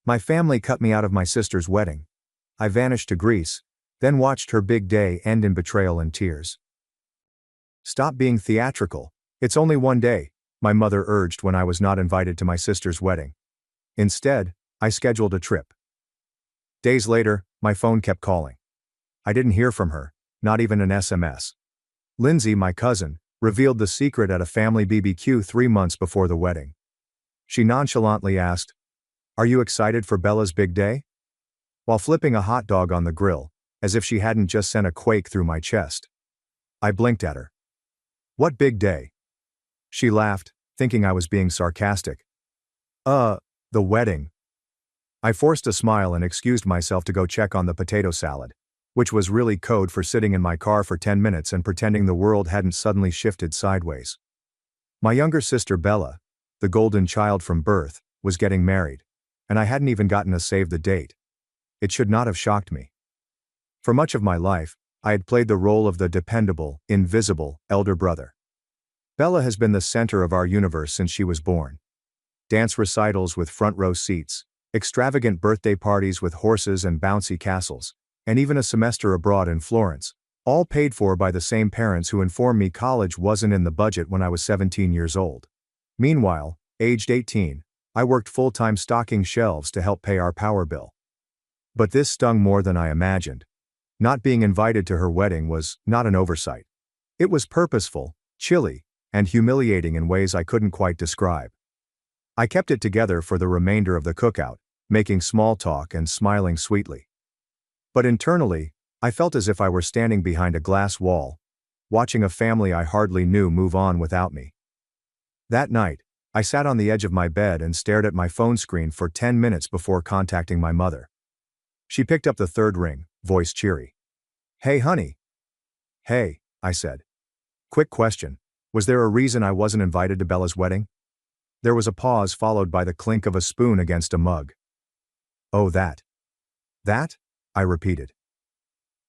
My family cut me out of my sister's wedding. I vanished to Greece, then watched her big day end in betrayal and tears. Stop being theatrical. It's only one day, my mother urged when I was not invited to my sister's wedding. Instead, I scheduled a trip. Days later, my phone kept calling. I didn't hear from her, not even an SMS. Lindsay, my cousin, revealed the secret at a family BBQ 3 months before the wedding. She nonchalantly asked, "Are you excited for Bella's big day?" While flipping a hot dog on the grill, as if she hadn't just sent a quake through my chest. I blinked at her. "What big day?" She laughed, thinking I was being sarcastic. The wedding." I forced a smile and excused myself to go check on the potato salad, which was really code for sitting in my car for 10 minutes and pretending the world hadn't suddenly shifted sideways. My younger sister Bella, the golden child from birth, was getting married, and I hadn't even gotten a save the date. It should not have shocked me. For much of my life, I had played the role of the dependable, invisible, elder brother. Bella has been the center of our universe since she was born. Dance recitals with front row seats, extravagant birthday parties with horses and bouncy castles, and even a semester abroad in Florence, all paid for by the same parents who informed me college wasn't in the budget when I was 17 years old. Meanwhile, aged 18, I worked full-time stocking shelves to help pay our power bill. But this stung more than I imagined. Not being invited to her wedding was not an oversight. It was purposeful, chilly, and humiliating in ways I couldn't quite describe. I kept it together for the remainder of the cookout, making small talk and smiling sweetly. But internally, I felt as if I were standing behind a glass wall, watching a family I hardly knew move on without me. That night, I sat on the edge of my bed and stared at my phone screen for 10 minutes before contacting my mother. She picked up the third ring, voice cheery. "Hey honey." "Hey," I said. "Quick question. Was there a reason I wasn't invited to Bella's wedding?" There was a pause followed by the clink of a spoon against a mug. "Oh, that?" "That?" I repeated.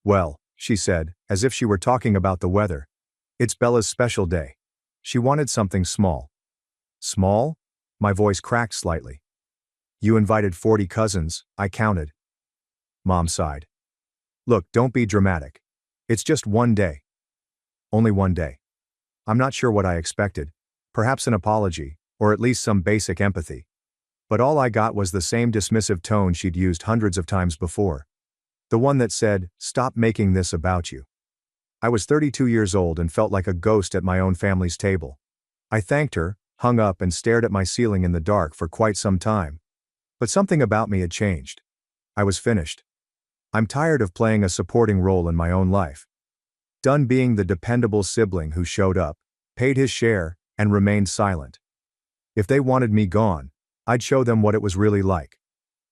"Well," she said, as if she were talking about the weather. "It's Bella's special day. She wanted something small." "Small?" My voice cracked slightly. "You invited 40 cousins," I counted. Mom sighed. "Look, don't be dramatic. It's just one day." "Only one day." I'm not sure what I expected. Perhaps an apology, or at least some basic empathy. But all I got was the same dismissive tone she'd used hundreds of times before. The one that said, "Stop making this about you." I was 32 years old and felt like a ghost at my own family's table. I thanked her, hung up and stared at my ceiling in the dark for quite some time. But something about me had changed. I was finished. I'm tired of playing a supporting role in my own life. Done being the dependable sibling who showed up, paid his share, and remained silent. If they wanted me gone, I'd show them what it was really like.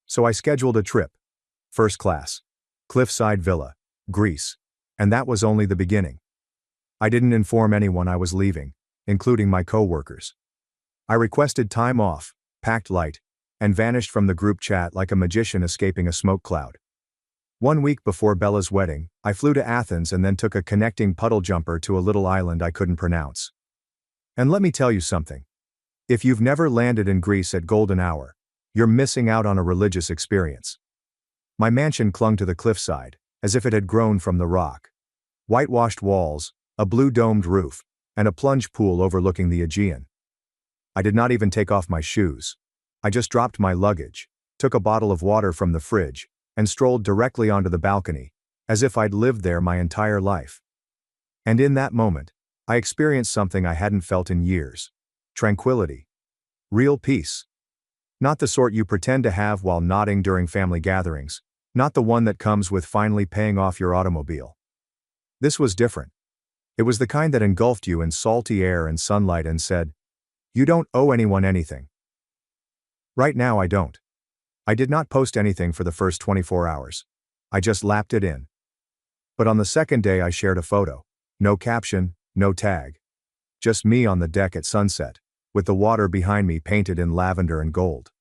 So I scheduled a trip. First class. Cliffside Villa, Greece. And that was only the beginning. I didn't inform anyone I was leaving, including my co-workers. I requested time off, packed light, and vanished from the group chat like a magician escaping a smoke cloud. 1 week before Bella's wedding, I flew to Athens and then took a connecting puddle jumper to a little island I couldn't pronounce. And let me tell you something. If you've never landed in Greece at golden hour, you're missing out on a religious experience. My mansion clung to the cliffside, as if it had grown from the rock. Whitewashed walls, a blue domed roof, and a plunge pool overlooking the Aegean. I did not even take off my shoes. I just dropped my luggage, took a bottle of water from the fridge, and strolled directly onto the balcony, as if I'd lived there my entire life. And in that moment, I experienced something I hadn't felt in years. Tranquility. Real peace. Not the sort you pretend to have while nodding during family gatherings, not the one that comes with finally paying off your automobile. This was different. It was the kind that engulfed you in salty air and sunlight and said, "You don't owe anyone anything." Right now I don't. I did not post anything for the first 24 hours. I just lapped it in. But on the second day I shared a photo. No caption, no tag. Just me on the deck at sunset, with the water behind me painted in lavender and gold.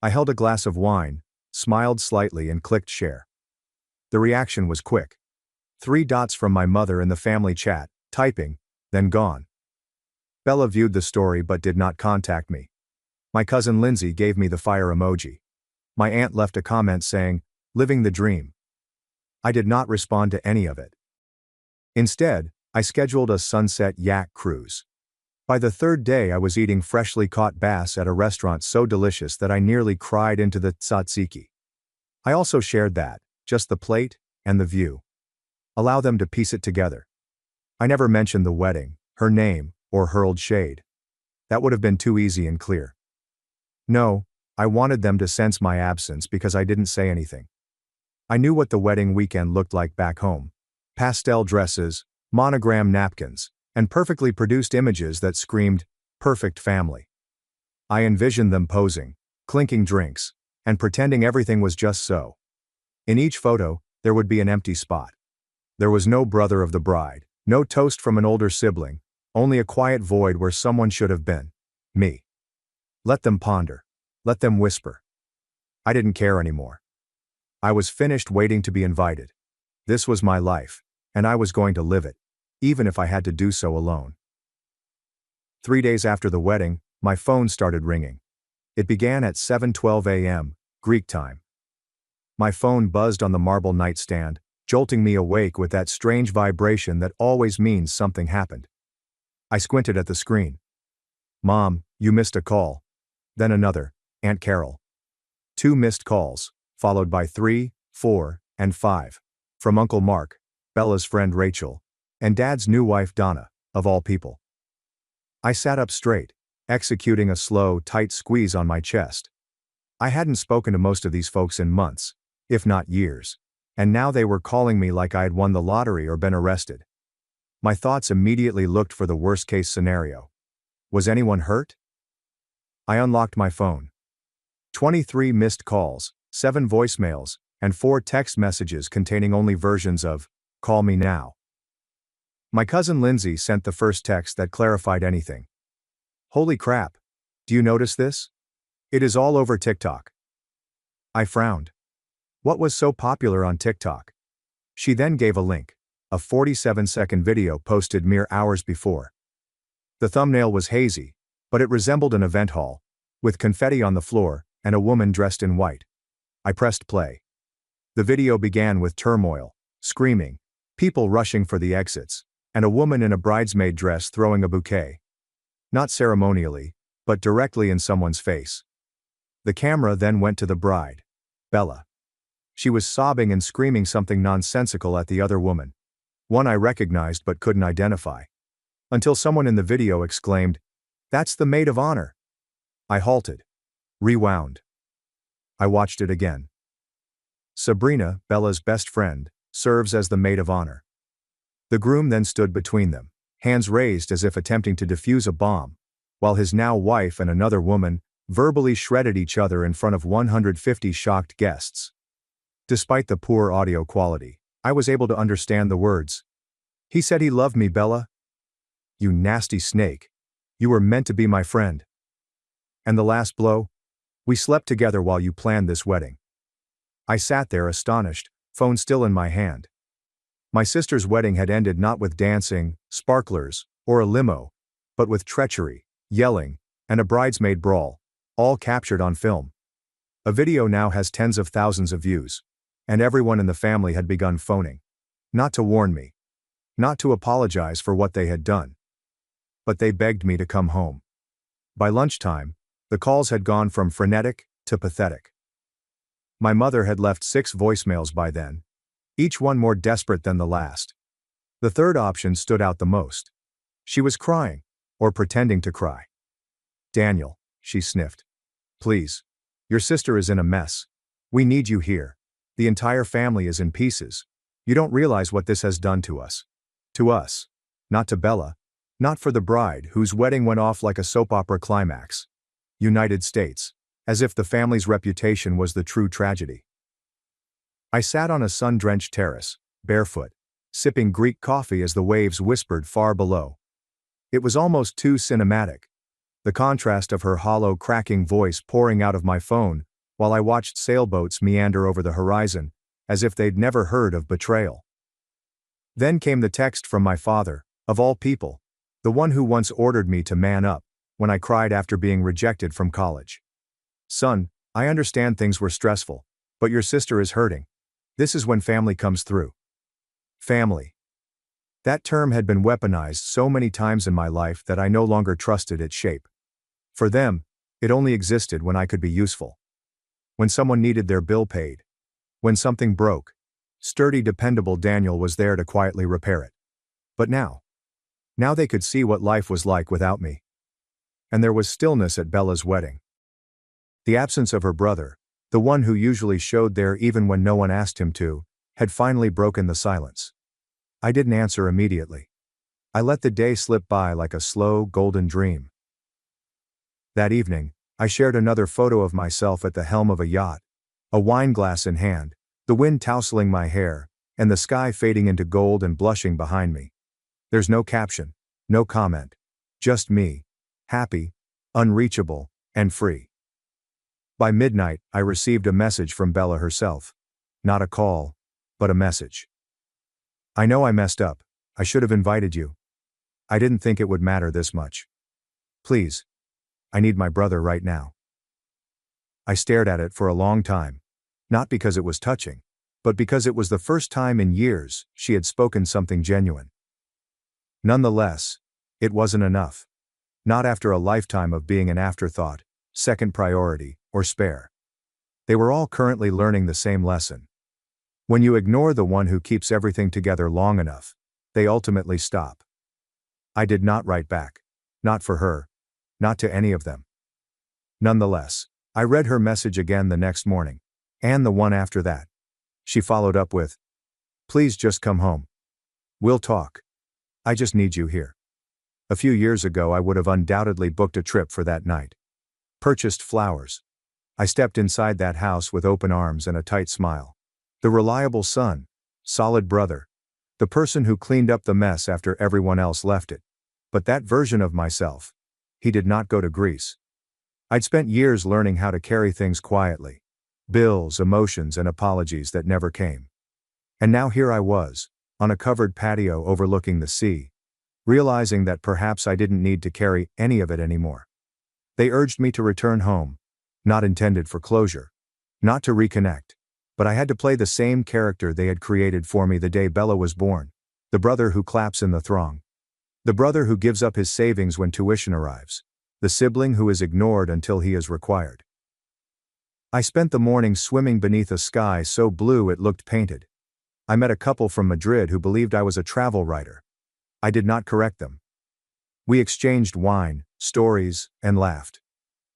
I held a glass of wine, smiled slightly and clicked share. The reaction was quick. 3 dots from my mother in the family chat, typing, then gone. Bella viewed the story but did not contact me. My cousin Lindsay gave me the fire emoji. My aunt left a comment saying, "Living the dream." I did not respond to any of it. Instead, I scheduled a sunset yak cruise. By the third day I was eating freshly caught bass at a restaurant so delicious that I nearly cried into the tzatziki. I also shared that, just the plate, and the view. Allow them to piece it together. I never mentioned the wedding, her name, or hurled shade. That would have been too easy and clear. No, I wanted them to sense my absence because I didn't say anything. I knew what the wedding weekend looked like back home. Pastel dresses, monogram napkins, and perfectly produced images that screamed, perfect family. I envisioned them posing, clinking drinks, and pretending everything was just so. In each photo, there would be an empty spot. There was no brother of the bride, no toast from an older sibling, only a quiet void where someone should have been. Me. Let them ponder. Let them whisper. I didn't care anymore. I was finished waiting to be invited. This was my life, and I was going to live it, even if I had to do so alone. 3 days after the wedding, my phone started ringing. It began at 7:12 a.m., Greek time. My phone buzzed on the marble nightstand, jolting me awake with that strange vibration that always means something happened. I squinted at the screen. "Mom, you missed a call." Then another, "Aunt Carol." 2 missed calls, followed by 3, 4, and 5. From Uncle Mark, Bella's friend Rachel, and Dad's new wife Donna, of all people. I sat up straight, executing a slow, tight squeeze on my chest. I hadn't spoken to most of these folks in months, if not years, and now they were calling me like I had won the lottery or been arrested. My thoughts immediately looked for the worst-case scenario. Was anyone hurt? I unlocked my phone. 23 missed calls, 7 voicemails, and 4 text messages containing only versions of, "Call me now." My cousin Lindsay sent the first text that clarified anything. "Holy crap. Do you notice this? It is all over TikTok." I frowned. What was so popular on TikTok? She then gave a link, a 47-second video posted mere hours before. The thumbnail was hazy, but it resembled an event hall, with confetti on the floor and a woman dressed in white. I pressed play. The video began with turmoil, screaming, people rushing for the exits, and a woman in a bridesmaid dress throwing a bouquet. Not ceremonially, but directly in someone's face. The camera then went to the bride, Bella. She was sobbing and screaming something nonsensical at the other woman. One I recognized but couldn't identify. Until someone in the video exclaimed, "That's the maid of honor." I halted. Rewound. I watched it again. Sabrina, Bella's best friend, serves as the maid of honor. The groom then stood between them, hands raised as if attempting to defuse a bomb, while his now wife and another woman verbally shredded each other in front of 150 shocked guests. Despite the poor audio quality, I was able to understand the words. "He said he loved me, Bella. You nasty snake. You were meant to be my friend. And the last blow? We slept together while you planned this wedding." I sat there astonished, phone still in my hand. My sister's wedding had ended not with dancing, sparklers, or a limo, but with treachery, yelling, and a bridesmaid brawl, all captured on film. A video now has tens of thousands of views, and everyone in the family had begun phoning. Not to warn me. Not to apologize for what they had done. But they begged me to come home. By lunchtime, the calls had gone from frenetic to pathetic. My mother had left 6 voicemails by then, each one more desperate than the last. The third option stood out the most. She was crying, or pretending to cry. "Daniel," she sniffed. "Please. Your sister is in a mess. We need you here. The entire family is in pieces. You don't realize what this has done to us. To us. Not to Bella. Not for the bride, whose wedding went off like a soap opera climax. United States. As if the family's reputation was the true tragedy." I sat on a sun-drenched terrace, barefoot, sipping Greek coffee as the waves whispered far below. It was almost too cinematic. The contrast of her hollow, cracking voice pouring out of my phone, while I watched sailboats meander over the horizon, as if they'd never heard of betrayal. Then came the text from my father, of all people, the one who once ordered me to man up, when I cried after being rejected from college. "Son, I understand things were stressful, but your sister is hurting. This is when family comes through. Family. That term had been weaponized so many times in my life that I no longer trusted its shape. For them, it only existed when I could be useful. When someone needed their bill paid. When something broke. Sturdy, dependable Daniel was there to quietly repair it. But now they could see what life was like without me. And there was stillness at Bella's wedding. The absence of her brother, the one who usually showed there even when no one asked him to, had finally broken the silence. I didn't answer immediately. I let the day slip by like a slow, golden dream. That evening, I shared another photo of myself at the helm of a yacht, a wine glass in hand, the wind tousling my hair, and the sky fading into gold and blushing behind me. There's no caption, no comment. Just me, happy, unreachable, and free. By midnight, I received a message from Bella herself. Not a call, but a message. I know I messed up. I should have invited you. I didn't think it would matter this much. Please. I need my brother right now. I stared at it for a long time. Not because it was touching, but because it was the first time in years she had spoken something genuine. Nonetheless, it wasn't enough. Not after a lifetime of being an afterthought, second priority, or spare. They were all currently learning the same lesson. When you ignore the one who keeps everything together long enough, they ultimately stop. I did not write back. Not for her. Not to any of them. Nonetheless, I read her message again the next morning. And the one after that. She followed up with, "Please just come home. We'll talk. I just need you here." A few years ago I would have undoubtedly booked a trip for that night. Purchased flowers. I stepped inside that house with open arms and a tight smile. The reliable son, solid brother, the person who cleaned up the mess after everyone else left it. But that version of myself, he did not go to Greece. I'd spent years learning how to carry things quietly. Bills, emotions, and apologies that never came. And now here I was, on a covered patio overlooking the sea, realizing that perhaps I didn't need to carry any of it anymore. They urged me to return home, not intended for closure, not to reconnect, but I had to play the same character they had created for me the day Bella was born, the brother who claps in the throng, the brother who gives up his savings when tuition arrives, the sibling who is ignored until he is required. I spent the morning swimming beneath a sky so blue it looked painted. I met a couple from Madrid who believed I was a travel writer. I did not correct them. We exchanged wine, stories, and laughed.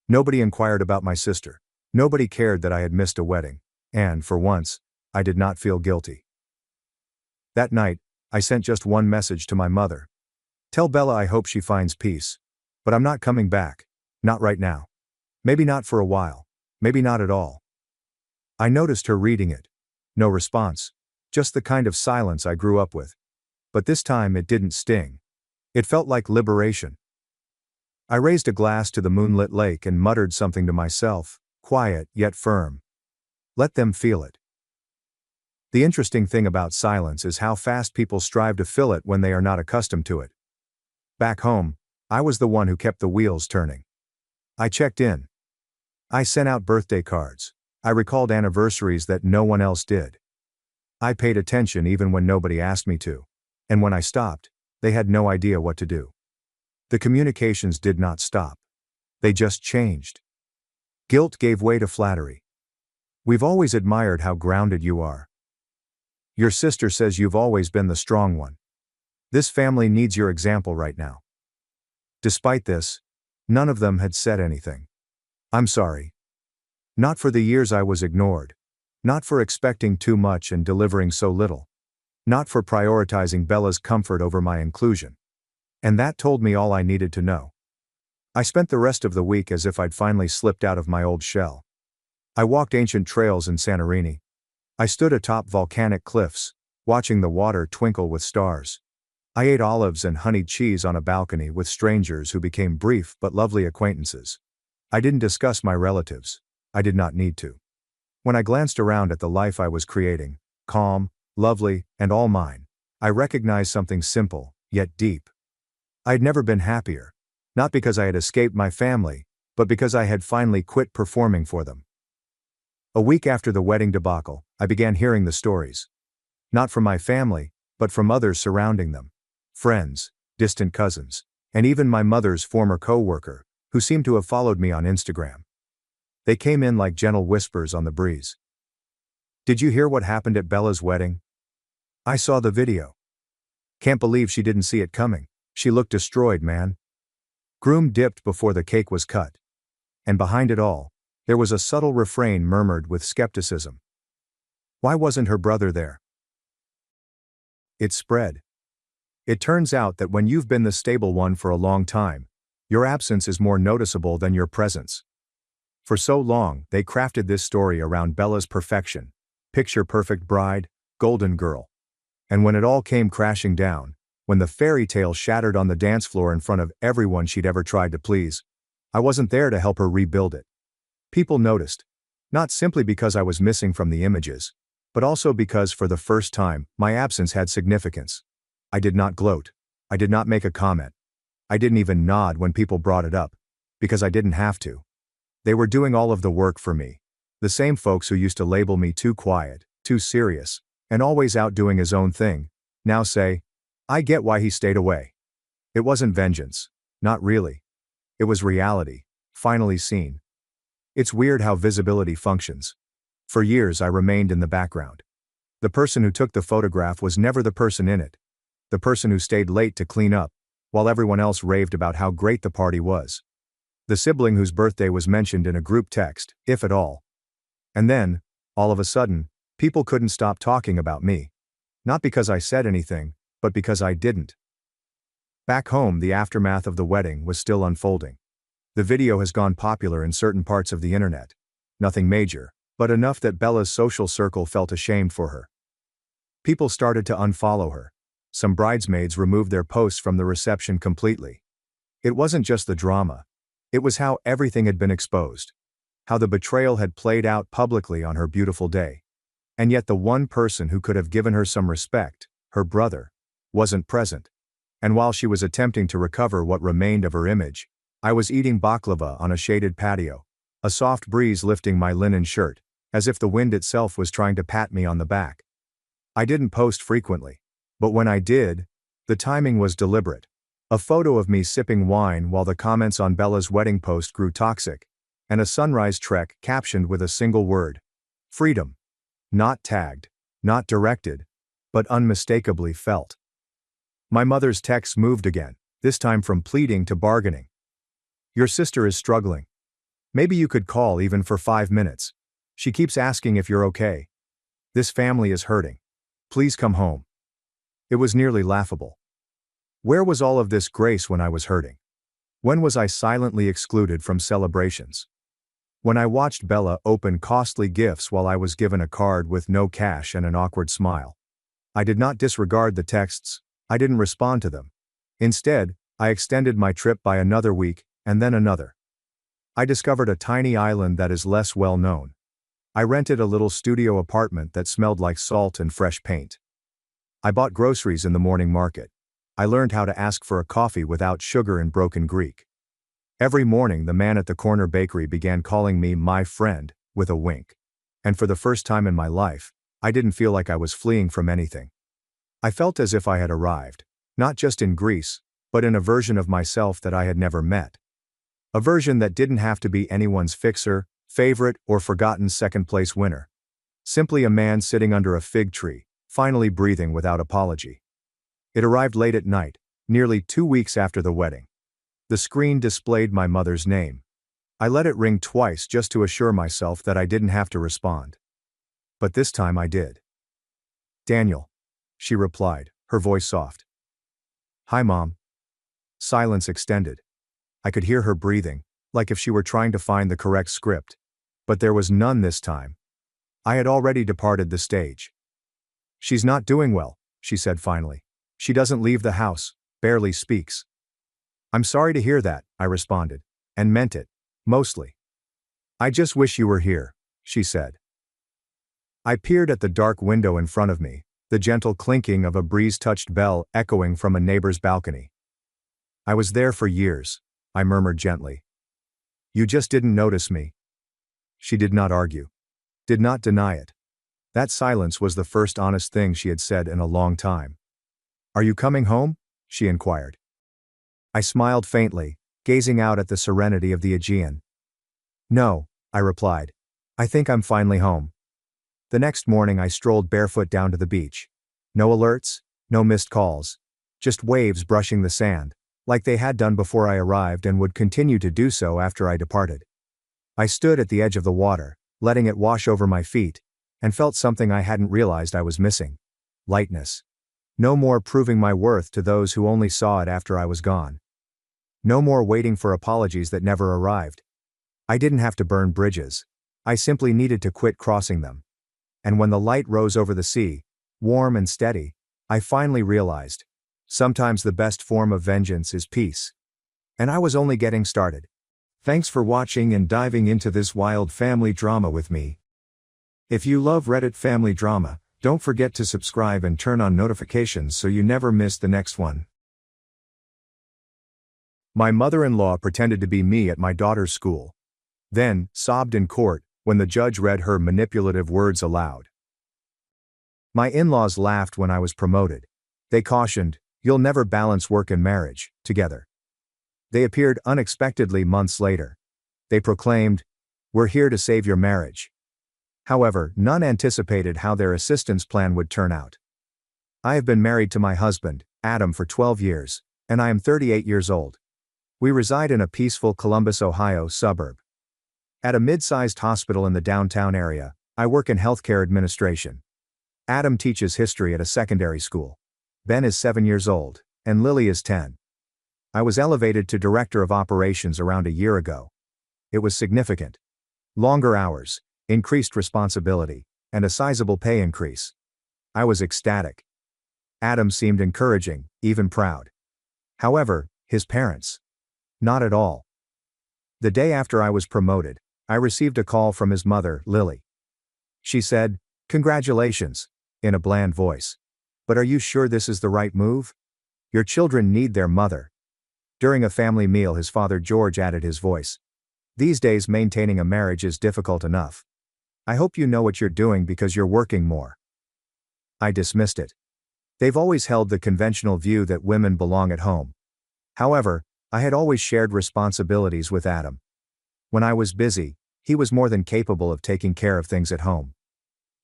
Nobody inquired about my sister. Nobody cared that I had missed a wedding, and, for once, I did not feel guilty. That night, I sent just one message to my mother. "Tell Bella I hope she finds peace. But I'm not coming back. Not right now. Maybe not for a while. Maybe not at all." I noticed her reading it. No response. Just the kind of silence I grew up with. But this time it didn't sting. It felt like liberation. I raised a glass to the moonlit lake and muttered something to myself, quiet yet firm. Let them feel it. The interesting thing about silence is how fast people strive to fill it when they are not accustomed to it. Back home, I was the one who kept the wheels turning. I checked in. I sent out birthday cards. I recalled anniversaries that no one else did. I paid attention even when nobody asked me to. And when I stopped, they had no idea what to do. The communications did not stop. They just changed. Guilt gave way to flattery. "We've always admired how grounded you are. Your sister says you've always been the strong one. This family needs your example right now." Despite this, none of them had said anything. I'm sorry. Not for the years I was ignored. Not for expecting too much and delivering so little. Not for prioritizing Bella's comfort over my inclusion. And that told me all I needed to know. I spent the rest of the week as if I'd finally slipped out of my old shell. I walked ancient trails in Santorini. I stood atop volcanic cliffs, watching the water twinkle with stars. I ate olives and honeyed cheese on a balcony with strangers who became brief but lovely acquaintances. I didn't discuss my relatives. I did not need to. When I glanced around at the life I was creating, calm, lovely, and all mine, I recognized something simple, yet deep. I had never been happier. Not because I had escaped my family, but because I had finally quit performing for them. A week after the wedding debacle, I began hearing the stories. Not from my family, but from others surrounding them. Friends, distant cousins, and even my mother's former co-worker, who seemed to have followed me on Instagram. They came in like gentle whispers on the breeze. "Did you hear what happened at Bella's wedding? I saw the video. Can't believe she didn't see it coming. She looked destroyed, man. Groom dipped before the cake was cut." And behind it all, there was a subtle refrain murmured with skepticism. Why wasn't her brother there? It spread. It turns out that when you've been the stable one for a long time, your absence is more noticeable than your presence. For so long, they crafted this story around Bella's perfection, picture-perfect bride, golden girl. And when it all came crashing down, when the fairy tale shattered on the dance floor in front of everyone she'd ever tried to please, I wasn't there to help her rebuild it. People noticed, not simply because I was missing from the images, but also because for the first time, my absence had significance. I did not gloat. I did not make a comment. I didn't even nod when people brought it up, because I didn't have to. They were doing all of the work for me. The same folks who used to label me too quiet, too serious, and always out doing his own thing, now say, I get why he stayed away. It wasn't vengeance. Not really. It was reality, finally seen. It's weird how visibility functions. For years I remained in the background. The person who took the photograph was never the person in it. The person who stayed late to clean up, while everyone else raved about how great the party was. The sibling whose birthday was mentioned in a group text, if at all. And then, all of a sudden, people couldn't stop talking about me. Not because I said anything, but because I didn't. Back home, the aftermath of the wedding was still unfolding. The video has gone popular in certain parts of the internet. Nothing major, but enough that Bella's social circle felt ashamed for her. People started to unfollow her. Some bridesmaids removed their posts from the reception completely. It wasn't just the drama. It was how everything had been exposed. How the betrayal had played out publicly on her beautiful day. And yet the one person who could have given her some respect, her brother, wasn't present. And while she was attempting to recover what remained of her image, I was eating baklava on a shaded patio, a soft breeze lifting my linen shirt, as if the wind itself was trying to pat me on the back. I didn't post frequently, but when I did, the timing was deliberate. A photo of me sipping wine while the comments on Bella's wedding post grew toxic, and a sunrise trek captioned with a single word: freedom. Not tagged, not directed, but unmistakably felt. My mother's texts moved again, this time from pleading to bargaining. Your sister is struggling. Maybe you could call even for 5 minutes. She keeps asking if you're okay. This family is hurting. Please come home. It was nearly laughable. Where was all of this grace when I was hurting? When was I silently excluded from celebrations? When I watched Bella open costly gifts while I was given a card with no cash and an awkward smile. I did not disregard the texts. I didn't respond to them. Instead, I extended my trip by another week, and then another. I discovered a tiny island that is less well known. I rented a little studio apartment that smelled like salt and fresh paint. I bought groceries in the morning market. I learned how to ask for a coffee without sugar in broken Greek. Every morning the man at the corner bakery began calling me my friend, with a wink. And for the first time in my life, I didn't feel like I was fleeing from anything. I felt as if I had arrived, not just in Greece, but in a version of myself that I had never met. A version that didn't have to be anyone's fixer, favorite, or forgotten second-place winner. Simply a man sitting under a fig tree, finally breathing without apology. It arrived late at night, nearly 2 weeks after the wedding. The screen displayed my mother's name. I let it ring twice just to assure myself that I didn't have to respond. But this time I did. Daniel, she replied, her voice soft. Hi, Mom. Silence extended. I could hear her breathing, like if she were trying to find the correct script. But there was none this time. I had already departed the stage. She's not doing well, she said finally. She doesn't leave the house, barely speaks. I'm sorry to hear that, I responded, and meant it, mostly. I just wish you were here, she said. I peered at the dark window in front of me, the gentle clinking of a breeze-touched bell echoing from a neighbor's balcony. I was there for years, I murmured gently. You just didn't notice me. She did not argue. did not deny it. That silence was the first honest thing she had said in a long time. "Are you coming home?" she inquired. I smiled faintly, gazing out at the serenity of the Aegean. "No," I replied. "I think I'm finally home." The next morning I strolled barefoot down to the beach. No alerts, no missed calls. Just waves brushing the sand, like they had done before I arrived and would continue to do so after I departed. I stood at the edge of the water, letting it wash over my feet, and felt something I hadn't realized I was missing. Lightness. No more proving my worth to those who only saw it after I was gone. No more waiting for apologies that never arrived. I didn't have to burn bridges. I simply needed to quit crossing them. And when the light rose over the sea, warm and steady, I finally realized, sometimes the best form of vengeance is peace. And I was only getting started. Thanks for watching and diving into this wild family drama with me. If you love Reddit family drama, don't forget to subscribe and turn on notifications so you never miss the next one. My mother-in-law pretended to be me at my daughter's school. Then, sobbed in court, when the judge read her manipulative words aloud. My in-laws laughed when I was promoted. They cautioned, "You'll never balance work and marriage together." They appeared unexpectedly months later. They proclaimed, "We're here to save your marriage." However, none anticipated how their assistance plan would turn out. I have been married to my husband, Adam, for 12 years, and I am 38 years old. We reside in a peaceful Columbus, Ohio suburb. At a mid-sized hospital in the downtown area, I work in healthcare administration. Adam teaches history at a secondary school. Ben is 7 years old, and Lily is 10. I was elevated to director of operations around a year ago. It was significant. Longer hours, increased responsibility, and a sizable pay increase. I was ecstatic. Adam seemed encouraging, even proud. However, his parents. Not at all. The day after I was promoted, I received a call from his mother, Lily. She said, "Congratulations," in a bland voice. "But are you sure this is the right move? Your children need their mother." During a family meal, his father George added his voice. "These days maintaining a marriage is difficult enough. I hope you know what you're doing because you're working more." I dismissed it. They've always held the conventional view that women belong at home. However, I had always shared responsibilities with Adam. When I was busy, he was more than capable of taking care of things at home.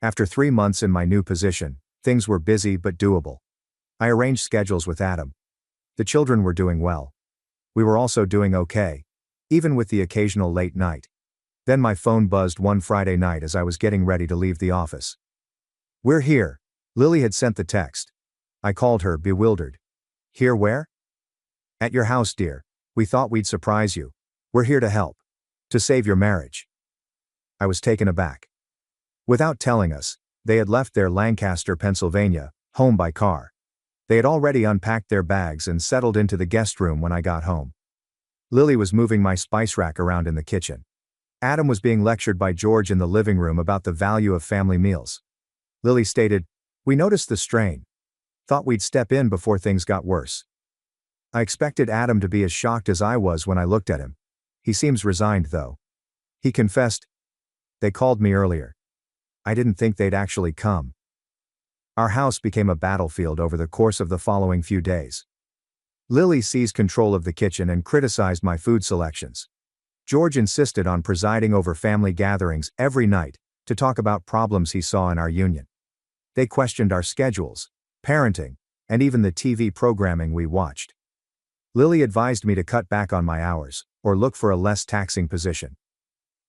After 3 months in my new position, things were busy but doable. I arranged schedules with Adam. The children were doing well. We were also doing okay, even with the occasional late night. Then my phone buzzed one Friday night as I was getting ready to leave the office. "We're here," Lily had sent the text. I called her, bewildered. "Here where?" "At your house, dear. We thought we'd surprise you. We're here to help. To save your marriage." I was taken aback. Without telling us, they had left their Lancaster, Pennsylvania, home by car. They had already unpacked their bags and settled into the guest room when I got home. Lily was moving my spice rack around in the kitchen. Adam was being lectured by George in the living room about the value of family meals. Lily stated, "We noticed the strain. Thought we'd step in before things got worse." I expected Adam to be as shocked as I was when I looked at him. He seems resigned though. He confessed, "They called me earlier. I didn't think they'd actually come." Our house became a battlefield over the course of the following few days. Lily seized control of the kitchen and criticized my food selections. George insisted on presiding over family gatherings every night to talk about problems he saw in our union. They questioned our schedules, parenting, and even the TV programming we watched. Lily advised me to cut back on my hours, or look for a less taxing position.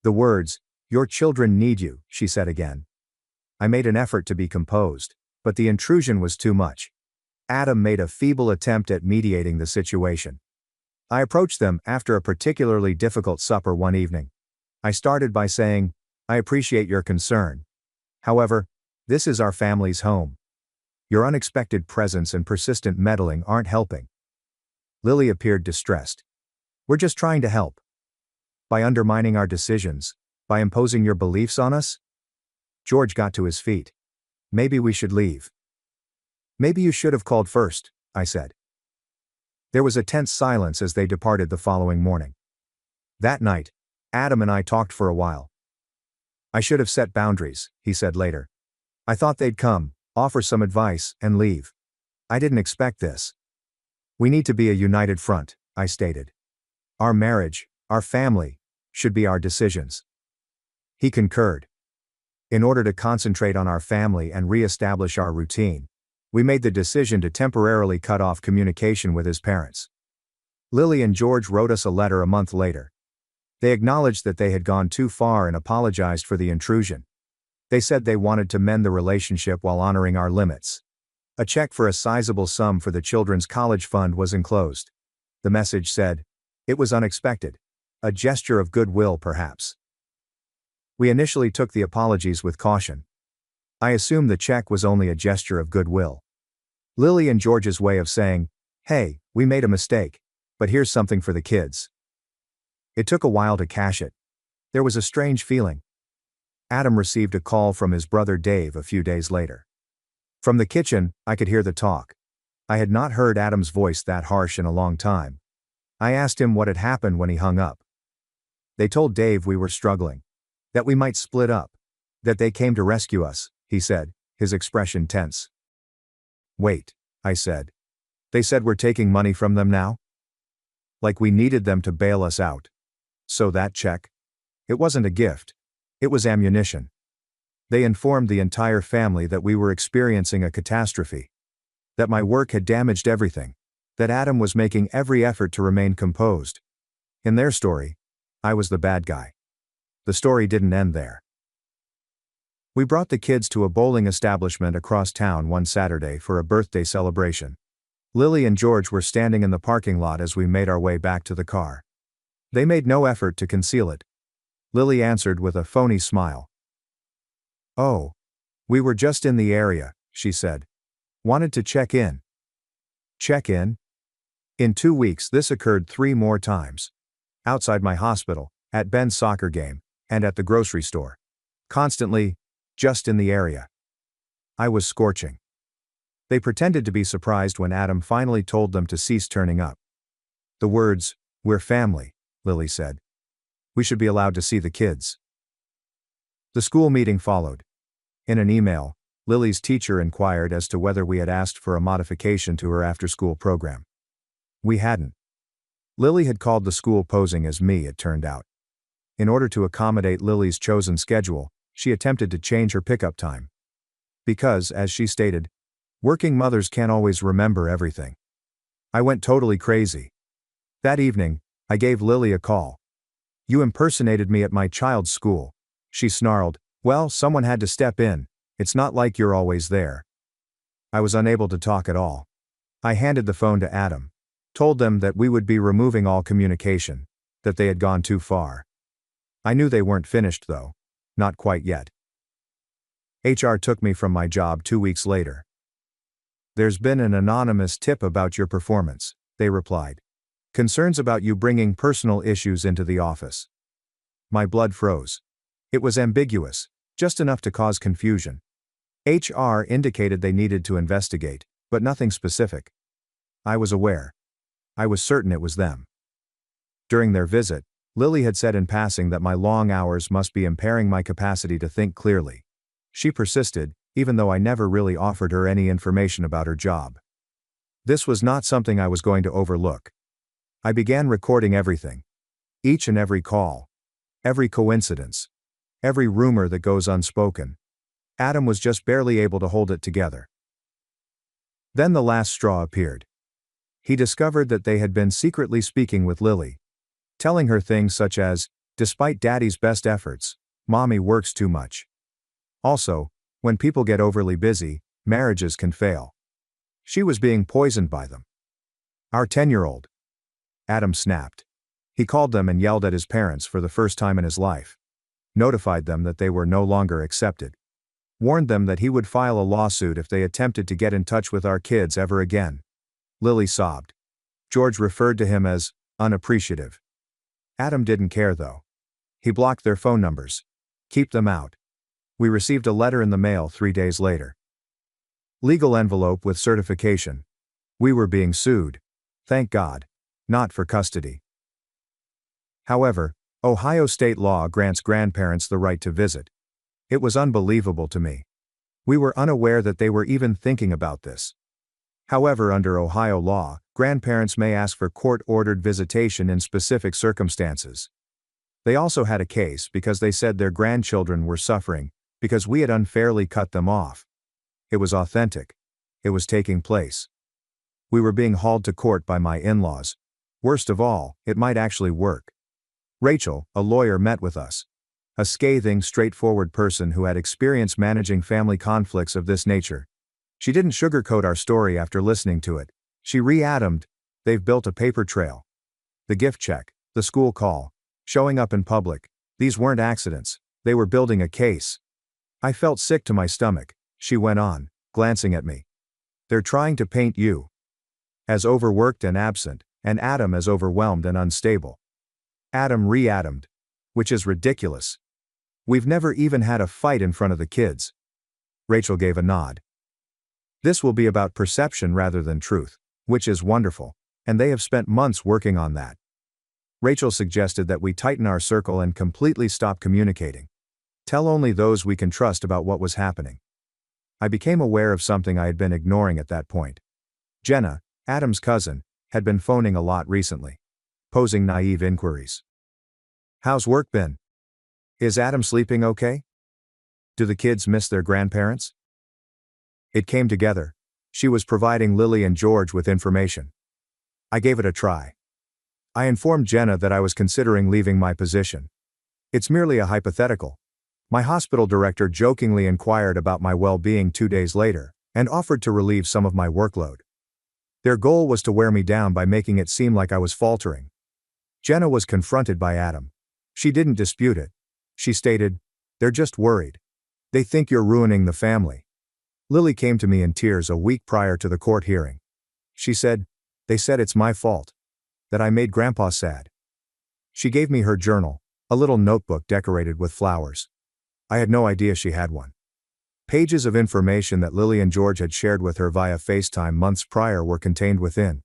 The words, "Your children need you," she said again. I made an effort to be composed, but the intrusion was too much. Adam made a feeble attempt at mediating the situation. I approached them after a particularly difficult supper one evening. I started by saying, "I appreciate your concern. However, this is our family's home. Your unexpected presence and persistent meddling aren't helping." Lily appeared distressed. "We're just trying to help. By undermining our decisions, by imposing your beliefs on us?" George got to his feet. "Maybe we should leave." "Maybe you should have called first," I said. There was a tense silence as they departed the following morning. That night, Adam and I talked for a while. I should have set boundaries, he said later. I thought they'd come, offer some advice, and leave. I didn't expect this. We need to be a united front, I stated. Our marriage, our family, should be our decisions. He concurred. In order to concentrate on our family and re-establish our routine, we made the decision to temporarily cut off communication with his parents. Lily and George wrote us a letter a month later. They acknowledged that they had gone too far and apologized for the intrusion. They said they wanted to mend the relationship while honoring our limits. A check for a sizable sum for the children's college fund was enclosed. The message said, "It was unexpected. A gesture of goodwill, perhaps." We initially took the apologies with caution. I assumed the check was only a gesture of goodwill. Lily and George's way of saying, "Hey, we made a mistake, but here's something for the kids." It took a while to cash it. There was a strange feeling. Adam received a call from his brother Dave a few days later. From the kitchen, I could hear the talk. I had not heard Adam's voice that harsh in a long time. I asked him what had happened when he hung up. They told Dave we were struggling. That we might split up. That they came to rescue us, he said, his expression tense. Wait, I said. They said we're taking money from them now? Like we needed them to bail us out. So that check? It wasn't a gift. It was ammunition. They informed the entire family that we were experiencing a catastrophe. That my work had damaged everything. That Adam was making every effort to remain composed. In their story, I was the bad guy. The story didn't end there. We brought the kids to a bowling establishment across town one Saturday for a birthday celebration. Lily and George were standing in the parking lot as we made our way back to the car. They made no effort to conceal it. Lily answered with a phony smile. "Oh. We were just in the area," she said. "Wanted to check in." Check in? In 2 weeks this occurred 3 more times. Outside my hospital, at Ben's soccer game, and at the grocery store. Constantly, just in the area. I was scorching. They pretended to be surprised when Adam finally told them to cease turning up. The words, "We're family," Lily said. "We should be allowed to see the kids." The school meeting followed. In an email, Lily's teacher inquired as to whether we had asked for a modification to her after-school program. We hadn't. Lily had called the school posing as me, it turned out. In order to accommodate Lily's chosen schedule, she attempted to change her pickup time. Because, as she stated, working mothers can't always remember everything. I went totally crazy. That evening, I gave Lily a call. "You impersonated me at my child's school," she snarled. "Well, someone had to step in. It's not like you're always there." I was unable to talk at all. I handed the phone to Adam. Told them that we would be removing all communication. That they had gone too far. I knew they weren't finished though. Not quite yet. HR took me from my job 2 weeks later. "There's been an anonymous tip about your performance," they replied. "Concerns about you bringing personal issues into the office." My blood froze. It was ambiguous, just enough to cause confusion. HR indicated they needed to investigate, but nothing specific. I was aware. I was certain it was them. During their visit, Lily had said in passing that my long hours must be impairing my capacity to think clearly. She persisted, even though I never really offered her any information about her job. This was not something I was going to overlook. I began recording everything. Each and every call. Every coincidence. Every rumor that goes unspoken. Adam was just barely able to hold it together. Then the last straw appeared. He discovered that they had been secretly speaking with Lily. Telling her things such as, "Despite Daddy's best efforts, Mommy works too much." Also, when people get overly busy, marriages can fail. She was being poisoned by them. Our 10-year-old. Adam snapped. He called them and yelled at his parents for the first time in his life. Notified them that they were no longer accepted. Warned them that he would file a lawsuit if they attempted to get in touch with our kids ever again. Lily sobbed. George referred to him as unappreciative. Adam didn't care though. He blocked their phone numbers. Keep them out. We received a letter in the mail 3 days later. Legal envelope with certification. We were being sued. Thank God. Not for custody. However, Ohio state law grants grandparents the right to visit, It was unbelievable to me. We were unaware that they were even thinking about this. However, under Ohio law, grandparents may ask for court-ordered visitation in specific circumstances. They also had a case because they said their grandchildren were suffering because we had unfairly cut them off. It was authentic. It was taking place. We were being hauled to court by my in-laws. Worst of all, it might actually work. Rachel, a lawyer, met with us. A scathing, straightforward person who had experience managing family conflicts of this nature. She didn't sugarcoat our story after listening to it. She re-atomed. They've built a paper trail. The gift check, the school call, showing up in public. These weren't accidents. They were building a case. I felt sick to my stomach, she went on, glancing at me. They're trying to paint you as overworked and absent, and Adam as overwhelmed and unstable. Adam re-atomed. Which is ridiculous. We've never even had a fight in front of the kids. Rachel gave a nod. This will be about perception rather than truth, which is wonderful, and they have spent months working on that. Rachel suggested that we tighten our circle and completely stop communicating. Tell only those we can trust about what was happening. I became aware of something I had been ignoring at that point. Jenna, Adam's cousin, had been phoning a lot recently, posing naive inquiries. How's work been? Is Adam sleeping okay? Do the kids miss their grandparents? It came together. She was providing Lily and George with information. I gave it a try. I informed Jenna that I was considering leaving my position. It's merely a hypothetical. My hospital director jokingly inquired about my well-being 2 days later, and offered to relieve some of my workload. Their goal was to wear me down by making it seem like I was faltering. Jenna was confronted by Adam. She didn't dispute it. She stated, "They're just worried. They think you're ruining the family." Lily came to me in tears a week prior to the court hearing. She said, "They said it's my fault. That I made Grandpa sad." She gave me her journal, a little notebook decorated with flowers. I had no idea she had one. Pages of information that Lily and George had shared with her via FaceTime months prior were contained within.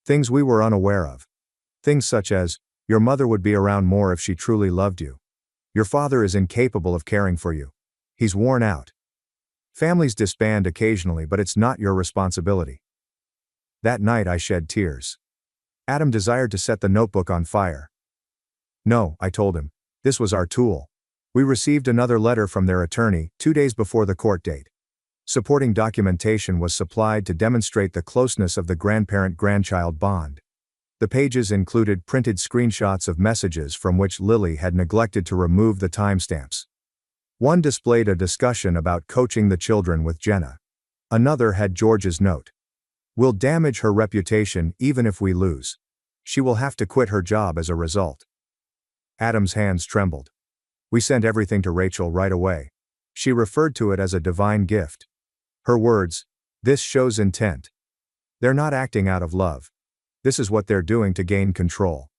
Things we were unaware of. Things such as, your mother would be around more if she truly loved you. Your father is incapable of caring for you. He's worn out. Families disband occasionally, but it's not your responsibility. That night I shed tears. Adam desired to set the notebook on fire. No, I told him. This was our tool. We received another letter from their attorney 2 days before the court date. Supporting documentation was supplied to demonstrate the closeness of the grandparent-grandchild bond. The pages included printed screenshots of messages from which Lily had neglected to remove the timestamps. One displayed a discussion about coaching the children with Jenna. Another had George's note. "We'll damage her reputation even if we lose. She will have to quit her job as a result." Adam's hands trembled. We sent everything to Rachel right away. She referred to it as a divine gift. Her words, "This shows intent. They're not acting out of love. This is what they're doing to gain control."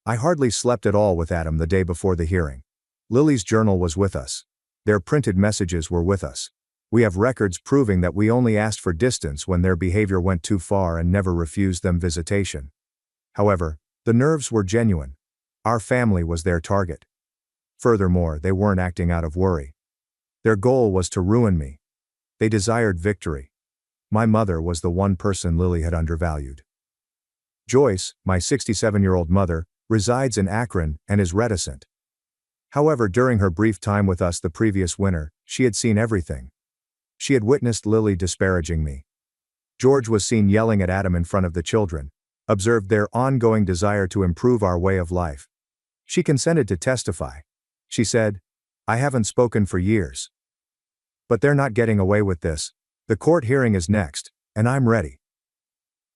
I hardly slept at all with Adam the day before the hearing. Lily's journal was with us. Their printed messages were with us. We have records proving that we only asked for distance when their behavior went too far and never refused them visitation. However, the nerves were genuine. Our family was their target. Furthermore, they weren't acting out of worry. Their goal was to ruin me. They desired victory. My mother was the one person Lily had undervalued. Joyce, my 67-year-old mother, resides in Akron and is reticent. However, during her brief time with us the previous winter, she had seen everything. She had witnessed Lily disparaging me. George was seen yelling at Adam in front of the children, observed their ongoing desire to improve our way of life. She consented to testify. She said, "I haven't spoken for years. But they're not getting away with this. The court hearing is next, and I'm ready."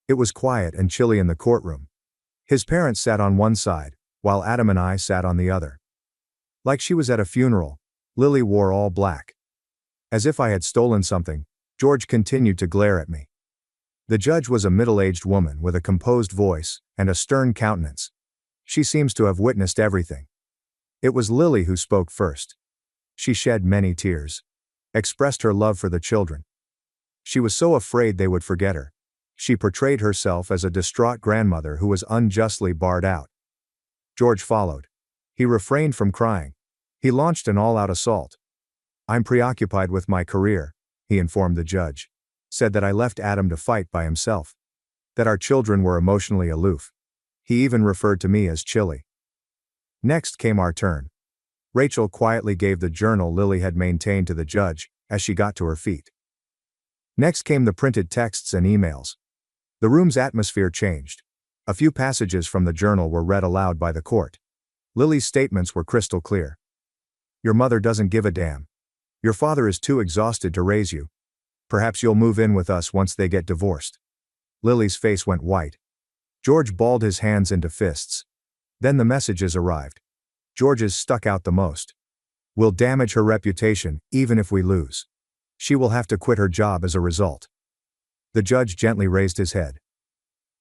It was quiet and chilly in the courtroom. His parents sat on one side, while Adam and I sat on the other. Like she was at a funeral, Lily wore all black. As if I had stolen something, George continued to glare at me. The judge was a middle-aged woman with a composed voice and a stern countenance. She seems to have witnessed everything. It was Lily who spoke first. She shed many tears, expressed her love for the children. She was so afraid they would forget her. She portrayed herself as a distraught grandmother who was unjustly barred out. George followed. He refrained from crying. He launched an all-out assault. I'm preoccupied with my career, he informed the judge. Said that I left Adam to fight by himself. That our children were emotionally aloof. He even referred to me as chilly. Next came our turn. Rachel quietly gave the journal Lily had maintained to the judge, as she got to her feet. Next came the printed texts and emails. The room's atmosphere changed. A few passages from the journal were read aloud by the court. Lily's statements were crystal clear. Your mother doesn't give a damn. Your father is too exhausted to raise you. Perhaps you'll move in with us once they get divorced. Lily's face went white. George balled his hands into fists. Then the messages arrived. George's stuck out the most. We'll damage her reputation, even if we lose. She will have to quit her job as a result. The judge gently raised his head.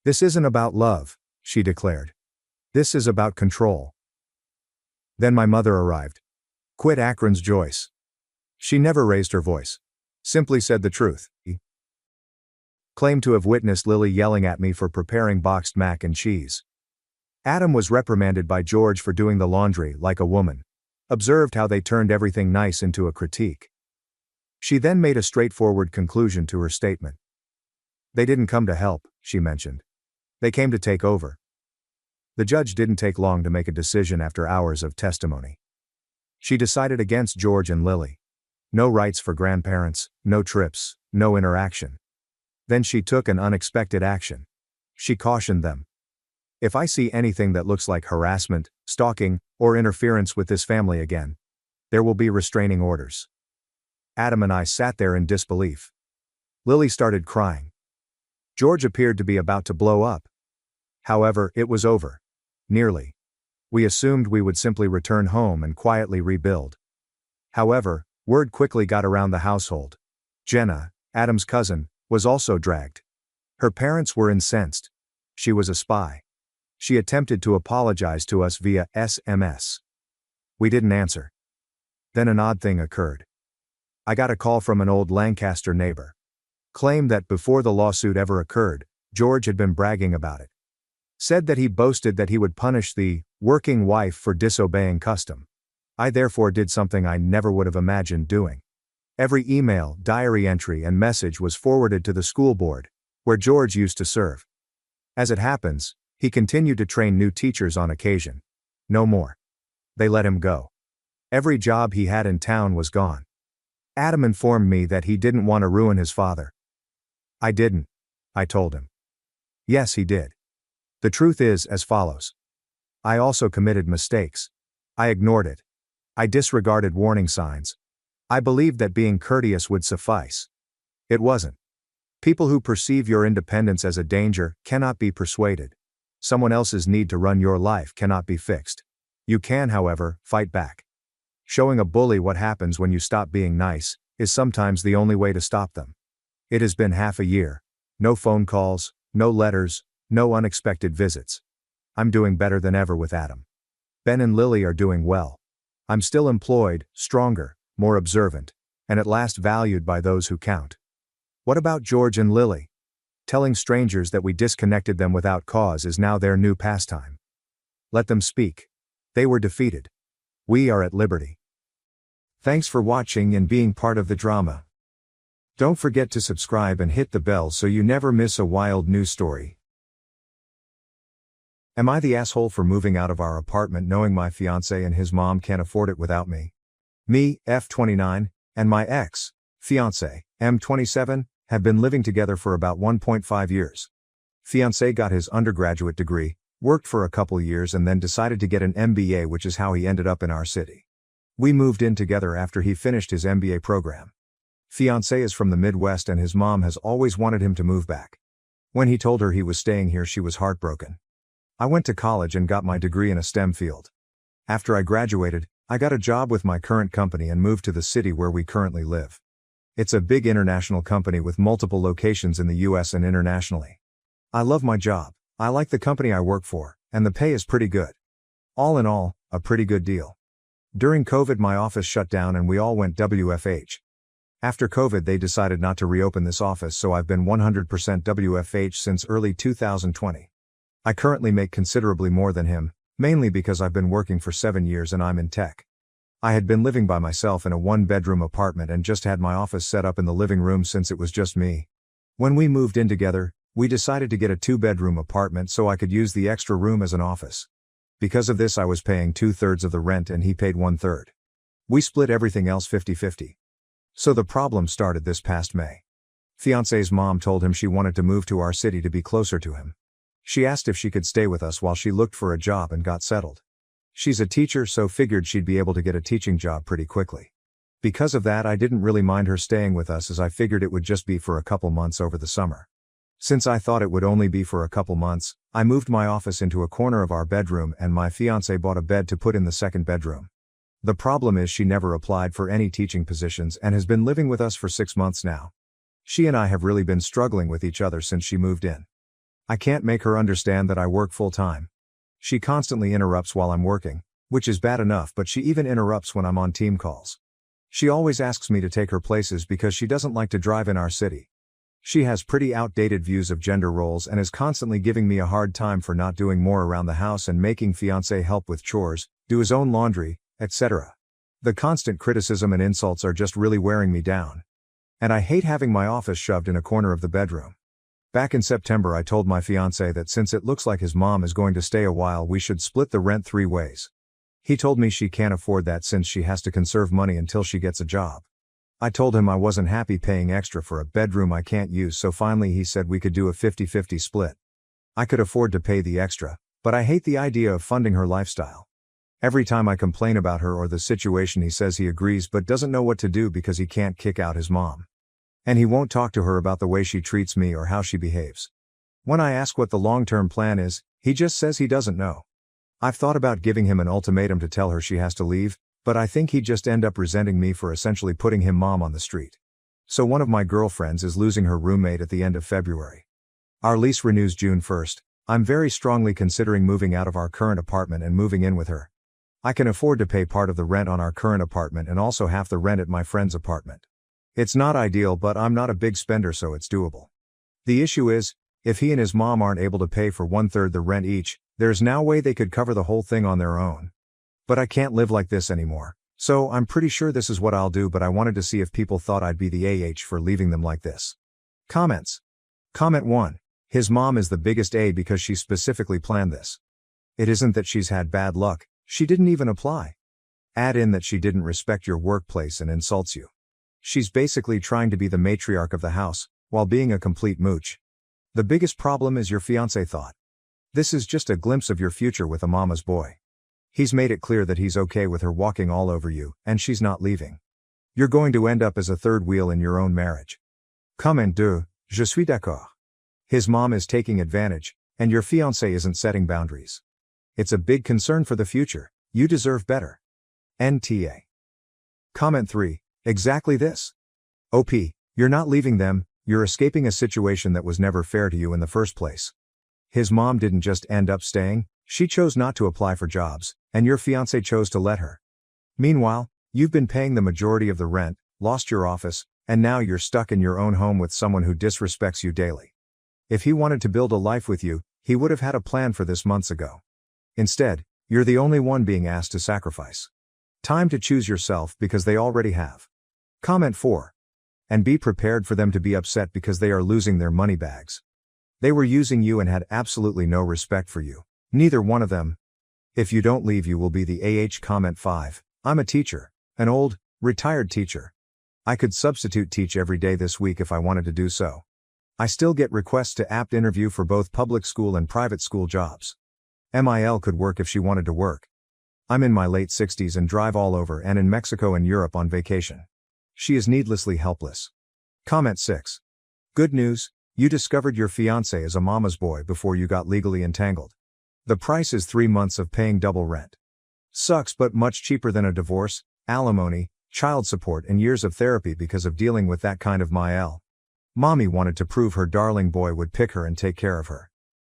This isn't about love, she declared. This is about control. Then my mother arrived. Quit Akron's Joyce. She never raised her voice. Simply said the truth. Claimed to have witnessed Lily yelling at me for preparing boxed mac and cheese. Adam was reprimanded by George for doing the laundry like a woman. Observed how they turned everything nice into a critique. She then made a straightforward conclusion to her statement. They didn't come to help, she mentioned. They came to take over. The judge didn't take long to make a decision after hours of testimony. She decided against George and Lily. No rights for grandparents, no trips, no interaction. Then she took an unexpected action. She cautioned them. If I see anything that looks like harassment, stalking, or interference with this family again, there will be restraining orders. Adam and I sat there in disbelief. Lily started crying. George appeared to be about to blow up. However, it was over. Nearly. We assumed we would simply return home and quietly rebuild. However, word quickly got around the household. Jenna, Adam's cousin, was also dragged. Her parents were incensed. She was a spy. She attempted to apologize to us via SMS. We didn't answer. Then an odd thing occurred. I got a call from an old Lancaster neighbor. Claimed that before the lawsuit ever occurred, George had been bragging about it. Said that he boasted that he would punish the working wife for disobeying custom. I therefore did something I never would have imagined doing. Every email, diary entry, and message was forwarded to the school board, where George used to serve. As it happens, he continued to train new teachers on occasion. No more. They let him go. Every job he had in town was gone. Adam informed me that he didn't want to ruin his father. I didn't, I told him. Yes, he did. The truth is as follows. I also committed mistakes. I ignored it. I disregarded warning signs. I believed that being courteous would suffice. It wasn't. People who perceive your independence as a danger cannot be persuaded. Someone else's need to run your life cannot be fixed. You can, however, fight back. Showing a bully what happens when you stop being nice is sometimes the only way to stop them. It has been half a year. No phone calls, no letters, no unexpected visits. I'm doing better than ever with Adam. Ben and Lily are doing well. I'm still employed, stronger, more observant, and at last valued by those who count. What about George and Lily? Telling strangers that we disconnected them without cause is now their new pastime. Let them speak. They were defeated. We are at liberty. Thanks for watching and being part of the drama. Don't forget to subscribe and hit the bell so you never miss a wild news story. Am I the asshole for moving out of our apartment knowing my fiancé and his mom can't afford it without me? Me, F29, and my ex, fiancé, M27, have been living together for about 1.5 years. Fiancé got his undergraduate degree, worked for a couple years and then decided to get an MBA, which is how he ended up in our city. We moved in together after he finished his MBA program. Fiancé is from the Midwest and his mom has always wanted him to move back. When he told her he was staying here, she was heartbroken. I went to college and got my degree in a STEM field. After I graduated, I got a job with my current company and moved to the city where we currently live. It's a big international company with multiple locations in the US and internationally. I love my job, I like the company I work for, and the pay is pretty good. All in all, a pretty good deal. During COVID my office shut down and we all went WFH. After COVID they decided not to reopen this office, so I've been 100% WFH since early 2020. I currently make considerably more than him, mainly because I've been working for 7 years and I'm in tech. I had been living by myself in a one-bedroom apartment and just had my office set up in the living room since it was just me. When we moved in together, we decided to get a 2-bedroom apartment so I could use the extra room as an office. Because of this I was paying 2/3 of the rent and he paid 1/3. We split everything else 50-50. So the problem started this past May. Fiancé's mom told him she wanted to move to our city to be closer to him. She asked if she could stay with us while she looked for a job and got settled. She's a teacher, so figured she'd be able to get a teaching job pretty quickly. Because of that I didn't really mind her staying with us, as I figured it would just be for a couple months over the summer. Since I thought it would only be for a couple months, I moved my office into a corner of our bedroom and my fiancé bought a bed to put in the second bedroom. The problem is she never applied for any teaching positions and has been living with us for 6 months now. She and I have really been struggling with each other since she moved in. I can't make her understand that I work full-time. She constantly interrupts while I'm working, which is bad enough, but she even interrupts when I'm on team calls. She always asks me to take her places because she doesn't like to drive in our city. She has pretty outdated views of gender roles and is constantly giving me a hard time for not doing more around the house and making fiancé help with chores, do his own laundry, etc. The constant criticism and insults are just really wearing me down. And I hate having my office shoved in a corner of the bedroom. Back in September I told my fiancé that since it looks like his mom is going to stay a while we should split the rent 3 ways. He told me she can't afford that since she has to conserve money until she gets a job. I told him I wasn't happy paying extra for a bedroom I can't use, so finally he said we could do a 50-50 split. I could afford to pay the extra, but I hate the idea of funding her lifestyle. Every time I complain about her or the situation he says he agrees but doesn't know what to do because he can't kick out his mom. And he won't talk to her about the way she treats me or how she behaves. When I ask what the long-term plan is, he just says he doesn't know. I've thought about giving him an ultimatum to tell her she has to leave, but I think he'd just end up resenting me for essentially putting him mom on the street. So one of my girlfriends is losing her roommate at the end of February. Our lease renews June 1st. I'm very strongly considering moving out of our current apartment and moving in with her. I can afford to pay part of the rent on our current apartment and also half the rent at my friend's apartment. It's not ideal, but I'm not a big spender, so it's doable. The issue is, if he and his mom aren't able to pay for 1/3 the rent each, there's no way they could cover the whole thing on their own. But I can't live like this anymore, so I'm pretty sure this is what I'll do, but I wanted to see if people thought I'd be the AH for leaving them like this. Comments. Comment 1. His mom is the biggest A because she specifically planned this. It isn't that she's had bad luck, she didn't even apply. Add in that she didn't respect your workplace and insults you. She's basically trying to be the matriarch of the house, while being a complete mooch. The biggest problem is your fiancé thought. This is just a glimpse of your future with a mama's boy. He's made it clear that he's okay with her walking all over you, and she's not leaving. You're going to end up as a third wheel in your own marriage. Comment 2, je suis d'accord. His mom is taking advantage, and your fiancé isn't setting boundaries. It's a big concern for the future, you deserve better. NTA. Comment 3, exactly this. OP, you're not leaving them, you're escaping a situation that was never fair to you in the first place. His mom didn't just end up staying, she chose not to apply for jobs, and your fiancé chose to let her. Meanwhile, you've been paying the majority of the rent, lost your office, and now you're stuck in your own home with someone who disrespects you daily. If he wanted to build a life with you, he would have had a plan for this months ago. Instead, you're the only one being asked to sacrifice. Time to choose yourself because they already have. Comment 4. And be prepared for them to be upset because they are losing their money bags. They were using you and had absolutely no respect for you. Neither one of them. If you don't leave, you will be the AH. Comment 5. I'm a teacher. An old, retired teacher. I could substitute teach every day this week if I wanted to do so. I still get requests to apt interview for both public school and private school jobs. MIL could work if she wanted to work. I'm in my late 60s and drive all over and in Mexico and Europe on vacation. She is needlessly helpless. Comment 6. Good news, you discovered your fiancé is a mama's boy before you got legally entangled. The price is 3 months of paying double rent. Sucks, but much cheaper than a divorce, alimony, child support and years of therapy because of dealing with that kind of MIL. Mommy wanted to prove her darling boy would pick her and take care of her.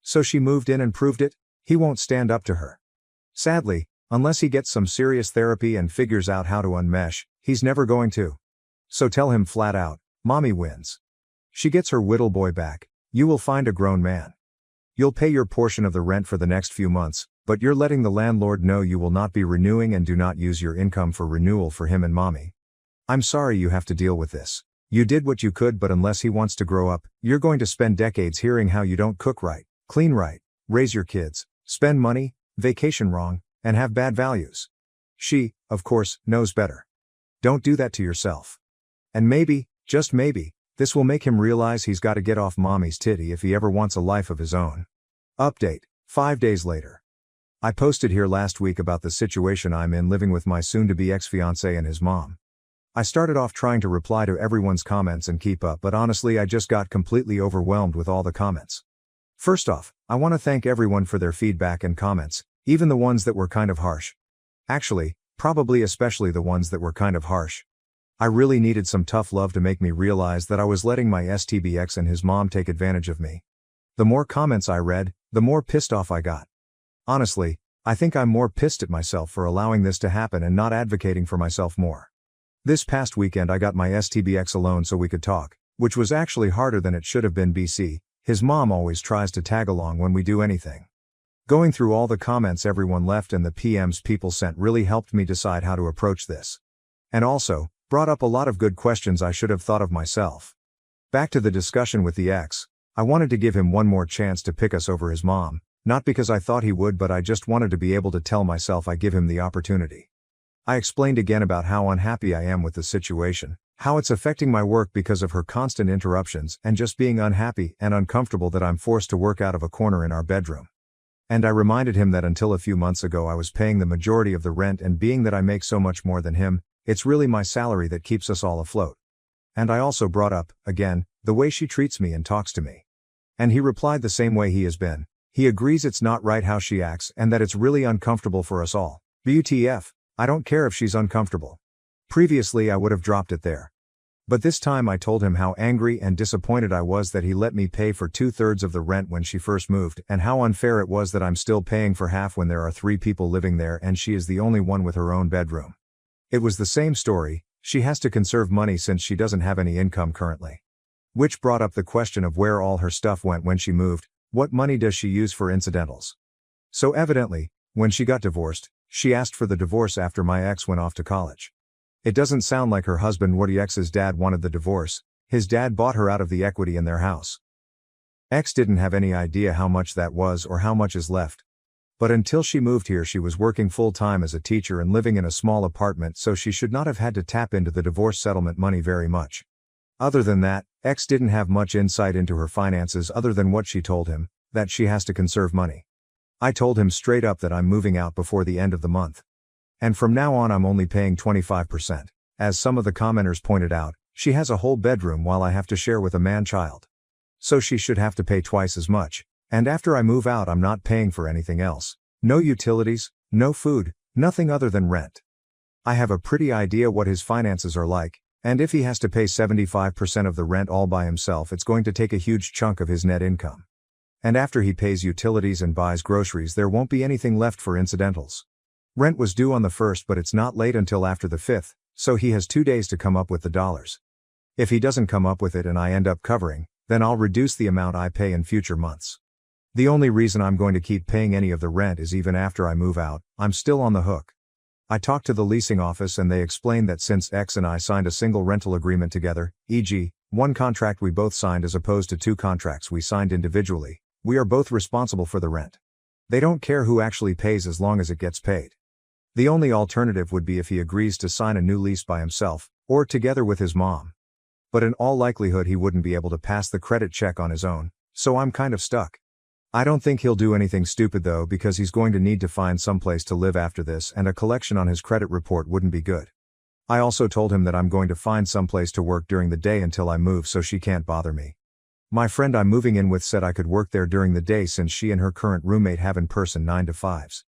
So she moved in and proved it, he won't stand up to her. Sadly, unless he gets some serious therapy and figures out how to unmesh, he's never going to. So tell him flat out, Mommy wins. She gets her whittle boy back, you will find a grown man. You'll pay your portion of the rent for the next few months, But you're letting the landlord know you will not be renewing and do not use your income for renewal for him and mommy. I'm sorry you have to deal with this. You did what you could, but unless he wants to grow up, you're going to spend decades hearing how you don't cook right, clean right, raise your kids, spend money, vacation wrong, and have bad values. She, of course, knows better. Don't do that to yourself. And maybe, just maybe, this will make him realize he's got to get off mommy's titty if he ever wants a life of his own. Update, 5 days later. I posted here last week about the situation I'm in living with my soon-to-be ex-fiancé and his mom. I started off trying to reply to everyone's comments and keep up, but honestly I just got completely overwhelmed with all the comments. First off, I want to thank everyone for their feedback and comments, even the ones that were kind of harsh. Actually, probably especially the ones that were kind of harsh. I really needed some tough love to make me realize that I was letting my STBX and his mom take advantage of me. The more comments I read, the more pissed off I got. Honestly, I think I'm more pissed at myself for allowing this to happen and not advocating for myself more. This past weekend I got my STBX alone so we could talk, which was actually harder than it should have been. BC, his mom always tries to tag along when we do anything. Going through all the comments everyone left and the PMs people sent really helped me decide how to approach this. And also, brought up a lot of good questions I should have thought of myself. Back to the discussion with the ex, I wanted to give him one more chance to pick us over his mom. Not because I thought he would, but I just wanted to be able to tell myself I give him the opportunity. I explained again about how unhappy I am with the situation, how it's affecting my work because of her constant interruptions, and just being unhappy and uncomfortable that I'm forced to work out of a corner in our bedroom. And I reminded him that until a few months ago I was paying the majority of the rent, and being that I make so much more than him, it's really my salary that keeps us all afloat. And I also brought up, again, the way she treats me and talks to me. And he replied the same way he has been. He agrees it's not right how she acts and that it's really uncomfortable for us all. WTF, I don't care if she's uncomfortable. Previously I would have dropped it there. But this time I told him how angry and disappointed I was that he let me pay for 2/3 of the rent when she first moved, and how unfair it was that I'm still paying for half when there are 3 people living there and she is the only one with her own bedroom. It was the same story, she has to conserve money since she doesn't have any income currently. Which brought up the question of where all her stuff went when she moved. What money does she use for incidentals? So evidently, when she got divorced, she asked for the divorce after my ex went off to college. It doesn't sound like her husband Woody X's dad wanted the divorce. His dad bought her out of the equity in their house. X didn't have any idea how much that was or how much is left. But until she moved here she was working full-time as a teacher and living in a small apartment, so she should not have had to tap into the divorce settlement money very much. Other than that, X didn't have much insight into her finances other than what she told him, that she has to conserve money. I told him straight up that I'm moving out before the end of the month. And from now on I'm only paying 25%. As some of the commenters pointed out, she has a whole bedroom while I have to share with a man-child. So she should have to pay twice as much, and after I move out I'm not paying for anything else. No utilities, no food, nothing other than rent. I have a pretty idea what his finances are like. And if he has to pay 75% of the rent all by himself, it's going to take a huge chunk of his net income. And after he pays utilities and buys groceries, there won't be anything left for incidentals. Rent was due on the 1st, but it's not late until after the 5th, so he has 2 days to come up with the dollars. If he doesn't come up with it and I end up covering, then I'll reduce the amount I pay in future months. The only reason I'm going to keep paying any of the rent is even after I move out, I'm still on the hook. I talked to the leasing office and they explained that since X and I signed a single rental agreement together, e.g., one contract we both signed as opposed to 2 contracts we signed individually, we are both responsible for the rent. They don't care who actually pays as long as it gets paid. The only alternative would be if he agrees to sign a new lease by himself, or together with his mom. But in all likelihood he wouldn't be able to pass the credit check on his own, so I'm kind of stuck. I don't think he'll do anything stupid though, because he's going to need to find someplace to live after this, and a collection on his credit report wouldn't be good. I also told him that I'm going to find someplace to work during the day until I move so she can't bother me. My friend I'm moving in with said I could work there during the day since she and her current roommate have in-person 9 to 5s.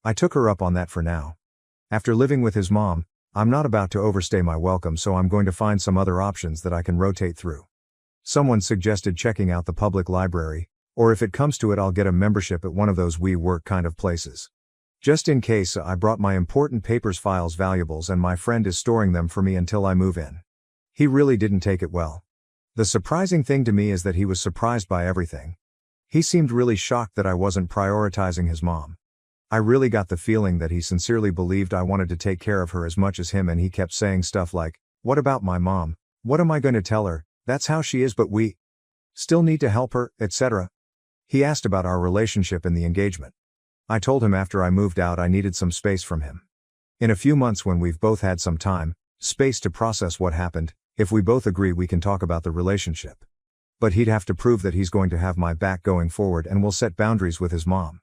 I took her up on that for now. After living with his mom, I'm not about to overstay my welcome, so I'm going to find some other options that I can rotate through. Someone suggested checking out the public library, or if it comes to it I'll get a membership at one of those WeWork kind of places. Just in case. I brought my important papers, files, valuables, and my friend is storing them for me until I move in. He really didn't take it well. The surprising thing to me is that he was surprised by everything. He seemed really shocked that I wasn't prioritizing his mom. I really got the feeling that he sincerely believed I wanted to take care of her as much as him, and he kept saying stuff like, "What about my mom? What am I going to tell her? That's how she is, but we still need to help her, etc." He asked about our relationship and the engagement. I told him after I moved out I needed some space from him. In a few months, when we've both had some time, space to process what happened, if we both agree, we can talk about the relationship. But he'd have to prove that he's going to have my back going forward and will set boundaries with his mom.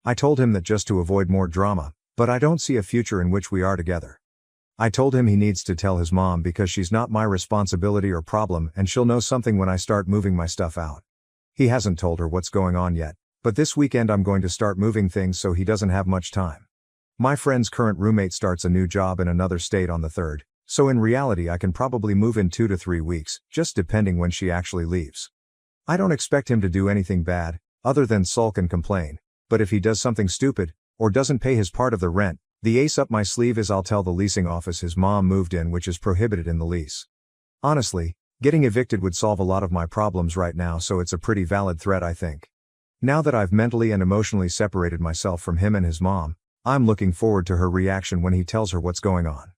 I told him that just to avoid more drama, but I don't see a future in which we are together. I told him he needs to tell his mom because she's not my responsibility or problem, and she'll know something when I start moving my stuff out. He hasn't told her what's going on yet, but this weekend I'm going to start moving things so he doesn't have much time. My friend's current roommate starts a new job in another state on the 3rd, so in reality I can probably move in 2 to 3 weeks, just depending when she actually leaves. I don't expect him to do anything bad, other than sulk and complain, but if he does something stupid, or doesn't pay his part of the rent, the ace up my sleeve is I'll tell the leasing office his mom moved in, which is prohibited in the lease. Honestly, getting evicted would solve a lot of my problems right now, so it's a pretty valid threat, I think. Now that I've mentally and emotionally separated myself from him and his mom, I'm looking forward to her reaction when he tells her what's going on.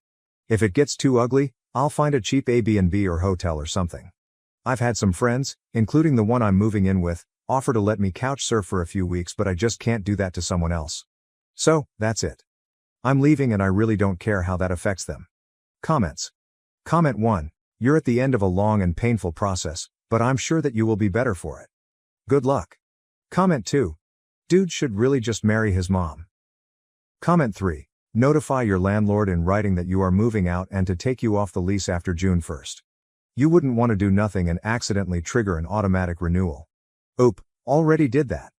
If it gets too ugly, I'll find a cheap Airbnb or hotel or something. I've had some friends, including the one I'm moving in with, offer to let me couch surf for a few weeks, but I just can't do that to someone else. So, that's it. I'm leaving and I really don't care how that affects them. Comments. Comment 1. You're at the end of a long and painful process, but I'm sure that you will be better for it. Good luck. Comment 2. Dude should really just marry his mom. Comment 3. Notify your landlord in writing that you are moving out and to take you off the lease after June 1st. You wouldn't want to do nothing and accidentally trigger an automatic renewal. Oop, already did that.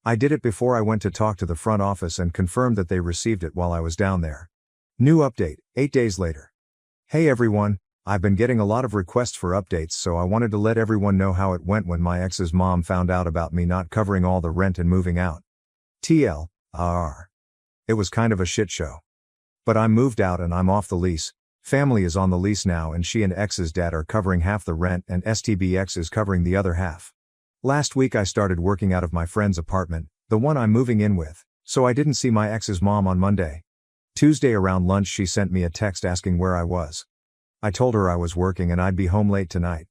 I did it before I went to talk to the front office and confirmed that they received it while I was down there. New update, 8 days later. Hey everyone, I've been getting a lot of requests for updates, so I wanted to let everyone know how it went when my ex's mom found out about me not covering all the rent and moving out. TLR. It was kind of a shit show. But I'm moved out and I'm off the lease. Family is on the lease now and she and ex's dad are covering half the rent and STBX is covering the other half. Last week I started working out of my friend's apartment, the one I'm moving in with, so I didn't see my ex's mom on Monday. Tuesday around lunch she sent me a text asking where I was. I told her I was working and I'd be home late tonight.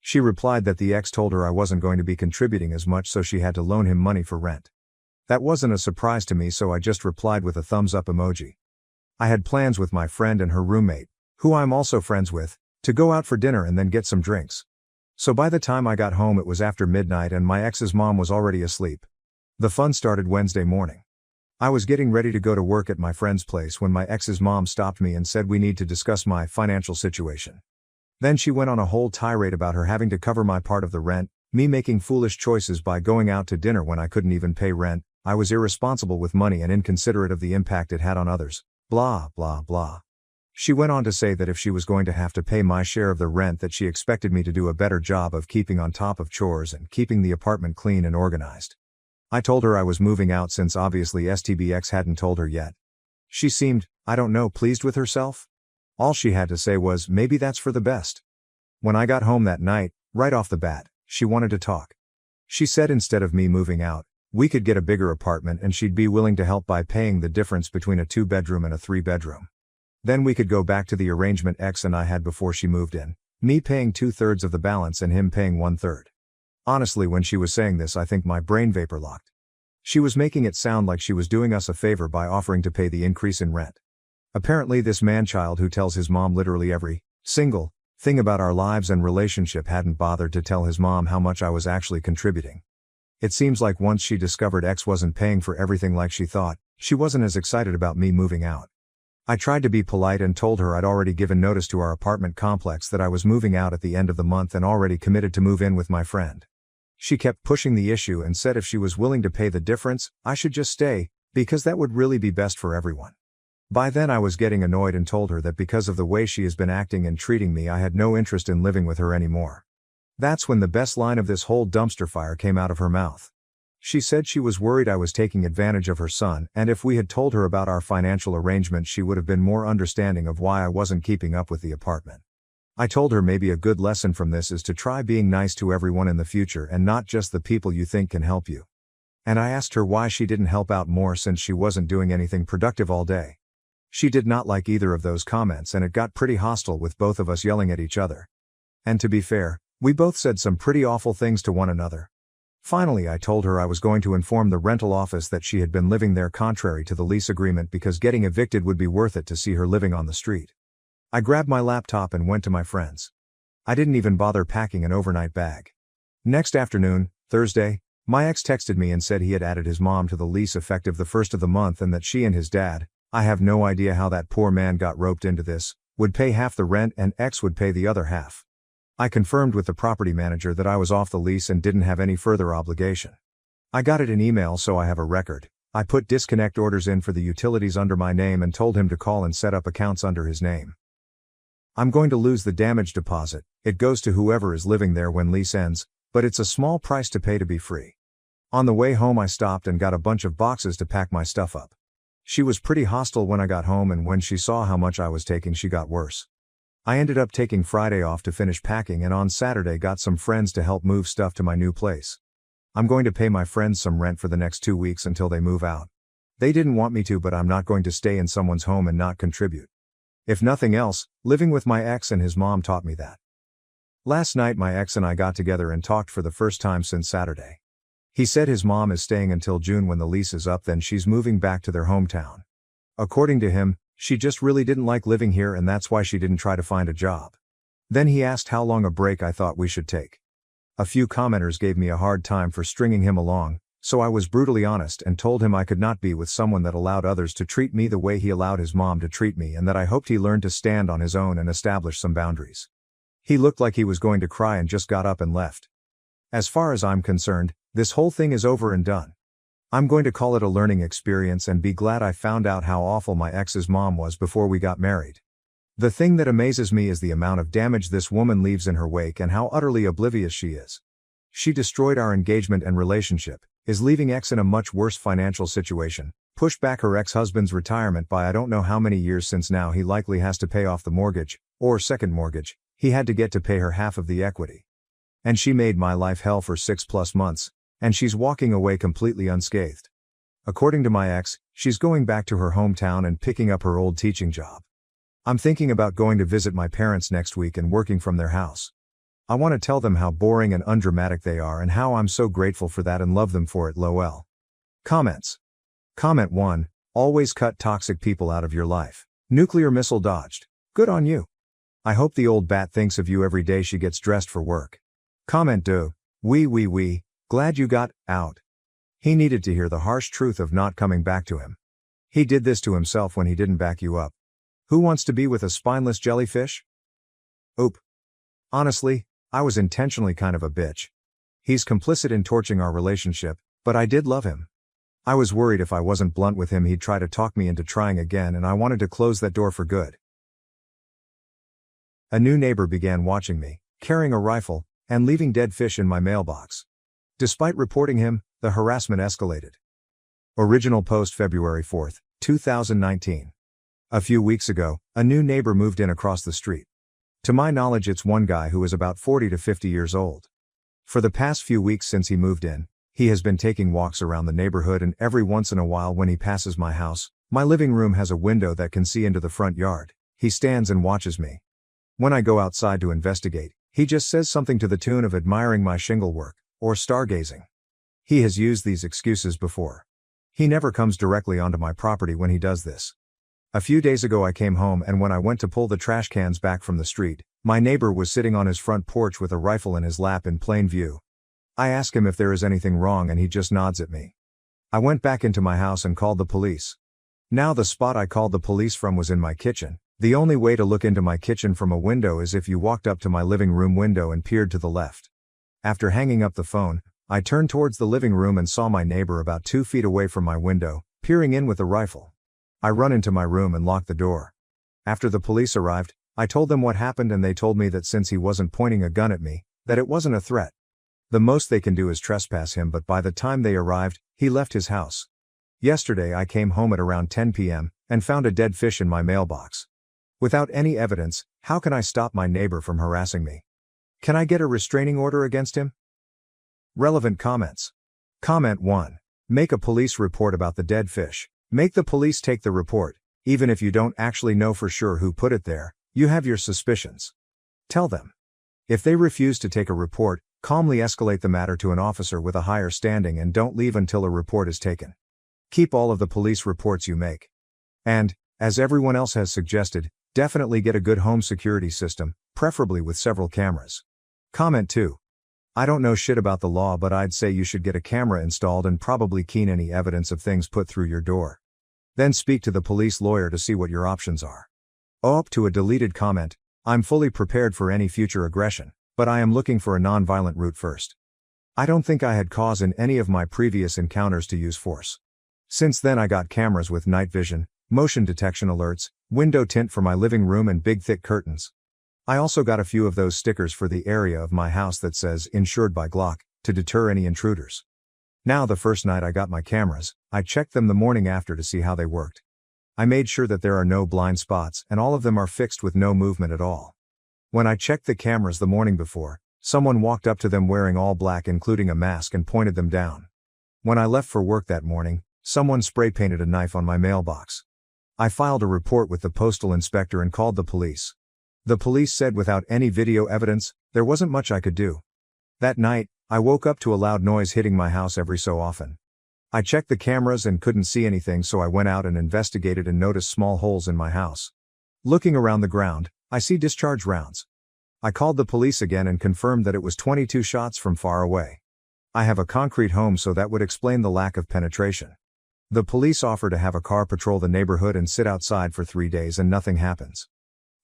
She replied that the ex told her I wasn't going to be contributing as much, so she had to loan him money for rent. That wasn't a surprise to me, so I just replied with a thumbs up emoji. I had plans with my friend and her roommate, who I'm also friends with, to go out for dinner and then get some drinks. So by the time I got home it was after midnight and my ex's mom was already asleep. The fun started Wednesday morning. I was getting ready to go to work at my friend's place when my ex's mom stopped me and said we need to discuss my financial situation. Then she went on a whole tirade about her having to cover my part of the rent, me making foolish choices by going out to dinner when I couldn't even pay rent, I was irresponsible with money and inconsiderate of the impact it had on others, blah blah blah. She went on to say that if she was going to have to pay my share of the rent, that she expected me to do a better job of keeping on top of chores and keeping the apartment clean and organized. I told her I was moving out since obviously STBX hadn't told her yet. She seemed, I don't know, pleased with herself? All she had to say was, maybe that's for the best. When I got home that night, right off the bat, she wanted to talk. She said instead of me moving out, we could get a bigger apartment and she'd be willing to help by paying the difference between a 2-bedroom and a 3-bedroom. Then we could go back to the arrangement X and I had before she moved in, me paying 2/3 of the balance and him paying 1/3. Honestly, when she was saying this I think my brain vapor locked. She was making it sound like she was doing us a favor by offering to pay the increase in rent. Apparently this man-child who tells his mom literally every single thing about our lives and relationship hadn't bothered to tell his mom how much I was actually contributing. It seems like once she discovered X wasn't paying for everything like she thought, she wasn't as excited about me moving out. I tried to be polite and told her I'd already given notice to our apartment complex that I was moving out at the end of the month and already committed to move in with my friend. She kept pushing the issue and said if she was willing to pay the difference, I should just stay, because that would really be best for everyone. By then I was getting annoyed and told her that because of the way she has been acting and treating me I had no interest in living with her anymore. That's when the best line of this whole dumpster fire came out of her mouth. She said she was worried I was taking advantage of her son, and if we had told her about our financial arrangement she would have been more understanding of why I wasn't keeping up with the apartment. I told her maybe a good lesson from this is to try being nice to everyone in the future and not just the people you think can help you. And I asked her why she didn't help out more since she wasn't doing anything productive all day. She did not like either of those comments, and it got pretty hostile with both of us yelling at each other. And to be fair, we both said some pretty awful things to one another. Finally, I told her I was going to inform the rental office that she had been living there contrary to the lease agreement because getting evicted would be worth it to see her living on the street. I grabbed my laptop and went to my friend's. I didn't even bother packing an overnight bag. Next afternoon, Thursday, my ex texted me and said he had added his mom to the lease effective the first of the month and that she and his dad, I have no idea how that poor man got roped into this, would pay half the rent and ex would pay the other half. I confirmed with the property manager that I was off the lease and didn't have any further obligation. I got it in email, so I have a record. I put disconnect orders in for the utilities under my name and told him to call and set up accounts under his name. I'm going to lose the damage deposit. It goes to whoever is living there when lease ends, but it's a small price to pay to be free. On the way home I stopped and got a bunch of boxes to pack my stuff up. She was pretty hostile when I got home, and when she saw how much I was taking she got worse. I ended up taking Friday off to finish packing, and on Saturday got some friends to help move stuff to my new place. I'm going to pay my friends some rent for the next 2 weeks until they move out. They didn't want me to, but I'm not going to stay in someone's home and not contribute. If nothing else, living with my ex and his mom taught me that. Last night my ex and I got together and talked for the first time since Saturday. He said his mom is staying until June when the lease is up, then she's moving back to their hometown. According to him, she just really didn't like living here and that's why she didn't try to find a job. Then he asked how long a break I thought we should take. A few commenters gave me a hard time for stringing him along, so I was brutally honest and told him I could not be with someone that allowed others to treat me the way he allowed his mom to treat me, and that I hoped he learned to stand on his own and establish some boundaries. He looked like he was going to cry and just got up and left. As far as I'm concerned, this whole thing is over and done. I'm going to call it a learning experience and be glad I found out how awful my ex's mom was before we got married. The thing that amazes me is the amount of damage this woman leaves in her wake and how utterly oblivious she is. She destroyed our engagement and relationship, is leaving ex in a much worse financial situation, pushed back her ex-husband's retirement by I don't know how many years, since now he likely has to pay off the mortgage, or second mortgage, he had to get to pay her half of the equity. And she made my life hell for 6+ months, and she's walking away completely unscathed. According to my ex, she's going back to her hometown and picking up her old teaching job. I'm thinking about going to visit my parents next week and working from their house. I want to tell them how boring and undramatic they are and how I'm so grateful for that and love them for it. LOL. Comments. Comment 1. Always cut toxic people out of your life. Nuclear missile dodged. Good on you. I hope the old bat thinks of you every day she gets dressed for work. Comment 2. Wee. Glad you got out. He needed to hear the harsh truth of not coming back to him. He did this to himself when he didn't back you up. Who wants to be with a spineless jellyfish? Oop. Honestly, I was intentionally kind of a bitch. He's complicit in torching our relationship, but I did love him. I was worried if I wasn't blunt with him he'd try to talk me into trying again, and I wanted to close that door for good. A new neighbor began watching me, carrying a rifle, and leaving dead fish in my mailbox. Despite reporting him, the harassment escalated. Original post February 4, 2019. A few weeks ago, a new neighbor moved in across the street. To my knowledge, it's one guy who is about 40 to 50 years old. For the past few weeks since he moved in, he has been taking walks around the neighborhood, and every once in a while when he passes my house, my living room has a window that can see into the front yard, he stands and watches me. When I go outside to investigate, he just says something to the tune of admiring my shingle work, or stargazing. He has used these excuses before. He never comes directly onto my property when he does this. A few days ago I came home, and when I went to pull the trash cans back from the street, my neighbor was sitting on his front porch with a rifle in his lap in plain view. I ask him if there is anything wrong and he just nods at me. I went back into my house and called the police. Now the spot I called the police from was in my kitchen. The only way to look into my kitchen from a window is if you walked up to my living room window and peered to the left. After hanging up the phone, I turned towards the living room and saw my neighbor about 2 feet away from my window, peering in with a rifle. I run into my room and locked the door. After the police arrived, I told them what happened, and they told me that since he wasn't pointing a gun at me, that it wasn't a threat. The most they can do is trespass him, but by the time they arrived, he left his house. Yesterday I came home at around 10 p.m. and found a dead fish in my mailbox. Without any evidence, how can I stop my neighbor from harassing me? Can I get a restraining order against him? Relevant comments. Comment 1. Make a police report about the dead fish. Make the police take the report. Even if you don't actually know for sure who put it there, you have your suspicions. Tell them. If they refuse to take a report, calmly escalate the matter to an officer with a higher standing and don't leave until a report is taken. Keep all of the police reports you make. And, as everyone else has suggested, definitely get a good home security system, preferably with several cameras. Comment 2. I don't know shit about the law, but I'd say you should get a camera installed and probably keen any evidence of things put through your door. Then speak to the police lawyer to see what your options are. Up to a deleted comment, I'm fully prepared for any future aggression, but I am looking for a non-violent route first. I don't think I had cause in any of my previous encounters to use force. Since then I got cameras with night vision, motion detection alerts, window tint for my living room and big thick curtains. I also got a few of those stickers for the area of my house that says insured by Glock, to deter any intruders. Now the first night I got my cameras, I checked them the morning after to see how they worked. I made sure that there are no blind spots and all of them are fixed with no movement at all. When I checked the cameras the morning before, someone walked up to them wearing all black including a mask and pointed them down. When I left for work that morning, someone spray painted a knife on my mailbox. I filed a report with the postal inspector and called the police. The police said without any video evidence, there wasn't much I could do. That night, I woke up to a loud noise hitting my house every so often. I checked the cameras and couldn't see anything, so I went out and investigated and noticed small holes in my house. Looking around the ground, I see discharge rounds. I called the police again and confirmed that it was 22 shots from far away. I have a concrete home, so that would explain the lack of penetration. The police offer to have a car patrol the neighborhood and sit outside for 3 days and nothing happens.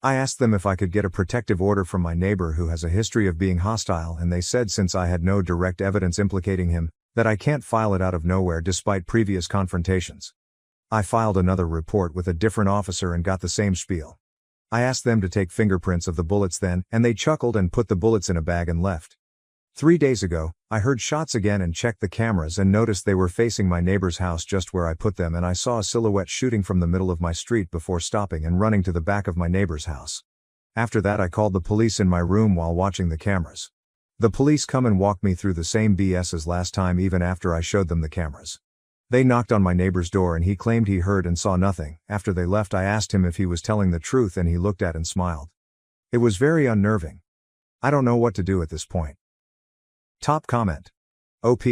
I asked them if I could get a protective order from my neighbor who has a history of being hostile, and they said since I had no direct evidence implicating him, that I can't file it out of nowhere despite previous confrontations. I filed another report with a different officer and got the same spiel. I asked them to take fingerprints of the bullets then, and they chuckled and put the bullets in a bag and left. 3 days ago, I heard shots again and checked the cameras and noticed they were facing my neighbor's house just where I put them, and I saw a silhouette shooting from the middle of my street before stopping and running to the back of my neighbor's house. After that I called the police in my room while watching the cameras. The police come and walk me through the same BS as last time even after I showed them the cameras. They knocked on my neighbor's door and he claimed he heard and saw nothing. After they left I asked him if he was telling the truth and he looked at and smiled. It was very unnerving. I don't know what to do at this point. Top comment. OP.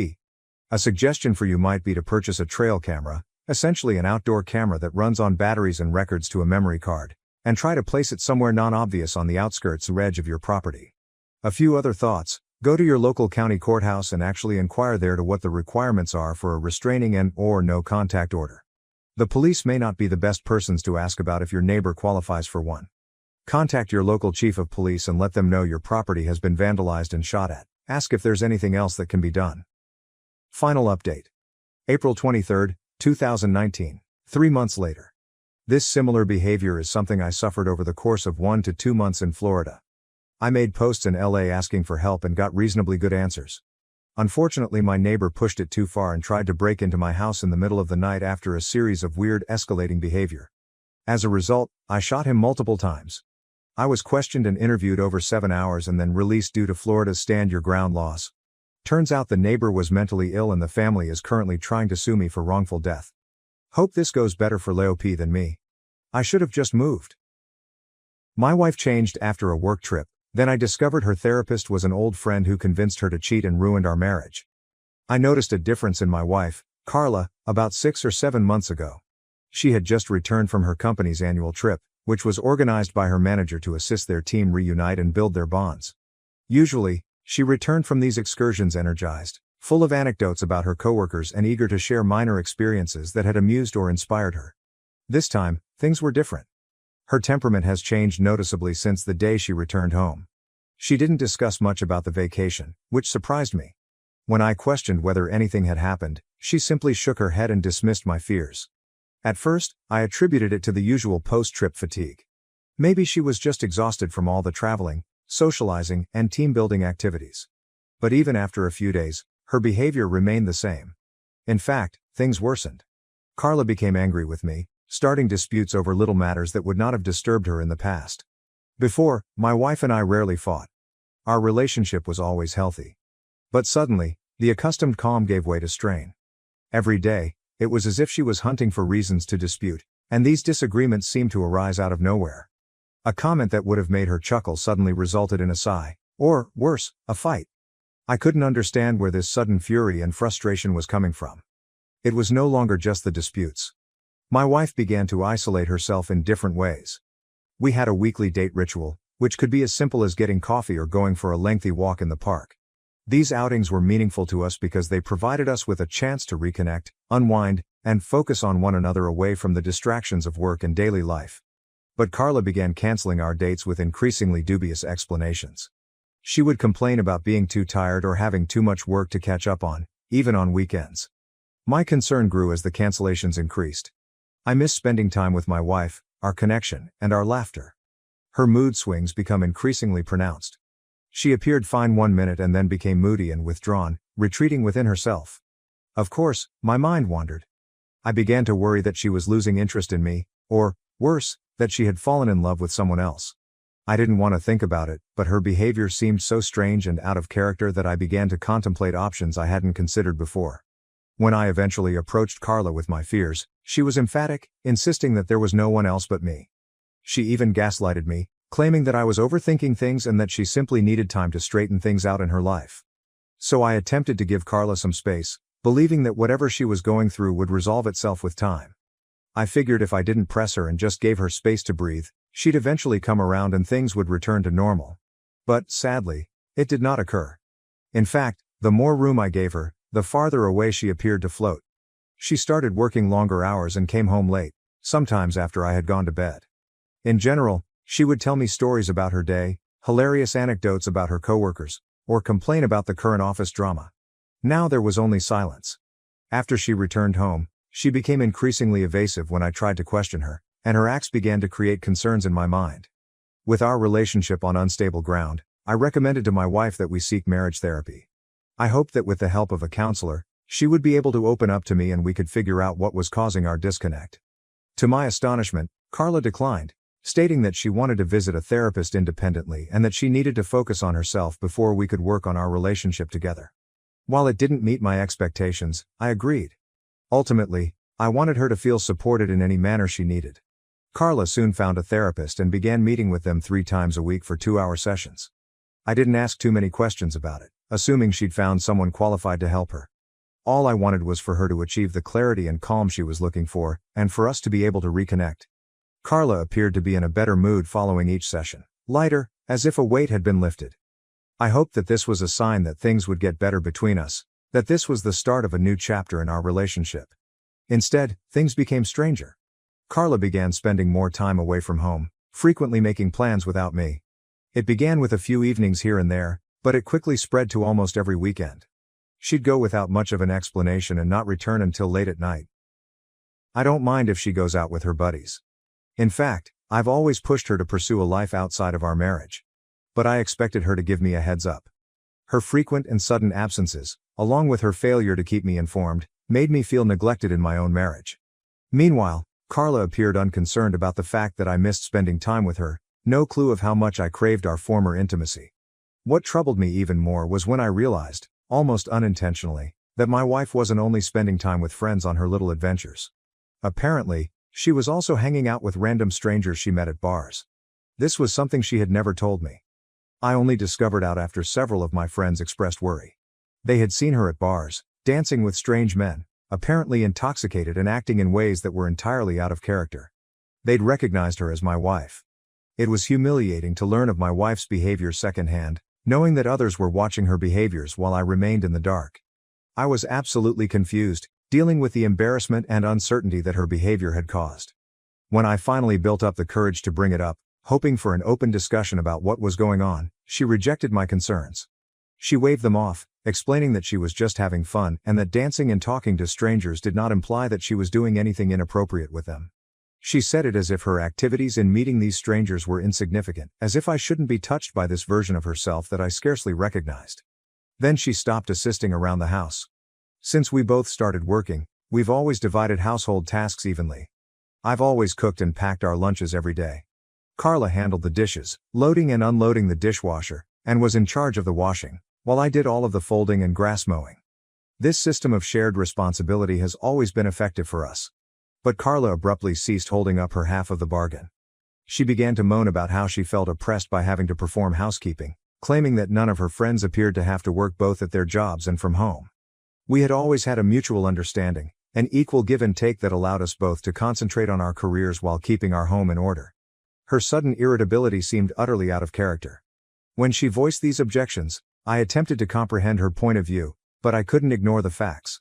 A suggestion for you might be to purchase a trail camera, essentially an outdoor camera that runs on batteries and records to a memory card, and try to place it somewhere non-obvious on the outskirts or edge of your property. A few other thoughts: go to your local county courthouse and actually inquire there to what the requirements are for a restraining and/or no contact order. The police may not be the best persons to ask about if your neighbor qualifies for one. Contact your local chief of police and let them know your property has been vandalized and shot at. Ask if there's anything else that can be done. Final update. April 23, 2019. 3 months later. This similar behavior is something I suffered over the course of 1 to 2 months in Florida. I made posts in LA asking for help and got reasonably good answers. Unfortunately, my neighbor pushed it too far and tried to break into my house in the middle of the night after a series of weird escalating behavior. As a result, I shot him multiple times. I was questioned and interviewed over 7 hours and then released due to Florida's stand your ground laws. Turns out the neighbor was mentally ill and the family is currently trying to sue me for wrongful death. Hope this goes better for Leopi than me. I should have just moved. My wife changed after a work trip, then I discovered her therapist was an old friend who convinced her to cheat and ruined our marriage. I noticed a difference in my wife, Carla, about 6 or 7 months ago. She had just returned from her company's annual trip, which was organized by her manager to assist their team reunite and build their bonds. Usually, she returned from these excursions energized, full of anecdotes about her coworkers and eager to share minor experiences that had amused or inspired her. This time, things were different. Her temperament has changed noticeably since the day she returned home. She didn't discuss much about the vacation, which surprised me. When I questioned whether anything had happened, she simply shook her head and dismissed my fears. At first, I attributed it to the usual post-trip fatigue. Maybe she was just exhausted from all the traveling, socializing, and team-building activities. But even after a few days, her behavior remained the same. In fact, things worsened. Carla became angry with me, starting disputes over little matters that would not have disturbed her in the past. Before, my wife and I rarely fought. Our relationship was always healthy. But suddenly, the accustomed calm gave way to strain. Every day, it was as if she was hunting for reasons to dispute, and these disagreements seemed to arise out of nowhere. A comment that would have made her chuckle suddenly resulted in a sigh, or, worse, a fight. I couldn't understand where this sudden fury and frustration was coming from. It was no longer just the disputes. My wife began to isolate herself in different ways. We had a weekly date ritual, which could be as simple as getting coffee or going for a lengthy walk in the park. These outings were meaningful to us because they provided us with a chance to reconnect, unwind, and focus on one another away from the distractions of work and daily life. But Carla began canceling our dates with increasingly dubious explanations. She would complain about being too tired or having too much work to catch up on, even on weekends. My concern grew as the cancellations increased. I missed spending time with my wife, our connection, and our laughter. Her mood swings become increasingly pronounced. She appeared fine one minute and then became moody and withdrawn, retreating within herself. Of course, my mind wandered. I began to worry that she was losing interest in me, or, worse, that she had fallen in love with someone else. I didn't want to think about it, but her behavior seemed so strange and out of character that I began to contemplate options I hadn't considered before. When I eventually approached Carla with my fears, she was emphatic, insisting that there was no one else but me. She even gaslighted me, claiming that I was overthinking things and that she simply needed time to straighten things out in her life. So I attempted to give Carla some space, believing that whatever she was going through would resolve itself with time. I figured if I didn't press her and just gave her space to breathe, she'd eventually come around and things would return to normal. But, sadly, it did not occur. In fact, the more room I gave her, the farther away she appeared to float. She started working longer hours and came home late, sometimes after I had gone to bed. In general, she would tell me stories about her day, hilarious anecdotes about her coworkers, or complain about the current office drama. Now there was only silence. After she returned home, she became increasingly evasive when I tried to question her, and her acts began to create concerns in my mind. With our relationship on unstable ground, I recommended to my wife that we seek marriage therapy. I hoped that with the help of a counselor, she would be able to open up to me and we could figure out what was causing our disconnect. To my astonishment, Carla declined, stating that she wanted to visit a therapist independently and that she needed to focus on herself before we could work on our relationship together. While it didn't meet my expectations, I agreed. Ultimately, I wanted her to feel supported in any manner she needed. Carla soon found a therapist and began meeting with them 3 times a week for 2-hour sessions. I didn't ask too many questions about it, assuming she'd found someone qualified to help her. All I wanted was for her to achieve the clarity and calm she was looking for, and for us to be able to reconnect. Carla appeared to be in a better mood following each session, lighter, as if a weight had been lifted. I hoped that this was a sign that things would get better between us, that this was the start of a new chapter in our relationship. Instead, things became stranger. Carla began spending more time away from home, frequently making plans without me. It began with a few evenings here and there, but it quickly spread to almost every weekend. She'd go without much of an explanation and not return until late at night. I don't mind if she goes out with her buddies. In fact, I've always pushed her to pursue a life outside of our marriage. But I expected her to give me a heads up. Her frequent and sudden absences, along with her failure to keep me informed, made me feel neglected in my own marriage. Meanwhile, Carla appeared unconcerned about the fact that I missed spending time with her, no clue of how much I craved our former intimacy. What troubled me even more was when I realized, almost unintentionally, that my wife wasn't only spending time with friends on her little adventures. Apparently, she was also hanging out with random strangers she met at bars. This was something she had never told me. I only discovered out after several of my friends expressed worry. They had seen her at bars, dancing with strange men, apparently intoxicated and acting in ways that were entirely out of character. They'd recognized her as my wife. It was humiliating to learn of my wife's behavior secondhand, knowing that others were watching her behaviors while I remained in the dark. I was absolutely confused, dealing with the embarrassment and uncertainty that her behavior had caused. When I finally built up the courage to bring it up, hoping for an open discussion about what was going on, she rejected my concerns. She waved them off, explaining that she was just having fun and that dancing and talking to strangers did not imply that she was doing anything inappropriate with them. She said it as if her activities in meeting these strangers were insignificant, as if I shouldn't be touched by this version of herself that I scarcely recognized. Then she stopped assisting around the house. Since we both started working, we've always divided household tasks evenly. I've always cooked and packed our lunches every day. Carla handled the dishes, loading and unloading the dishwasher, and was in charge of the washing, while I did all of the folding and grass mowing. This system of shared responsibility has always been effective for us. But Carla abruptly ceased holding up her half of the bargain. She began to moan about how she felt oppressed by having to perform housekeeping, claiming that none of her friends appeared to have to work both at their jobs and from home. We had always had a mutual understanding, an equal give and take that allowed us both to concentrate on our careers while keeping our home in order. Her sudden irritability seemed utterly out of character. When she voiced these objections, I attempted to comprehend her point of view, but I couldn't ignore the facts.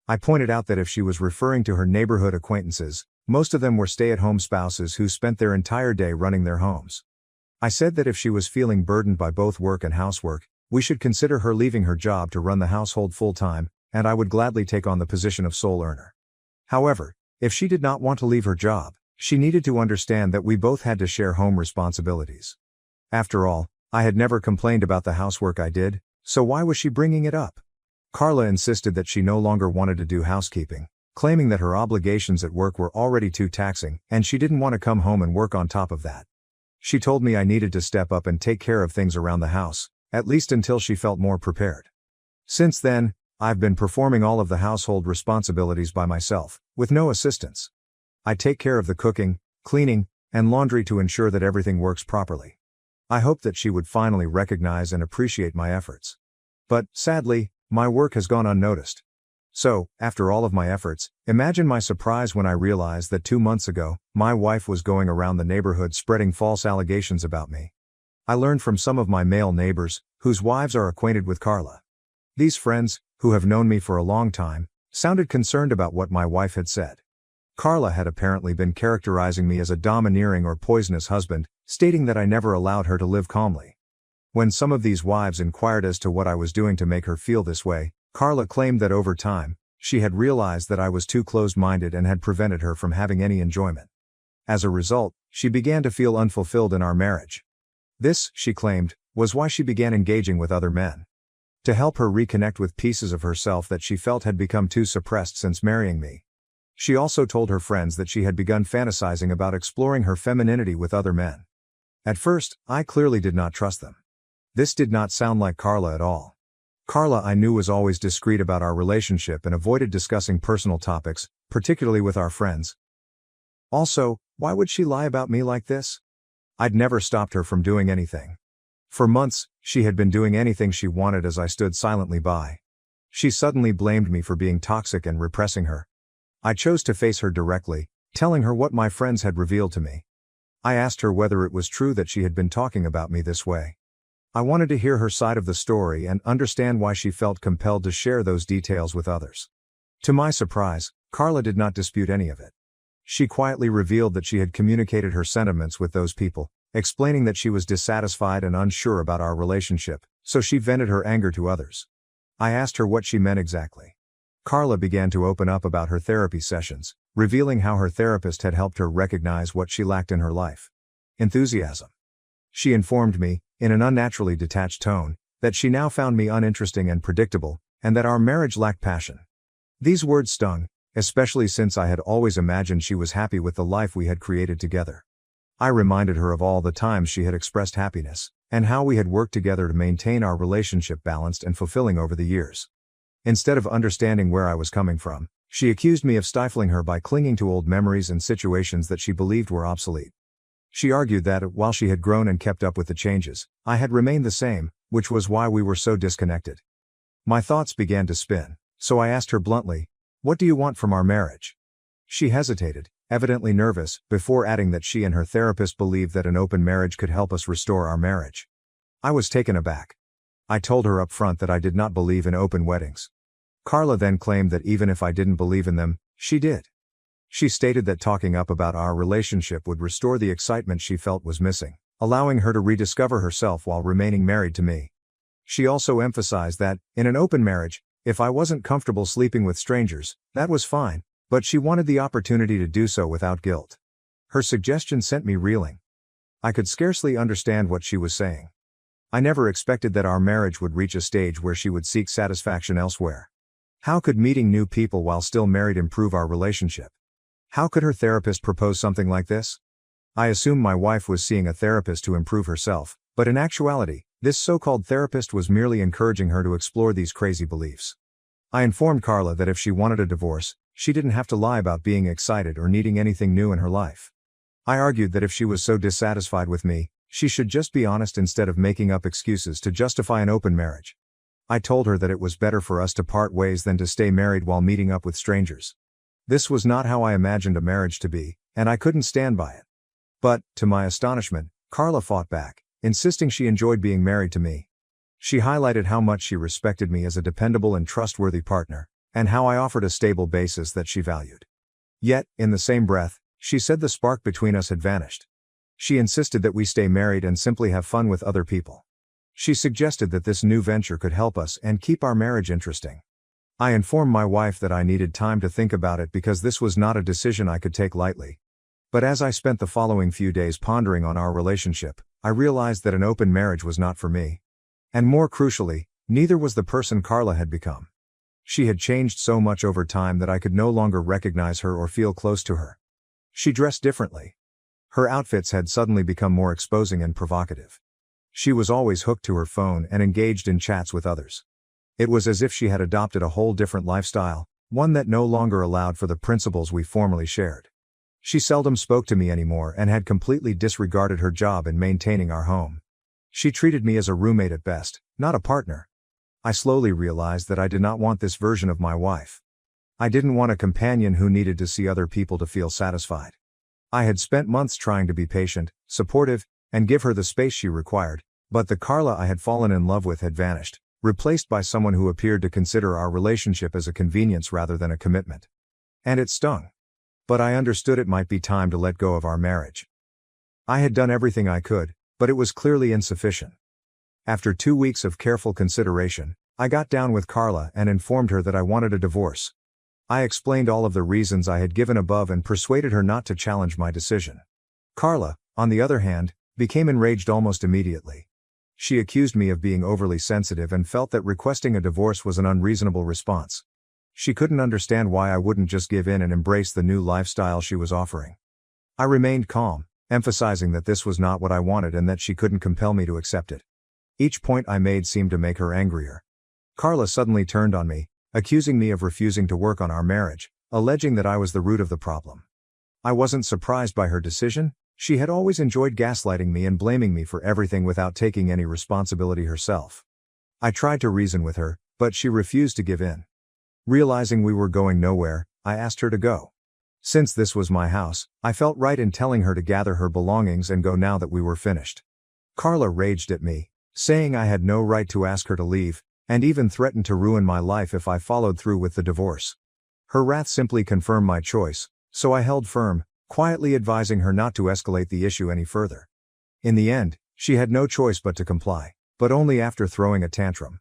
I pointed out that if she was referring to her neighborhood acquaintances, most of them were stay-at-home spouses who spent their entire day running their homes. I said that if she was feeling burdened by both work and housework, we should consider her leaving her job to run the household full-time, and I would gladly take on the position of sole earner. However, if she did not want to leave her job, she needed to understand that we both had to share home responsibilities. After all, I had never complained about the housework I did, so why was she bringing it up? Carla insisted that she no longer wanted to do housekeeping, claiming that her obligations at work were already too taxing, and she didn't want to come home and work on top of that. She told me I needed to step up and take care of things around the house, at least until she felt more prepared. Since then, I've been performing all of the household responsibilities by myself, with no assistance. I take care of the cooking, cleaning, and laundry to ensure that everything works properly. I hoped that she would finally recognize and appreciate my efforts. But, sadly, my work has gone unnoticed. So, after all of my efforts, imagine my surprise when I realized that 2 months ago, my wife was going around the neighborhood spreading false allegations about me. I learned from some of my male neighbors, whose wives are acquainted with Carla. These friends, who have known me for a long time, sounded concerned about what my wife had said. Carla had apparently been characterizing me as a domineering or poisonous husband, stating that I never allowed her to live calmly. When some of these wives inquired as to what I was doing to make her feel this way, Carla claimed that over time, she had realized that I was too closed-minded and had prevented her from having any enjoyment. As a result, she began to feel unfulfilled in our marriage. This, she claimed, was why she began engaging with other men. To help her reconnect with pieces of herself that she felt had become too suppressed since marrying me. She also told her friends that she had begun fantasizing about exploring her femininity with other men. At first, I clearly did not trust them. This did not sound like Carla at all. Carla, I knew, was always discreet about our relationship and avoided discussing personal topics, particularly with our friends. Also, why would she lie about me like this? I'd never stopped her from doing anything. For months, she had been doing anything she wanted as I stood silently by. She suddenly blamed me for being toxic and repressing her. I chose to face her directly, telling her what my friends had revealed to me. I asked her whether it was true that she had been talking about me this way. I wanted to hear her side of the story and understand why she felt compelled to share those details with others. To my surprise, Carla did not dispute any of it. She quietly revealed that she had communicated her sentiments with those people, explaining that she was dissatisfied and unsure about our relationship, so she vented her anger to others. I asked her what she meant exactly. Carla began to open up about her therapy sessions, revealing how her therapist had helped her recognize what she lacked in her life. Enthusiasm. She informed me, in an unnaturally detached tone, that she now found me uninteresting and predictable, and that our marriage lacked passion. These words stung, especially since I had always imagined she was happy with the life we had created together. I reminded her of all the times she had expressed happiness, and how we had worked together to maintain our relationship balanced and fulfilling over the years. Instead of understanding where I was coming from, she accused me of stifling her by clinging to old memories and situations that she believed were obsolete. She argued that, while she had grown and kept up with the changes, I had remained the same, which was why we were so disconnected. My thoughts began to spin, so I asked her bluntly, "What do you want from our marriage?" She hesitated, evidently nervous, before adding that she and her therapist believed that an open marriage could help us restore our marriage. I was taken aback. I told her up front that I did not believe in open weddings. Carla then claimed that even if I didn't believe in them, she did. She stated that talking up about our relationship would restore the excitement she felt was missing, allowing her to rediscover herself while remaining married to me. She also emphasized that, in an open marriage, if I wasn't comfortable sleeping with strangers, that was fine, but she wanted the opportunity to do so without guilt. Her suggestion sent me reeling. I could scarcely understand what she was saying. I never expected that our marriage would reach a stage where she would seek satisfaction elsewhere. How could meeting new people while still married improve our relationship? How could her therapist propose something like this? I assumed my wife was seeing a therapist to improve herself, but in actuality, this so-called therapist was merely encouraging her to explore these crazy beliefs. I informed Carla that if she wanted a divorce, she didn't have to lie about being excited or needing anything new in her life. I argued that if she was so dissatisfied with me, she should just be honest instead of making up excuses to justify an open marriage. I told her that it was better for us to part ways than to stay married while meeting up with strangers. This was not how I imagined a marriage to be, and I couldn't stand by it. But, to my astonishment, Carla fought back, insisting she enjoyed being married to me. She highlighted how much she respected me as a dependable and trustworthy partner, and how I offered a stable basis that she valued. Yet, in the same breath, she said the spark between us had vanished. She insisted that we stay married and simply have fun with other people. She suggested that this new venture could help us and keep our marriage interesting. I informed my wife that I needed time to think about it because this was not a decision I could take lightly. But as I spent the following few days pondering on our relationship, I realized that an open marriage was not for me. And more crucially, neither was the person Carla had become. She had changed so much over time that I could no longer recognize her or feel close to her. She dressed differently. Her outfits had suddenly become more exposing and provocative. She was always hooked to her phone and engaged in chats with others. It was as if she had adopted a whole different lifestyle, one that no longer allowed for the principles we formerly shared. She seldom spoke to me anymore and had completely disregarded her job in maintaining our home. She treated me as a roommate at best, not a partner. I slowly realized that I did not want this version of my wife. I didn't want a companion who needed to see other people to feel satisfied. I had spent months trying to be patient, supportive, and give her the space she required, but the Carla I had fallen in love with had vanished, replaced by someone who appeared to consider our relationship as a convenience rather than a commitment. And it stung. But I understood it might be time to let go of our marriage. I had done everything I could, but it was clearly insufficient. After 2 weeks of careful consideration, I got down with Carla and informed her that I wanted a divorce. I explained all of the reasons I had given above and persuaded her not to challenge my decision. Carla, on the other hand, became enraged almost immediately. She accused me of being overly sensitive and felt that requesting a divorce was an unreasonable response. She couldn't understand why I wouldn't just give in and embrace the new lifestyle she was offering. I remained calm, emphasizing that this was not what I wanted and that she couldn't compel me to accept it. Each point I made seemed to make her angrier. Carla suddenly turned on me, accusing me of refusing to work on our marriage, alleging that I was the root of the problem. I wasn't surprised by her decision. She had always enjoyed gaslighting me and blaming me for everything without taking any responsibility herself. I tried to reason with her, but she refused to give in. Realizing we were going nowhere, I asked her to go. Since this was my house, I felt right in telling her to gather her belongings and go now that we were finished. Carla raged at me, saying I had no right to ask her to leave, and even threatened to ruin my life if I followed through with the divorce. Her wrath simply confirmed my choice, so I held firm, quietly advising her not to escalate the issue any further. In the end, she had no choice but to comply, but only after throwing a tantrum.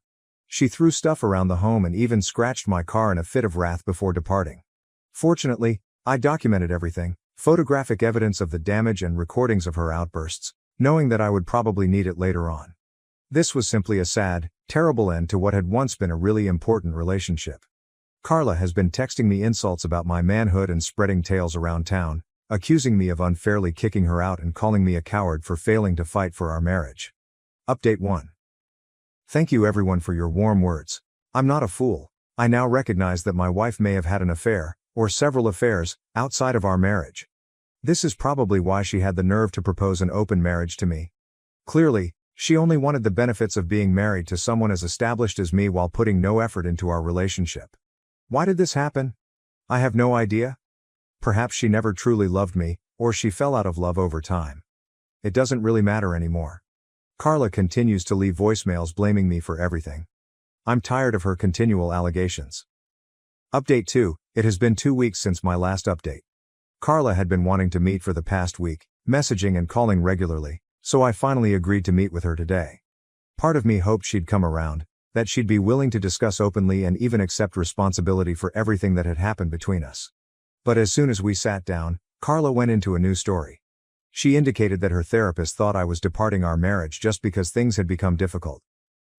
She threw stuff around the home and even scratched my car in a fit of wrath before departing. Fortunately, I documented everything, photographic evidence of the damage and recordings of her outbursts, knowing that I would probably need it later on. This was simply a sad, terrible end to what had once been a really important relationship. Carla has been texting me insults about my manhood and spreading tales around town, accusing me of unfairly kicking her out and calling me a coward for failing to fight for our marriage. Update 1. Thank you everyone for your warm words. I'm not a fool. I now recognize that my wife may have had an affair, or several affairs, outside of our marriage. This is probably why she had the nerve to propose an open marriage to me. Clearly, she only wanted the benefits of being married to someone as established as me while putting no effort into our relationship. Why did this happen? I have no idea. Perhaps she never truly loved me, or she fell out of love over time. It doesn't really matter anymore. Carla continues to leave voicemails blaming me for everything. I'm tired of her continual allegations. Update 2. It has been 2 weeks since my last update. Carla had been wanting to meet for the past week, messaging and calling regularly, so I finally agreed to meet with her today. Part of me hoped she'd come around, that she'd be willing to discuss openly and even accept responsibility for everything that had happened between us. But as soon as we sat down, Carla went into a new story. She indicated that her therapist thought I was departing our marriage just because things had become difficult.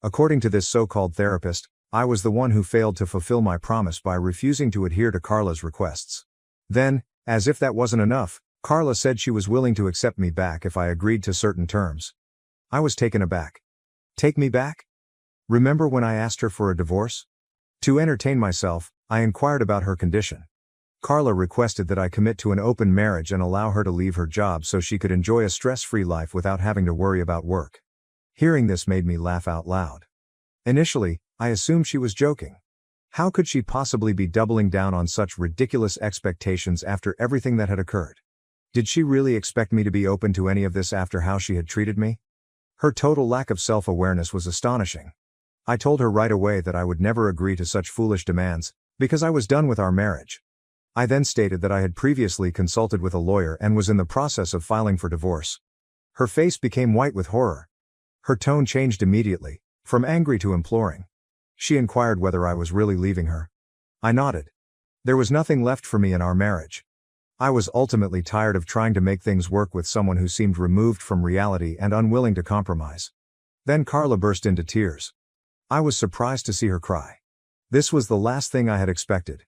According to this so-called therapist, I was the one who failed to fulfill my promise by refusing to adhere to Carla's requests. Then, as if that wasn't enough, Carla said she was willing to accept me back if I agreed to certain terms. I was taken aback. Take me back? Remember when I asked her for a divorce? To entertain myself, I inquired about her condition. Carla requested that I commit to an open marriage and allow her to leave her job so she could enjoy a stress-free life without having to worry about work. Hearing this made me laugh out loud. Initially, I assumed she was joking. How could she possibly be doubling down on such ridiculous expectations after everything that had occurred? Did she really expect me to be open to any of this after how she had treated me? Her total lack of self-awareness was astonishing. I told her right away that I would never agree to such foolish demands, because I was done with our marriage. I then stated that I had previously consulted with a lawyer and was in the process of filing for divorce. Her face became white with horror. Her tone changed immediately, from angry to imploring. She inquired whether I was really leaving her. I nodded. There was nothing left for me in our marriage. I was ultimately tired of trying to make things work with someone who seemed removed from reality and unwilling to compromise. Then Carla burst into tears. I was surprised to see her cry. This was the last thing I had expected.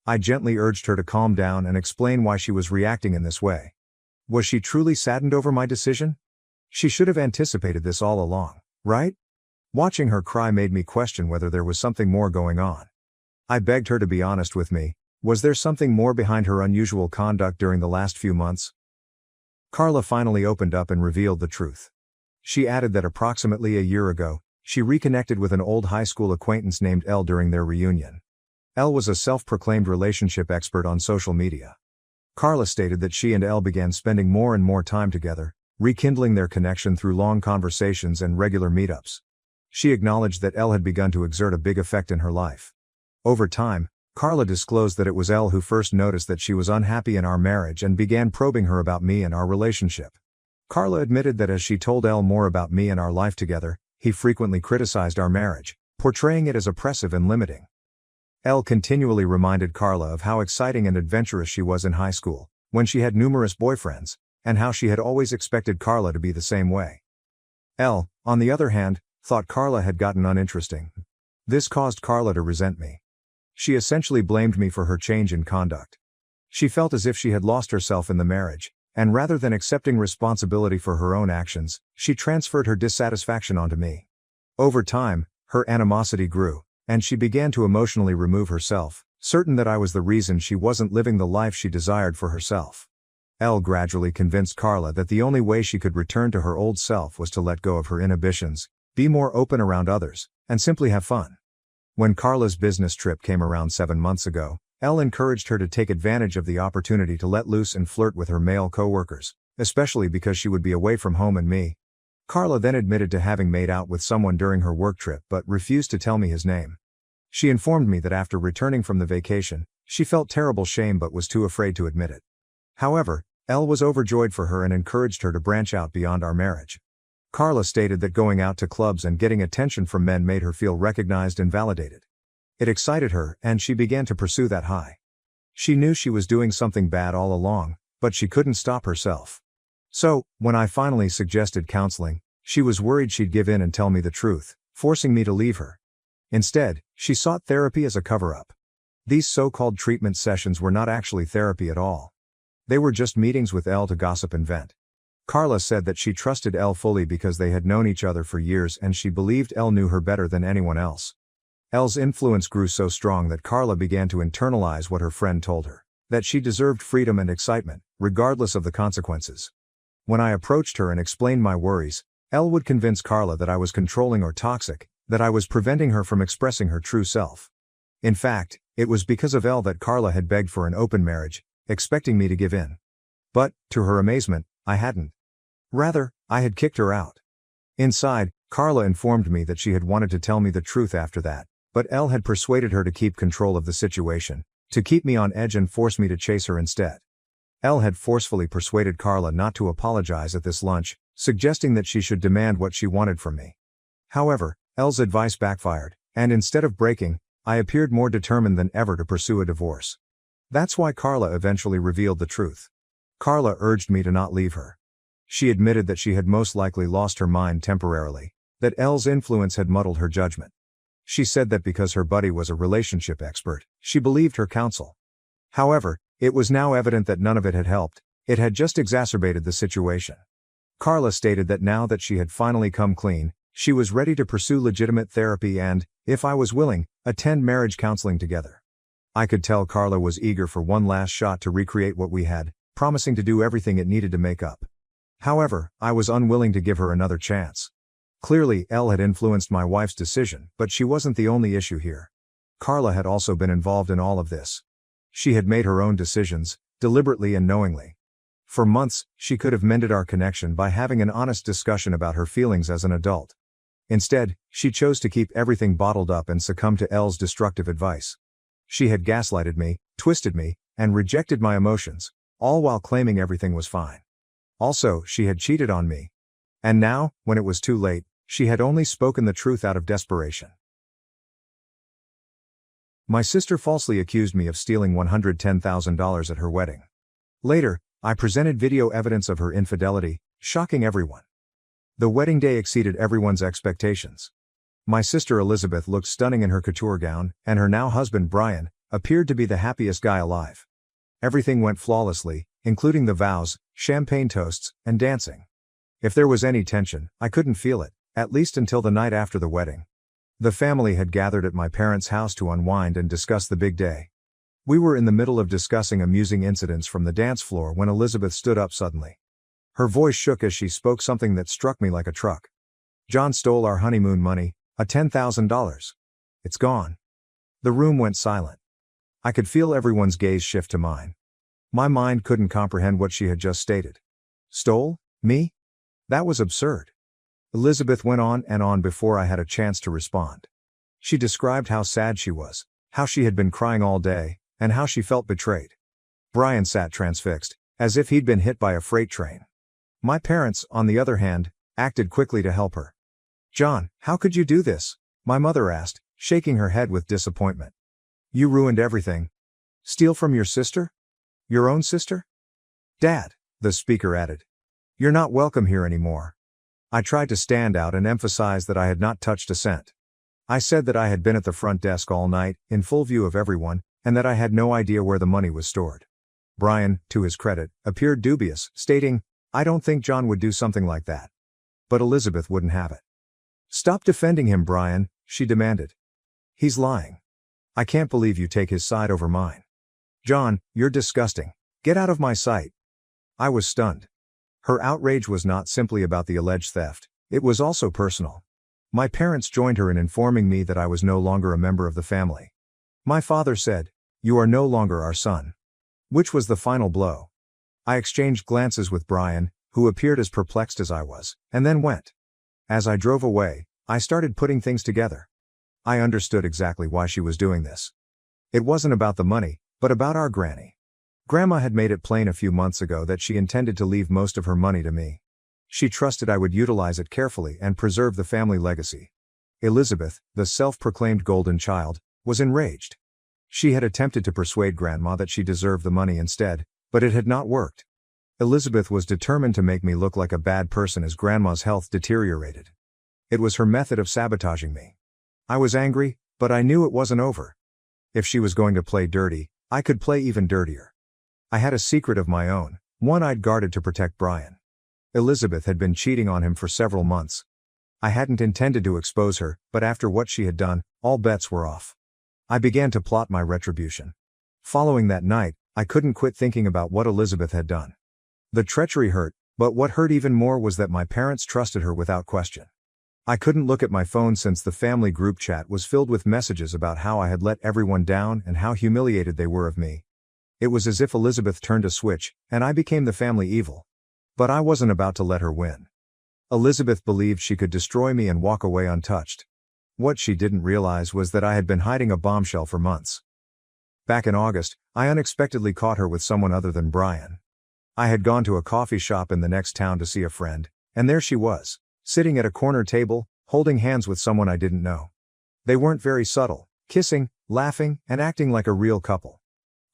I gently urged her to calm down and explain why she was reacting in this way. Was she truly saddened over my decision? She should have anticipated this all along, right? Watching her cry made me question whether there was something more going on. I begged her to be honest with me. Was there something more behind her unusual conduct during the last few months? Carla finally opened up and revealed the truth. She added that approximately a year ago, she reconnected with an old high school acquaintance named Elle during their reunion. Elle was a self-proclaimed relationship expert on social media. Carla stated that she and Elle began spending more and more time together, rekindling their connection through long conversations and regular meetups. She acknowledged that Elle had begun to exert a big effect in her life. Over time, Carla disclosed that it was Elle who first noticed that she was unhappy in our marriage and began probing her about me and our relationship. Carla admitted that as she told Elle more about me and our life together, he frequently criticized our marriage, portraying it as oppressive and limiting. Elle continually reminded Carla of how exciting and adventurous she was in high school, when she had numerous boyfriends, and how she had always expected Carla to be the same way. Elle, on the other hand, thought Carla had gotten uninteresting. This caused Carla to resent me. She essentially blamed me for her change in conduct. She felt as if she had lost herself in the marriage, and rather than accepting responsibility for her own actions, she transferred her dissatisfaction onto me. Over time, her animosity grew, and she began to emotionally remove herself, certain that I was the reason she wasn't living the life she desired for herself. Elle gradually convinced Carla that the only way she could return to her old self was to let go of her inhibitions, be more open around others, and simply have fun. When Carla's business trip came around 7 months ago, Elle encouraged her to take advantage of the opportunity to let loose and flirt with her male co-workers, especially because she would be away from home and me. Carla then admitted to having made out with someone during her work trip but refused to tell me his name. She informed me that after returning from the vacation, she felt terrible shame but was too afraid to admit it. However, Elle was overjoyed for her and encouraged her to branch out beyond our marriage. Carla stated that going out to clubs and getting attention from men made her feel recognized and validated. It excited her, and she began to pursue that high. She knew she was doing something bad all along, but she couldn't stop herself. So, when I finally suggested counseling, she was worried she'd give in and tell me the truth, forcing me to leave her. Instead, she sought therapy as a cover-up. These so-called treatment sessions were not actually therapy at all. They were just meetings with Elle to gossip and vent. Carla said that she trusted Elle fully because they had known each other for years and she believed Elle knew her better than anyone else. Elle's influence grew so strong that Carla began to internalize what her friend told her, that she deserved freedom and excitement, regardless of the consequences. When I approached her and explained my worries, Elle would convince Carla that I was controlling or toxic, that I was preventing her from expressing her true self. In fact, it was because of Elle that Carla had begged for an open marriage, expecting me to give in. But, to her amazement, I hadn't. Rather, I had kicked her out. Inside, Carla informed me that she had wanted to tell me the truth after that, but Elle had persuaded her to keep control of the situation, to keep me on edge and force me to chase her instead. Elle had forcefully persuaded Carla not to apologize at this lunch, suggesting that she should demand what she wanted from me. However, Elle's advice backfired, and instead of breaking, I appeared more determined than ever to pursue a divorce. That's why Carla eventually revealed the truth. Carla urged me to not leave her. She admitted that she had most likely lost her mind temporarily, that Elle's influence had muddled her judgment. She said that because her buddy was a relationship expert, she believed her counsel. However, it was now evident that none of it had helped, it had just exacerbated the situation. Carla stated that now that she had finally come clean, she was ready to pursue legitimate therapy and, if I was willing, attend marriage counseling together. I could tell Carla was eager for one last shot to recreate what we had, promising to do everything it needed to make up. However, I was unwilling to give her another chance. Clearly, Elle had influenced my wife's decision, but she wasn't the only issue here. Carla had also been involved in all of this. She had made her own decisions, deliberately and knowingly. For months, she could have mended our connection by having an honest discussion about her feelings as an adult. Instead, she chose to keep everything bottled up and succumb to Elle's destructive advice. She had gaslighted me, twisted me, and rejected my emotions, all while claiming everything was fine. Also, she had cheated on me. And now, when it was too late, she had only spoken the truth out of desperation. My sister falsely accused me of stealing $110,000 at her wedding. Later, I presented video evidence of her infidelity, shocking everyone. The wedding day exceeded everyone's expectations. My sister Elizabeth looked stunning in her couture gown, and her now husband Brian appeared to be the happiest guy alive. Everything went flawlessly, including the vows, champagne toasts, and dancing. If there was any tension, I couldn't feel it, at least until the night after the wedding. The family had gathered at my parents' house to unwind and discuss the big day. We were in the middle of discussing amusing incidents from the dance floor when Elizabeth stood up suddenly. Her voice shook as she spoke something that struck me like a truck. "John stole our honeymoon money, $10,000. It's gone." The room went silent. I could feel everyone's gaze shift to mine. My mind couldn't comprehend what she had just stated. Stole? Me? That was absurd. Elizabeth went on and on before I had a chance to respond. She described how sad she was, how she had been crying all day, and how she felt betrayed. Brian sat transfixed, as if he'd been hit by a freight train. My parents, on the other hand, acted quickly to help her. "John, how could you do this?" my mother asked, shaking her head with disappointment. "You ruined everything. Steal from your sister? Your own sister?" "Dad," the speaker added, "you're not welcome here anymore." I tried to stand out and emphasize that I had not touched a cent. I said that I had been at the front desk all night, in full view of everyone, and that I had no idea where the money was stored. Brian, to his credit, appeared dubious, stating, "I don't think John would do something like that." But Elizabeth wouldn't have it. "Stop defending him, Brian," she demanded. "He's lying. I can't believe you take his side over mine." "John, you're disgusting. Get out of my sight." I was stunned. Her outrage was not simply about the alleged theft, it was also personal. My parents joined her in informing me that I was no longer a member of the family. My father said, "You are no longer our son." Which was the final blow. I exchanged glances with Brian, who appeared as perplexed as I was, and then went. As I drove away, I started putting things together. I understood exactly why she was doing this. It wasn't about the money, but about our granny. Grandma had made it plain a few months ago that she intended to leave most of her money to me. She trusted I would utilize it carefully and preserve the family legacy. Elizabeth, the self-proclaimed golden child, was enraged. She had attempted to persuade Grandma that she deserved the money instead, but it had not worked. Elizabeth was determined to make me look like a bad person as Grandma's health deteriorated. It was her method of sabotaging me. I was angry, but I knew it wasn't over. If she was going to play dirty, I could play even dirtier. I had a secret of my own, one I'd guarded to protect Brian. Elizabeth had been cheating on him for several months. I hadn't intended to expose her, but after what she had done, all bets were off. I began to plot my retribution. Following that night, I couldn't quit thinking about what Elizabeth had done. The treachery hurt, but what hurt even more was that my parents trusted her without question. I couldn't look at my phone since the family group chat was filled with messages about how I had let everyone down and how humiliated they were of me. It was as if Elizabeth turned a switch, and I became the family evil. But I wasn't about to let her win. Elizabeth believed she could destroy me and walk away untouched. What she didn't realize was that I had been hiding a bombshell for months. Back in August, I unexpectedly caught her with someone other than Brian. I had gone to a coffee shop in the next town to see a friend, and there she was, sitting at a corner table, holding hands with someone I didn't know. They weren't very subtle, kissing, laughing, and acting like a real couple.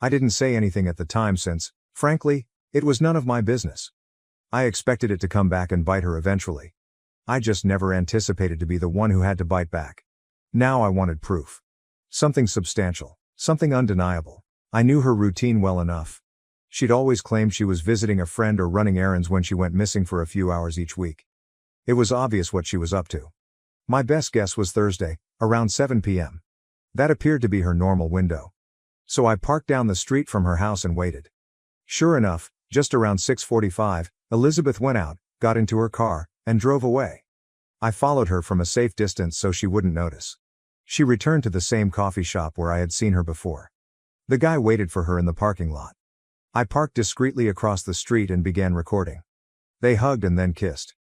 I didn't say anything at the time since, frankly, it was none of my business. I expected it to come back and bite her eventually. I just never anticipated to be the one who had to bite back. Now I wanted proof. Something substantial, something undeniable. I knew her routine well enough. She'd always claimed she was visiting a friend or running errands when she went missing for a few hours each week. It was obvious what she was up to. My best guess was Thursday, around 7 p.m. That appeared to be her normal window. So I parked down the street from her house and waited. Sure enough, just around 6:45, Elizabeth went out, got into her car, and drove away. I followed her from a safe distance so she wouldn't notice. She returned to the same coffee shop where I had seen her before. The guy waited for her in the parking lot. I parked discreetly across the street and began recording. They hugged and then kissed.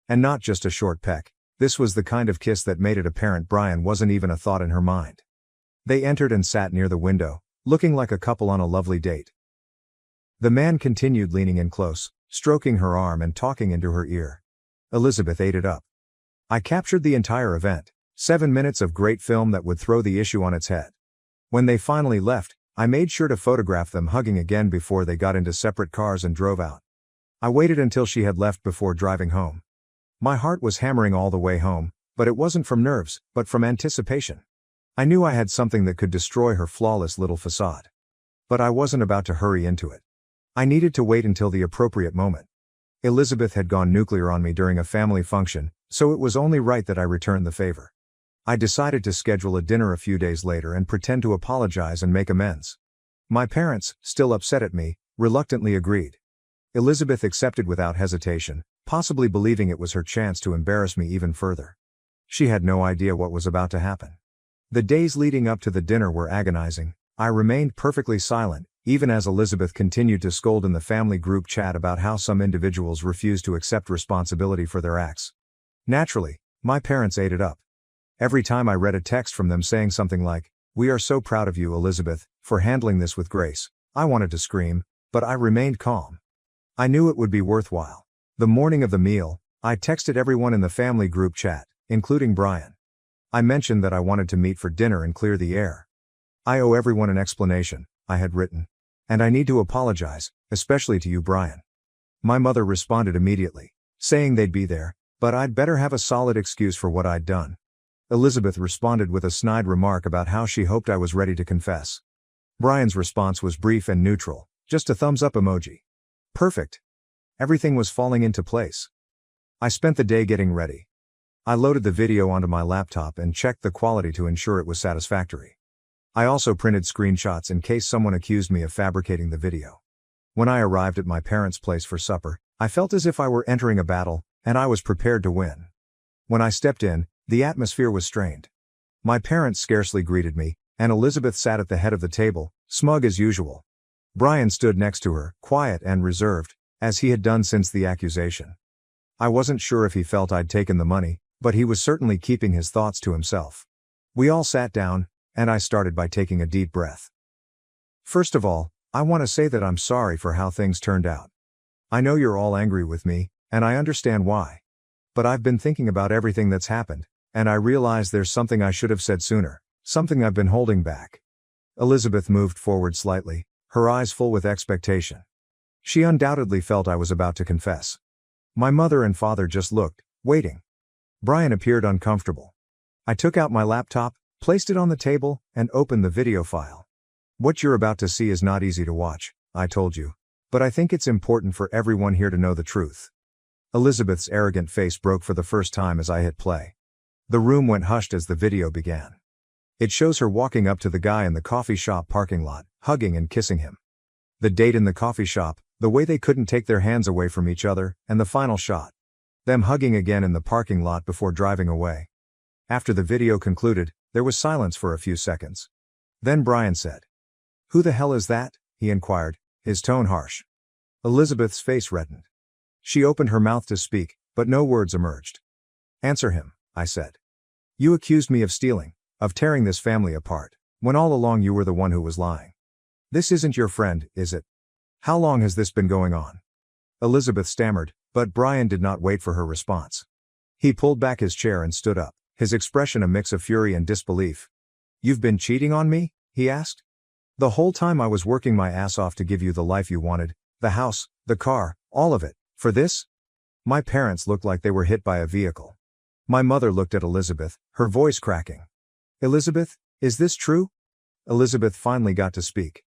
And not just a short peck, this was the kind of kiss that made it apparent Brian wasn't even a thought in her mind. They entered and sat near the window, looking like a couple on a lovely date. The man continued leaning in close, stroking her arm and talking into her ear. Elizabeth ate it up. I captured the entire event, 7 minutes of great film that would throw the issue on its head. When they finally left, I made sure to photograph them hugging again before they got into separate cars and drove out. I waited until she had left before driving home. My heart was hammering all the way home, but it wasn't from nerves, but from anticipation. I knew I had something that could destroy her flawless little facade. But I wasn't about to hurry into it. I needed to wait until the appropriate moment. Elizabeth had gone nuclear on me during a family function, so it was only right that I return the favor. I decided to schedule a dinner a few days later and pretend to apologize and make amends. My parents, still upset at me, reluctantly agreed. Elizabeth accepted without hesitation, possibly believing it was her chance to embarrass me even further. She had no idea what was about to happen. The days leading up to the dinner were agonizing. I remained perfectly silent, even as Elizabeth continued to scold in the family group chat about how some individuals refused to accept responsibility for their acts. Naturally, my parents ate it up. Every time I read a text from them saying something like, "We are so proud of you, Elizabeth, for handling this with grace," I wanted to scream, but I remained calm. I knew it would be worthwhile. The morning of the meal, I texted everyone in the family group chat, including Brian. I mentioned that I wanted to meet for dinner and clear the air. "I owe everyone an explanation," I had written. "And I need to apologize, especially to you, Brian." My mother responded immediately, saying they'd be there, but I'd better have a solid excuse for what I'd done. Elizabeth responded with a snide remark about how she hoped I was ready to confess. Brian's response was brief and neutral, just a thumbs up emoji. Perfect. Everything was falling into place. I spent the day getting ready. I loaded the video onto my laptop and checked the quality to ensure it was satisfactory. I also printed screenshots in case someone accused me of fabricating the video. When I arrived at my parents' place for supper, I felt as if I were entering a battle, and I was prepared to win. When I stepped in, the atmosphere was strained. My parents scarcely greeted me, and Elizabeth sat at the head of the table, smug as usual. Brian stood next to her, quiet and reserved, as he had done since the accusation. I wasn't sure if he felt I'd taken the money, but he was certainly keeping his thoughts to himself. We all sat down, and I started by taking a deep breath. First of all, I want to say that I'm sorry for how things turned out. I know you're all angry with me, and I understand why. But I've been thinking about everything that's happened, and I realize there's something I should have said sooner, something I've been holding back. Elizabeth moved forward slightly, her eyes full with expectation. She undoubtedly felt I was about to confess. My mother and father just looked, waiting. Brian appeared uncomfortable. I took out my laptop, placed it on the table, and opened the video file. "What you're about to see is not easy to watch," I told you. "But I think it's important for everyone here to know the truth." Elizabeth's arrogant face broke for the first time as I hit play. The room went hushed as the video began. It shows her walking up to the guy in the coffee shop parking lot, hugging and kissing him. The date in the coffee shop, the way they couldn't take their hands away from each other, and the final shot. Them hugging again in the parking lot before driving away. After the video concluded, there was silence for a few seconds. Then Brian said, "Who the hell is that?" he inquired, his tone harsh. Elizabeth's face reddened. She opened her mouth to speak, but no words emerged. "Answer him," I said. "You accused me of stealing, of tearing this family apart, when all along you were the one who was lying. This isn't your friend, is it? How long has this been going on?" Elizabeth stammered, but Brian did not wait for her response. He pulled back his chair and stood up, his expression a mix of fury and disbelief. "You've been cheating on me?" he asked. "The whole time I was working my ass off to give you the life you wanted, the house, the car, all of it, for this?" My parents looked like they were hit by a vehicle. My mother looked at Elizabeth, her voice cracking. "Elizabeth, is this true?" Elizabeth finally got to speak.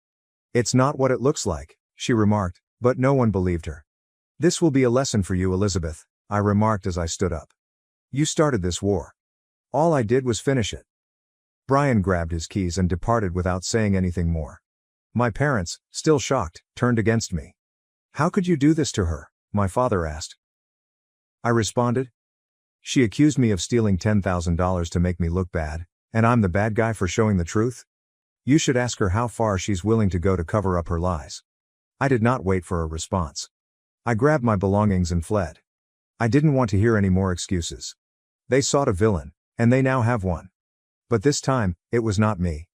"It's not what it looks like," she remarked, but no one believed her. "This will be a lesson for you, Elizabeth," I remarked as I stood up. "You started this war. All I did was finish it." Brian grabbed his keys and departed without saying anything more. My parents, still shocked, turned against me. "How could you do this to her?" my father asked. I responded. "She accused me of stealing $10,000 to make me look bad, and I'm the bad guy for showing the truth? You should ask her how far she's willing to go to cover up her lies." I did not wait for a response. I grabbed my belongings and fled. I didn't want to hear any more excuses. They sought a villain, and they now have one. But this time, it was not me.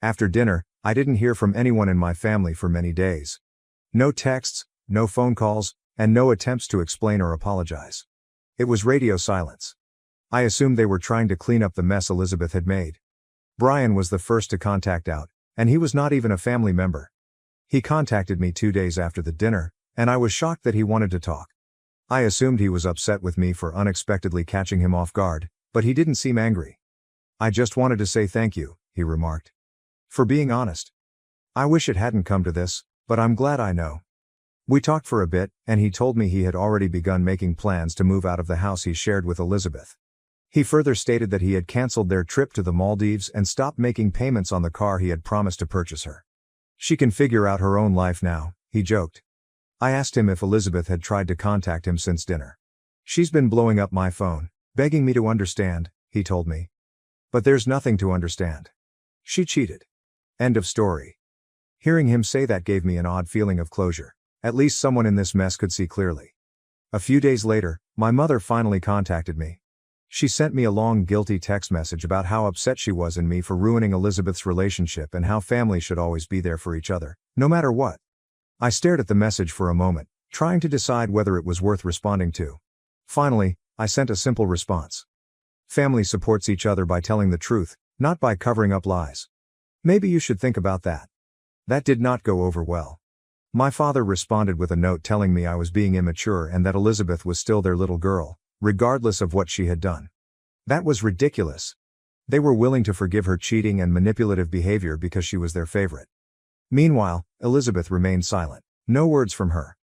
After dinner, I didn't hear from anyone in my family for many days. No texts, no phone calls, and no attempts to explain or apologize. It was radio silence. I assumed they were trying to clean up the mess Elizabeth had made. Brian was the first to contact out, and he was not even a family member. He contacted me 2 days after the dinner, and I was shocked that he wanted to talk. I assumed he was upset with me for unexpectedly catching him off guard, but he didn't seem angry. "I just wanted to say thank you," he remarked. "For being honest. I wish it hadn't come to this, but I'm glad I know." We talked for a bit, and he told me he had already begun making plans to move out of the house he shared with Elizabeth. He further stated that he had canceled their trip to the Maldives and stopped making payments on the car he had promised to purchase her. "She can figure out her own life now," he joked. I asked him if Elizabeth had tried to contact him since dinner. "She's been blowing up my phone, begging me to understand," he told me. "But there's nothing to understand. She cheated. End of story." Hearing him say that gave me an odd feeling of closure. At least someone in this mess could see clearly. A few days later, my mother finally contacted me. She sent me a long guilty text message about how upset she was in me for ruining Elizabeth's relationship and how family should always be there for each other, no matter what. I stared at the message for a moment, trying to decide whether it was worth responding to. Finally, I sent a simple response. Family supports each other by telling the truth, not by covering up lies. Maybe you should think about that. That did not go over well. My father responded with a note telling me I was being immature and that Elizabeth was still their little girl, regardless of what she had done. That was ridiculous. They were willing to forgive her cheating and manipulative behavior because she was their favorite. Meanwhile, Elizabeth remained silent. No words from her.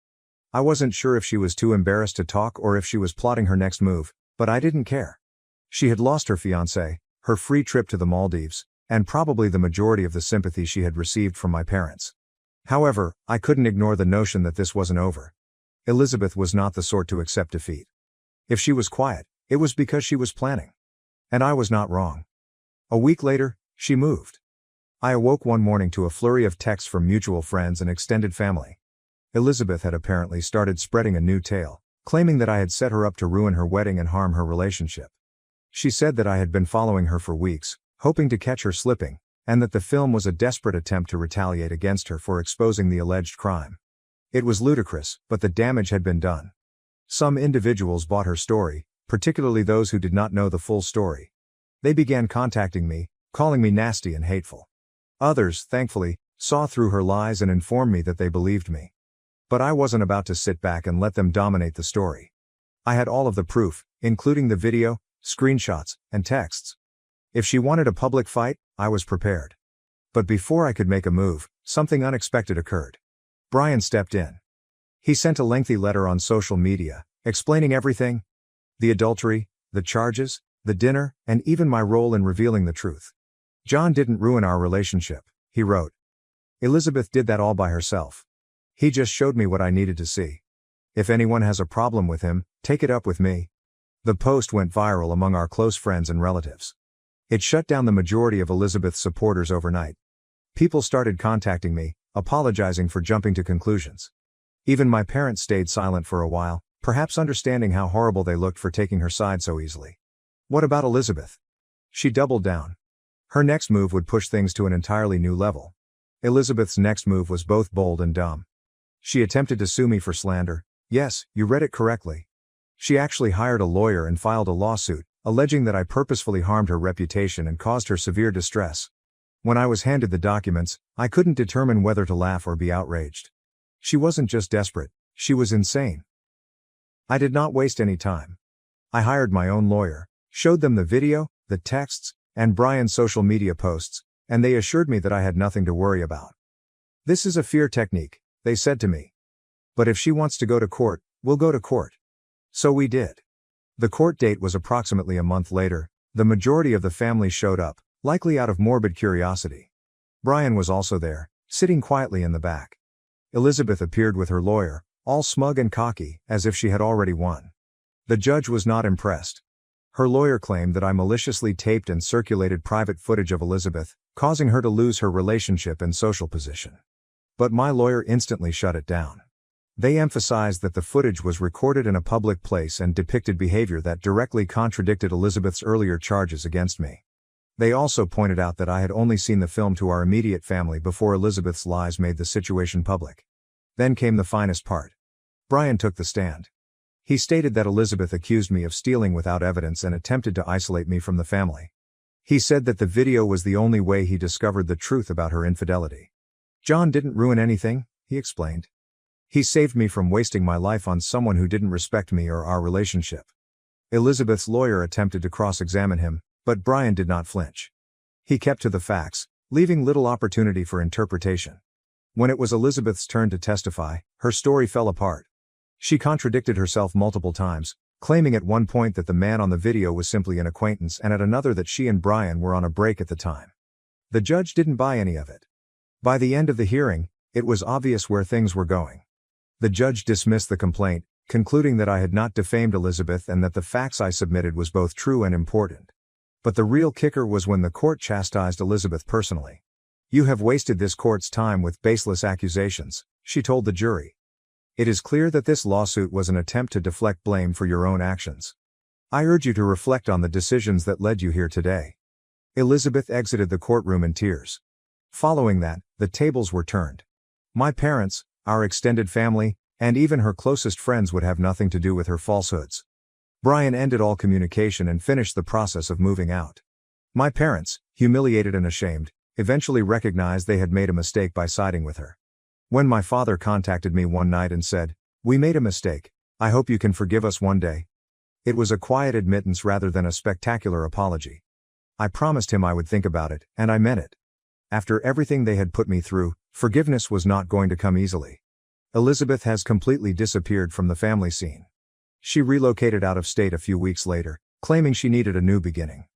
I wasn't sure if she was too embarrassed to talk or if she was plotting her next move, but I didn't care. She had lost her fiancé, her free trip to the Maldives, and probably the majority of the sympathy she had received from my parents. However, I couldn't ignore the notion that this wasn't over. Elizabeth was not the sort to accept defeat. If she was quiet, it was because she was planning. And I was not wrong. A week later, she moved. I awoke one morning to a flurry of texts from mutual friends and extended family. Elizabeth had apparently started spreading a new tale, claiming that I had set her up to ruin her wedding and harm her relationship. She said that I had been following her for weeks, hoping to catch her slipping, and that the film was a desperate attempt to retaliate against her for exposing the alleged crime. It was ludicrous, but the damage had been done. Some individuals bought her story, particularly those who did not know the full story. They began contacting me, calling me nasty and hateful. Others, thankfully, saw through her lies and informed me that they believed me. But I wasn't about to sit back and let them dominate the story. I had all of the proof, including the video, screenshots, and texts. If she wanted a public fight, I was prepared. But before I could make a move, something unexpected occurred. Brian stepped in. He sent a lengthy letter on social media, explaining everything: the adultery, the charges, the dinner, and even my role in revealing the truth. "John didn't ruin our relationship," he wrote. "Elizabeth did that all by herself. He just showed me what I needed to see. If anyone has a problem with him, take it up with me." The post went viral among our close friends and relatives. It shut down the majority of Elizabeth's supporters overnight. People started contacting me, apologizing for jumping to conclusions. Even my parents stayed silent for a while, perhaps understanding how horrible they looked for taking her side so easily. What about Elizabeth? She doubled down. Her next move would push things to an entirely new level. Elizabeth's next move was both bold and dumb. She attempted to sue me for slander. Yes, you read it correctly. She actually hired a lawyer and filed a lawsuit, alleging that I purposefully harmed her reputation and caused her severe distress. When I was handed the documents, I couldn't determine whether to laugh or be outraged. She wasn't just desperate, she was insane. I did not waste any time. I hired my own lawyer, showed them the video, the texts, and Brian's social media posts, and they assured me that I had nothing to worry about. "This is a fear technique," they said to me. "But if she wants to go to court, we'll go to court." So we did. The court date was approximately a month later. The majority of the family showed up, likely out of morbid curiosity. Brian was also there, sitting quietly in the back. Elizabeth appeared with her lawyer, all smug and cocky, as if she had already won. The judge was not impressed. Her lawyer claimed that I maliciously taped and circulated private footage of Elizabeth, causing her to lose her relationship and social position. But my lawyer instantly shut it down. They emphasized that the footage was recorded in a public place and depicted behavior that directly contradicted Elizabeth's earlier charges against me. They also pointed out that I had only seen the film to our immediate family before Elizabeth's lies made the situation public. Then came the finest part. Brian took the stand. He stated that Elizabeth accused me of stealing without evidence and attempted to isolate me from the family. He said that the video was the only way he discovered the truth about her infidelity. John didn't ruin anything, he explained. He saved me from wasting my life on someone who didn't respect me or our relationship. Elizabeth's lawyer attempted to cross-examine him, but Brian did not flinch. He kept to the facts, leaving little opportunity for interpretation. When it was Elizabeth's turn to testify, her story fell apart. She contradicted herself multiple times, claiming at one point that the man on the video was simply an acquaintance and at another that she and Brian were on a break at the time. The judge didn't buy any of it. By the end of the hearing, it was obvious where things were going. The judge dismissed the complaint, concluding that I had not defamed Elizabeth and that the facts I submitted was both true and important. But the real kicker was when the court chastised Elizabeth personally. "You have wasted this court's time with baseless accusations," she told the jury. "It is clear that this lawsuit was an attempt to deflect blame for your own actions. I urge you to reflect on the decisions that led you here today." Elizabeth exited the courtroom in tears. Following that, the tables were turned. My parents, our extended family, and even her closest friends would have nothing to do with her falsehoods. Brian ended all communication and finished the process of moving out. My parents, humiliated and ashamed, eventually recognized they had made a mistake by siding with her. When my father contacted me one night and said, "We made a mistake, I hope you can forgive us one day," it was a quiet admittance rather than a spectacular apology. I promised him I would think about it, and I meant it. After everything they had put me through, forgiveness was not going to come easily. Elizabeth has completely disappeared from the family scene. She relocated out of state a few weeks later, claiming she needed a new beginning.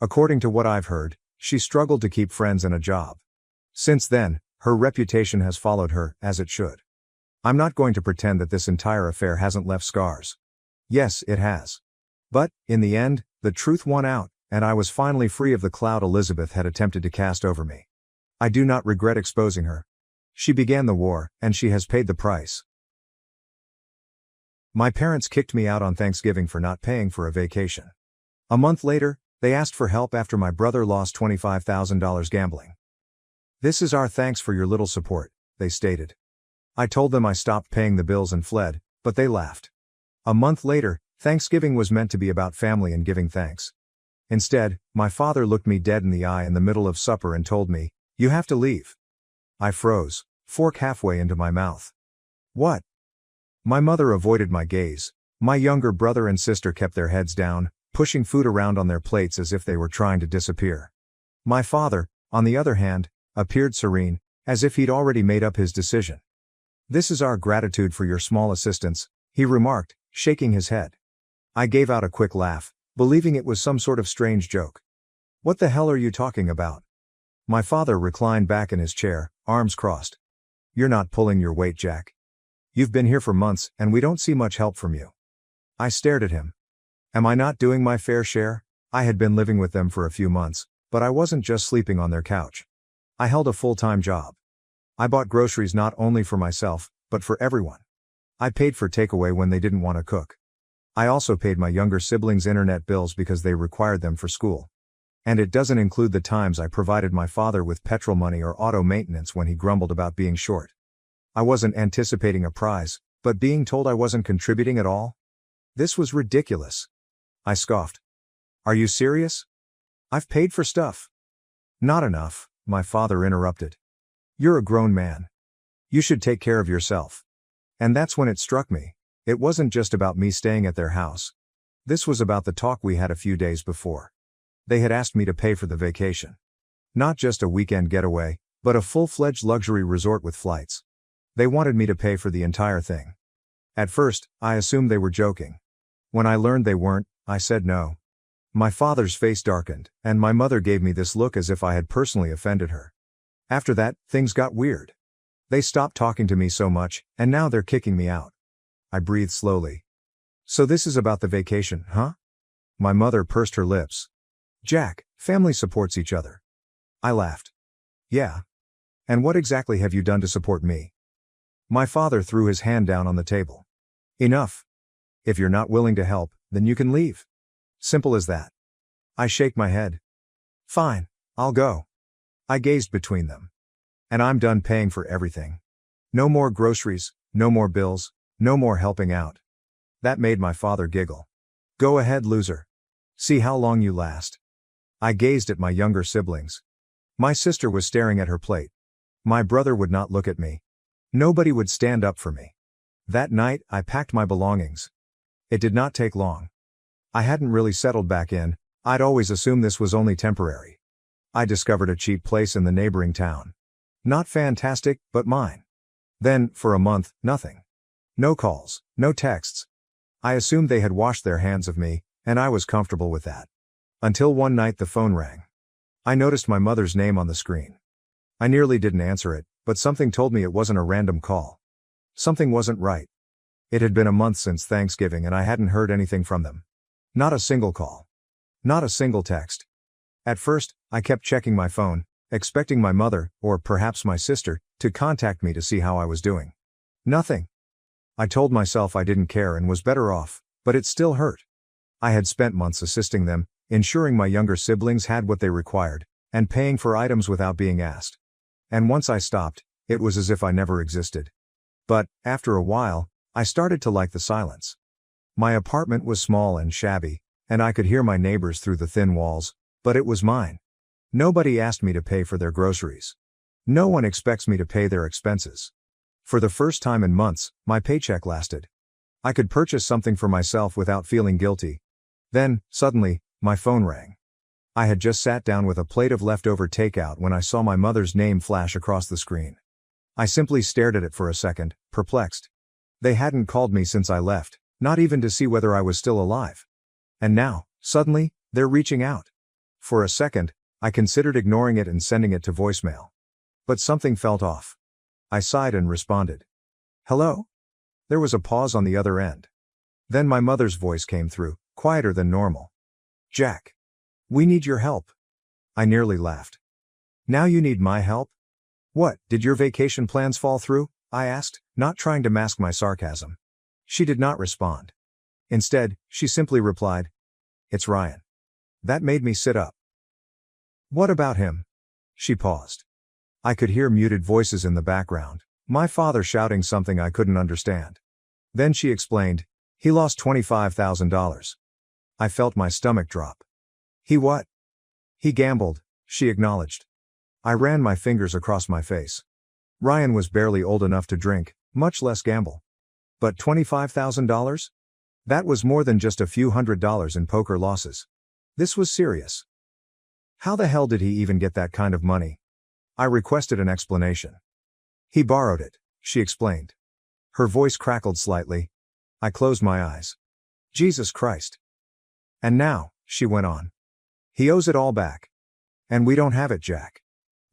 According to what I've heard, she struggled to keep friends and a job. Since then, her reputation has followed her, as it should. I'm not going to pretend that this entire affair hasn't left scars. Yes, it has. But, in the end, the truth won out, and I was finally free of the cloud Elizabeth had attempted to cast over me. I do not regret exposing her. She began the war, and she has paid the price. My parents kicked me out on Thanksgiving for not paying for a vacation. A month later, they asked for help after my brother lost $25,000 gambling. "This is our thanks for your little support," they stated. I told them I stopped paying the bills and fled, but they laughed. A month later, Thanksgiving was meant to be about family and giving thanks. Instead, my father looked me dead in the eye in the middle of supper and told me, "You have to leave." I froze, fork halfway into my mouth. "What?" My mother avoided my gaze. My younger brother and sister kept their heads down, pushing food around on their plates as if they were trying to disappear. My father, on the other hand, appeared serene, as if he'd already made up his decision. "This is our gratitude for your small assistance," he remarked, shaking his head. I gave out a quick laugh, believing it was some sort of strange joke. "What the hell are you talking about?" My father reclined back in his chair, arms crossed. "You're not pulling your weight, Jack. You've been here for months, and we don't see much help from you." I stared at him. Am I not doing my fair share? I had been living with them for a few months, but I wasn't just sleeping on their couch. I held a full-time job. I bought groceries not only for myself, but for everyone. I paid for takeaway when they didn't want to cook. I also paid my younger siblings' internet bills because they required them for school. And it doesn't include the times I provided my father with petrol money or auto maintenance when he grumbled about being short. I wasn't anticipating a prize, but being told I wasn't contributing at all? This was ridiculous. I scoffed. "Are you serious? I've paid for stuff." "Not enough," my father interrupted. "You're a grown man. You should take care of yourself." And that's when it struck me. It wasn't just about me staying at their house. This was about the talk we had a few days before. They had asked me to pay for the vacation. Not just a weekend getaway, but a full-fledged luxury resort with flights. They wanted me to pay for the entire thing. At first, I assumed they were joking. When I learned they weren't, I said no. My father's face darkened, and my mother gave me this look as if I had personally offended her. After that, things got weird. They stopped talking to me so much, and now they're kicking me out. I breathed slowly. So this is about the vacation, huh? My mother pursed her lips. Jack, family supports each other. I laughed. Yeah. And what exactly have you done to support me? My father threw his hand down on the table. Enough. If you're not willing to help, then you can leave. Simple as that. I shake my head. Fine, I'll go. I gazed between them. And I'm done paying for everything. No more groceries, no more bills, no more helping out. That made my father giggle. Go ahead, loser. See how long you last. I gazed at my younger siblings. My sister was staring at her plate. My brother would not look at me. Nobody would stand up for me. That night, I packed my belongings. It did not take long. I hadn't really settled back in. I'd always assumed this was only temporary. I discovered a cheap place in the neighboring town. Not fantastic, but mine. Then, for a month, nothing. No calls, no texts. I assumed they had washed their hands of me, and I was comfortable with that. Until one night the phone rang. I noticed my mother's name on the screen. I nearly didn't answer it, but something told me it wasn't a random call. Something wasn't right. It had been a month since Thanksgiving and I hadn't heard anything from them. Not a single call. Not a single text. At first, I kept checking my phone, expecting my mother, or perhaps my sister, to contact me to see how I was doing. Nothing. I told myself I didn't care and was better off, but it still hurt. I had spent months assisting them, ensuring my younger siblings had what they required, and paying for items without being asked. And once I stopped, it was as if I never existed. But, after a while, I started to like the silence. My apartment was small and shabby, and I could hear my neighbors through the thin walls, but it was mine. Nobody asked me to pay for their groceries. No one expects me to pay their expenses. For the first time in months, my paycheck lasted. I could purchase something for myself without feeling guilty. Then, suddenly, my phone rang. I had just sat down with a plate of leftover takeout when I saw my mother's name flash across the screen. I simply stared at it for a second, perplexed. They hadn't called me since I left, not even to see whether I was still alive. And now, suddenly, they're reaching out. For a second, I considered ignoring it and sending it to voicemail. But something felt off. I sighed and responded. Hello? There was a pause on the other end. Then my mother's voice came through, quieter than normal. Jack. We need your help. I nearly laughed. Now you need my help? What, did your vacation plans fall through? I asked, not trying to mask my sarcasm. She did not respond. Instead, she simply replied, It's Ryan. That made me sit up. What about him? She paused. I could hear muted voices in the background, my father shouting something I couldn't understand. Then she explained, he lost $25,000. I felt my stomach drop. He what? He gambled, she acknowledged. I ran my fingers across my face. Ryan was barely old enough to drink, much less gamble. But $25,000? That was more than just a few $100s in poker losses. This was serious. How the hell did he even get that kind of money? I requested an explanation. He borrowed it, she explained. Her voice crackled slightly. I closed my eyes. Jesus Christ. And now, she went on. He owes it all back. And we don't have it, Jack.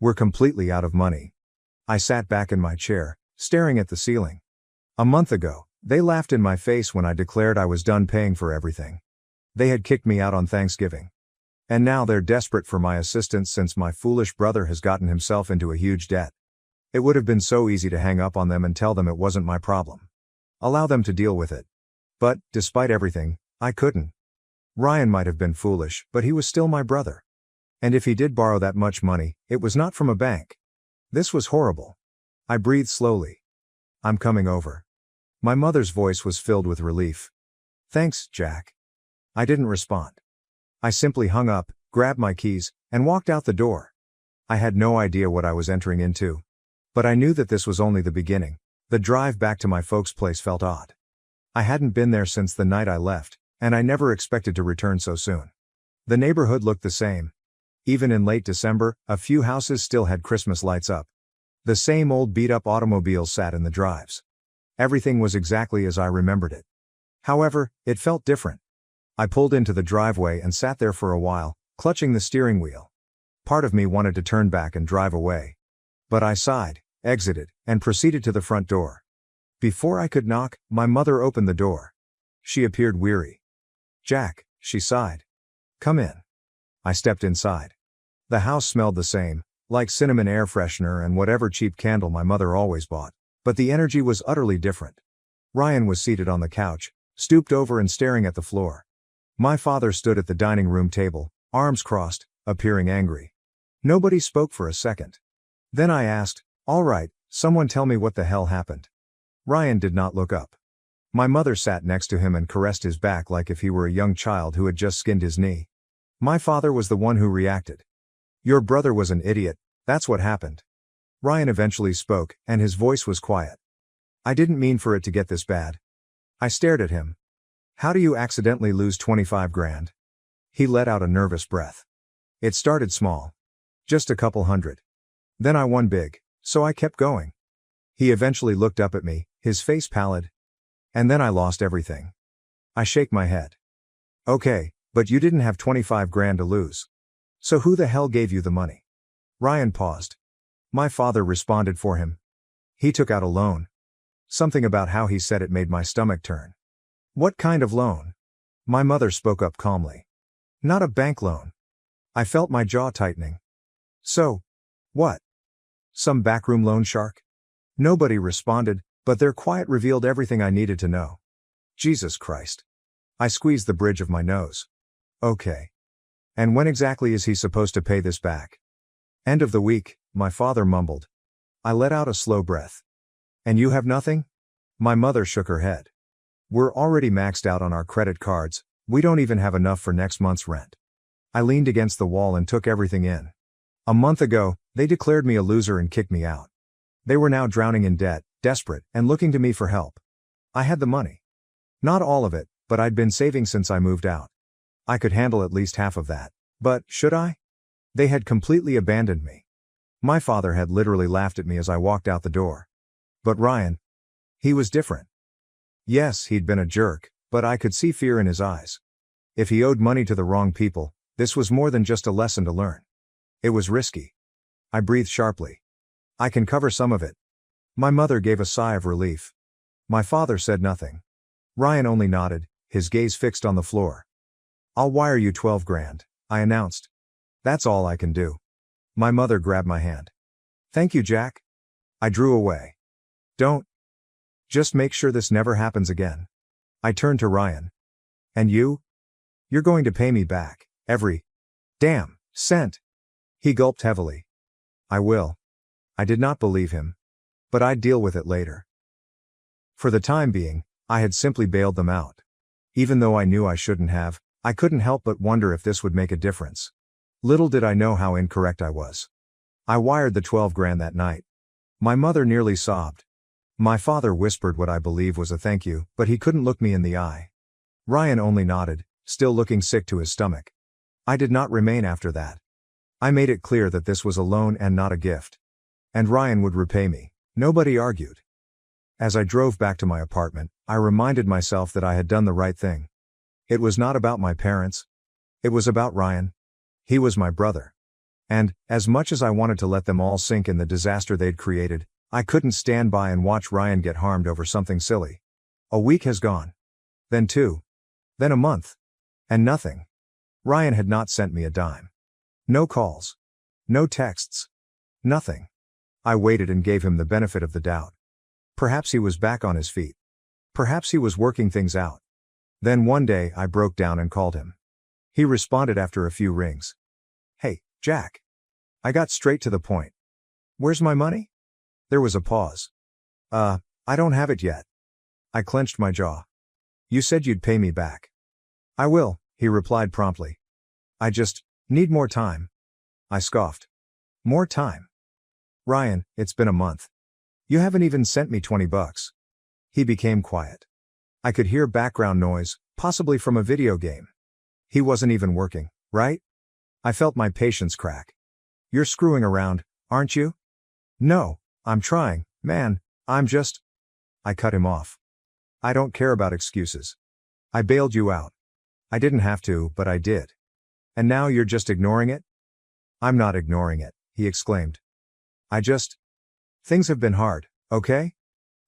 We're completely out of money. I sat back in my chair, staring at the ceiling. A month ago, they laughed in my face when I declared I was done paying for everything. They had kicked me out on Thanksgiving. And now they're desperate for my assistance since my foolish brother has gotten himself into a huge debt. It would have been so easy to hang up on them and tell them it wasn't my problem. Allow them to deal with it. But, despite everything, I couldn't. Ryan might have been foolish, but he was still my brother. And if he did borrow that much money, it was not from a bank. This was horrible. I breathed slowly. I'm coming over. My mother's voice was filled with relief. Thanks, Jack. I didn't respond. I simply hung up, grabbed my keys, and walked out the door. I had no idea what I was entering into. But I knew that this was only the beginning. The drive back to my folks' place felt odd. I hadn't been there since the night I left, and I never expected to return so soon. The neighborhood looked the same. Even in late December, a few houses still had Christmas lights up. The same old beat-up automobiles sat in the drives. Everything was exactly as I remembered it. However, it felt different. I pulled into the driveway and sat there for a while, clutching the steering wheel. Part of me wanted to turn back and drive away. But I sighed, exited, and proceeded to the front door. Before I could knock, my mother opened the door. She appeared weary. "Jack," she sighed. "Come in." I stepped inside. The house smelled the same, like cinnamon air freshener and whatever cheap candle my mother always bought. But the energy was utterly different. Ryan was seated on the couch, stooped over and staring at the floor. My father stood at the dining room table, arms crossed, appearing angry. Nobody spoke for a second. Then I asked, "All right, someone tell me what the hell happened." Ryan did not look up. My mother sat next to him and caressed his back like if he were a young child who had just skinned his knee. My father was the one who reacted. "Your brother was an idiot, that's what happened." Ryan eventually spoke, and his voice was quiet. "I didn't mean for it to get this bad." I stared at him. "How do you accidentally lose 25 grand? He let out a nervous breath. "It started small. Just a couple hundred. Then I won big, so I kept going." He eventually looked up at me, his face pallid. "And then I lost everything." I shake my head. "Okay, but you didn't have 25 grand to lose. So who the hell gave you the money?" Ryan paused. My father responded for him. "He took out a loan." Something about how he said it made my stomach turn. "What kind of loan?" My mother spoke up calmly. "Not a bank loan." I felt my jaw tightening. "So, what? Some backroom loan shark?" Nobody responded, but their quiet revealed everything I needed to know. Jesus Christ. I squeezed the bridge of my nose. "Okay. And when exactly is he supposed to pay this back?" "End of the week," my father mumbled. I let out a slow breath. "And you have nothing?" My mother shook her head. "We're already maxed out on our credit cards, we don't even have enough for next month's rent." I leaned against the wall and took everything in. A month ago, they declared me a loser and kicked me out. They were now drowning in debt, desperate, and looking to me for help. I had the money. Not all of it, but I'd been saving since I moved out. I could handle at least half of that. But, should I? They had completely abandoned me. My father had literally laughed at me as I walked out the door. But Ryan, he was different. Yes, he'd been a jerk, but I could see fear in his eyes. If he owed money to the wrong people, this was more than just a lesson to learn. It was risky. I breathed sharply. "I can cover some of it." My mother gave a sigh of relief. My father said nothing. Ryan only nodded, his gaze fixed on the floor. "I'll wire you 12 grand, I announced. "That's all I can do." My mother grabbed my hand. "Thank you, Jack." I drew away. "Don't. Just make sure this never happens again." I turned to Ryan. "And you? You're going to pay me back, every damn cent." He gulped heavily. "I will." I did not believe him. But I'd deal with it later. For the time being, I had simply bailed them out. Even though I knew I shouldn't have, I couldn't help but wonder if this would make a difference. Little did I know how incorrect I was. I wired the 12 grand that night. My mother nearly sobbed. My father whispered what I believe was a thank you, but he couldn't look me in the eye. Ryan only nodded, still looking sick to his stomach. I did not remain after that. I made it clear that this was a loan and not a gift. And Ryan would repay me. Nobody argued. As I drove back to my apartment, I reminded myself that I had done the right thing. It was not about my parents. It was about Ryan. He was my brother. And, as much as I wanted to let them all sink in the disaster they'd created, I couldn't stand by and watch Ryan get harmed over something silly. A week has gone. Then 2. Then a month. And nothing. Ryan had not sent me a dime. No calls. No texts. Nothing. I waited and gave him the benefit of the doubt. Perhaps he was back on his feet. Perhaps he was working things out. Then one day I broke down and called him. He responded after a few rings. "Hey, Jack." I got straight to the point. "Where's my money?" There was a pause. I don't have it yet." I clenched my jaw. "You said you'd pay me back." "I will," he replied promptly. "I just need more time." I scoffed. "More time? Ryan, it's been a month. You haven't even sent me $20. He became quiet. I could hear background noise, possibly from a video game. He wasn't even working, right? I felt my patience crack. "You're screwing around, aren't you?" "No, I'm trying, man, I'm just..." I cut him off. "I don't care about excuses. I bailed you out. I didn't have to, but I did. And now you're just ignoring it? I'm not ignoring it, he exclaimed. Things have been hard, okay?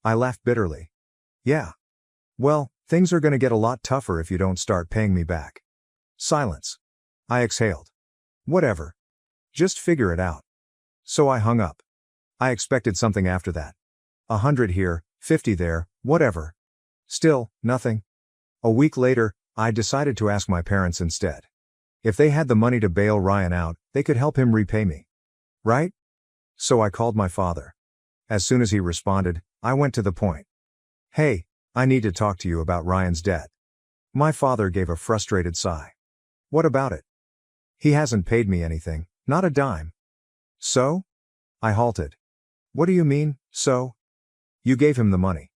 I laughed bitterly. Yeah. Well, things are gonna get a lot tougher if you don't start paying me back. Silence. I exhaled. Whatever. Just figure it out. So I hung up. I expected something after that. 100 here, 50 there, whatever. Still, nothing. A week later, I decided to ask my parents instead. If they had the money to bail Ryan out, they could help him repay me. Right? So I called my father. As soon as he responded, I went to the point. Hey, I need to talk to you about Ryan's debt. My father gave a frustrated sigh. What about it? He hasn't paid me anything, not a dime. So? I halted. What do you mean, so? You gave him the money.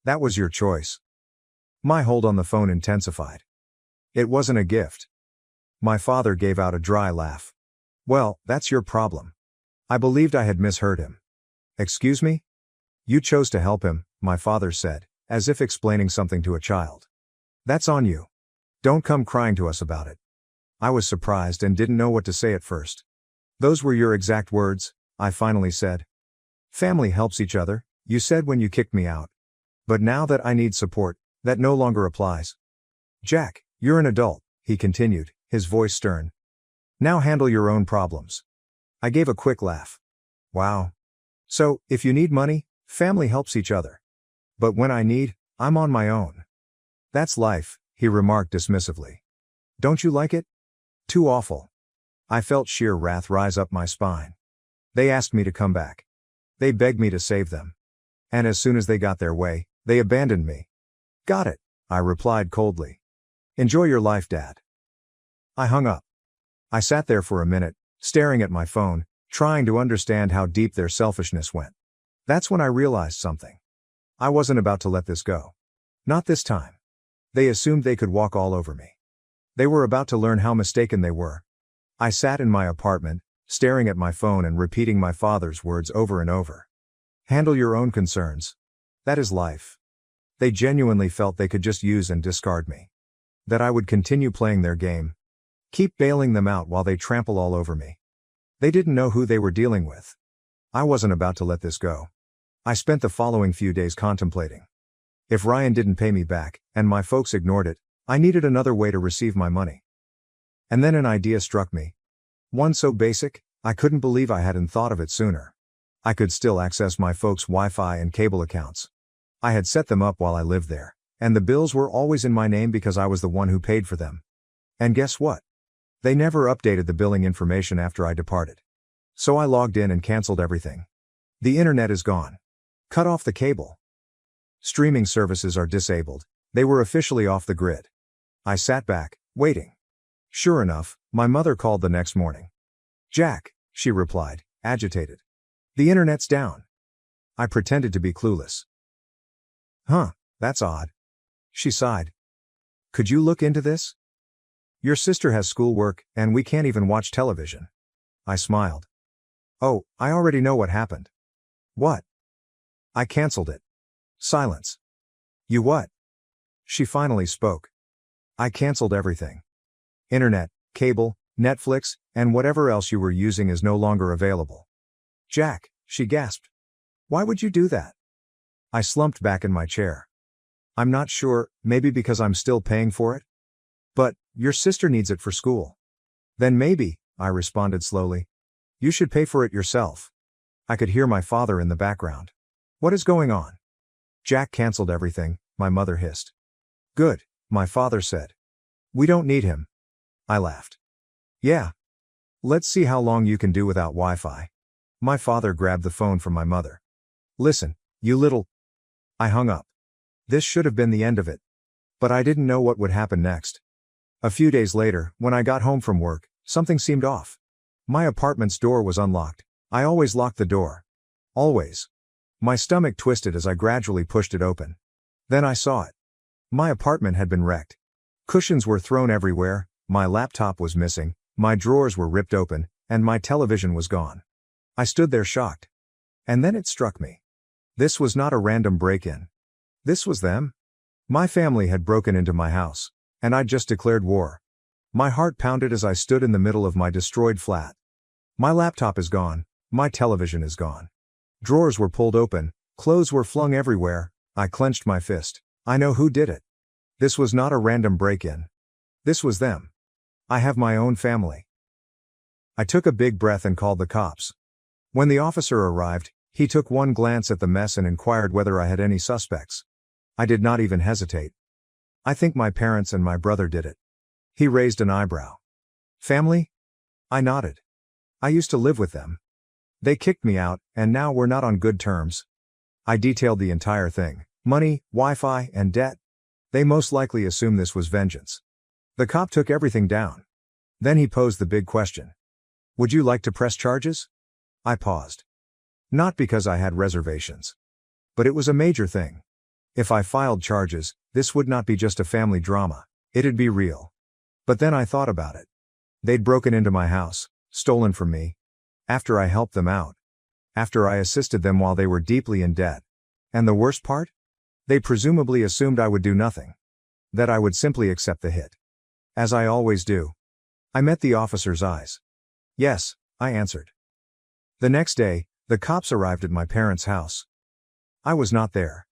That was your choice. My hold on the phone intensified. It wasn't a gift. My father gave out a dry laugh. Well, that's your problem. I believed I had misheard him. Excuse me? You chose to help him, my father said, as if explaining something to a child. That's on you. Don't come crying to us about it. I was surprised and didn't know what to say at first. Those were your exact words, I finally said. Family helps each other, you said when you kicked me out. But now that I need support, that no longer applies. Jack, you're an adult, he continued, his voice stern. Now handle your own problems. I gave a quick laugh. Wow. So, if you need money, family helps each other. But when I need, I'm on my own. That's life, he remarked dismissively. Don't you like it? Too awful. I felt sheer wrath rise up my spine. They asked me to come back. They begged me to save them. And as soon as they got their way, they abandoned me. Got it, I replied coldly. Enjoy your life, Dad. I hung up. I sat there for a minute, staring at my phone, trying to understand how deep their selfishness went. That's when I realized something. I wasn't about to let this go. Not this time. They assumed they could walk all over me. They were about to learn how mistaken they were. I sat in my apartment, staring at my phone and repeating my father's words over and over. Handle your own concerns. That is life. They genuinely felt they could just use and discard me. That I would continue playing their game. Keep bailing them out while they trample all over me. They didn't know who they were dealing with. I wasn't about to let this go. I spent the following few days contemplating. If Ryan didn't pay me back, and my folks ignored it, I needed another way to receive my money. And then an idea struck me. One so basic, I couldn't believe I hadn't thought of it sooner. I could still access my folks' Wi-Fi and cable accounts. I had set them up while I lived there, and the bills were always in my name because I was the one who paid for them. And guess what? They never updated the billing information after I departed. So I logged in and canceled everything. The internet is gone. Cut off the cable. Streaming services are disabled. They were officially off the grid. I sat back, waiting. Sure enough, my mother called the next morning. Jack, she replied, agitated. The internet's down. I pretended to be clueless. Huh, that's odd. She sighed. Could you look into this? Your sister has schoolwork, and we can't even watch television. I smiled. Oh, I already know what happened. What? I canceled it. Silence. You what? She finally spoke. I canceled everything. Internet, cable, Netflix, and whatever else you were using is no longer available. Jack, she gasped. Why would you do that? I slumped back in my chair. I'm not sure, maybe because I'm still paying for it? But, your sister needs it for school. Then maybe, I responded slowly. You should pay for it yourself. I could hear my father in the background. What is going on? Jack canceled everything, my mother hissed. Good, my father said. We don't need him. I laughed. Yeah. Let's see how long you can do without Wi-Fi. My father grabbed the phone from my mother. Listen, you little... I hung up. This should have been the end of it. But I didn't know what would happen next. A few days later, when I got home from work, something seemed off. My apartment's door was unlocked. I always locked the door. Always. My stomach twisted as I gradually pushed it open. Then I saw it. My apartment had been wrecked. Cushions were thrown everywhere, my laptop was missing, my drawers were ripped open, and my television was gone. I stood there shocked. And then it struck me. This was not a random break-in. This was them. My family had broken into my house. And I'd just declared war. My heart pounded as I stood in the middle of my destroyed flat. My laptop is gone, my television is gone. Drawers were pulled open, clothes were flung everywhere. I clenched my fist. I know who did it. This was not a random break-in. This was them. I have my own family. I took a big breath and called the cops. When the officer arrived, he took one glance at the mess and inquired whether I had any suspects. I did not even hesitate. I think my parents and my brother did it. He raised an eyebrow. Family? I nodded. I used to live with them. They kicked me out, and now we're not on good terms. I detailed the entire thing: money, Wi-Fi, and debt. They most likely assumed this was vengeance. The cop took everything down. Then he posed the big question. Would you like to press charges? I paused. Not because I had reservations. But it was a major thing. If I filed charges, this would not be just a family drama. It'd be real. But then I thought about it. They'd broken into my house, stolen from me. After I helped them out. After I assisted them while they were deeply in debt. And the worst part? They presumably assumed I would do nothing. That I would simply accept the hit. As I always do. I met the officer's eyes. Yes, I answered. The next day, the cops arrived at my parents' house. I was not there.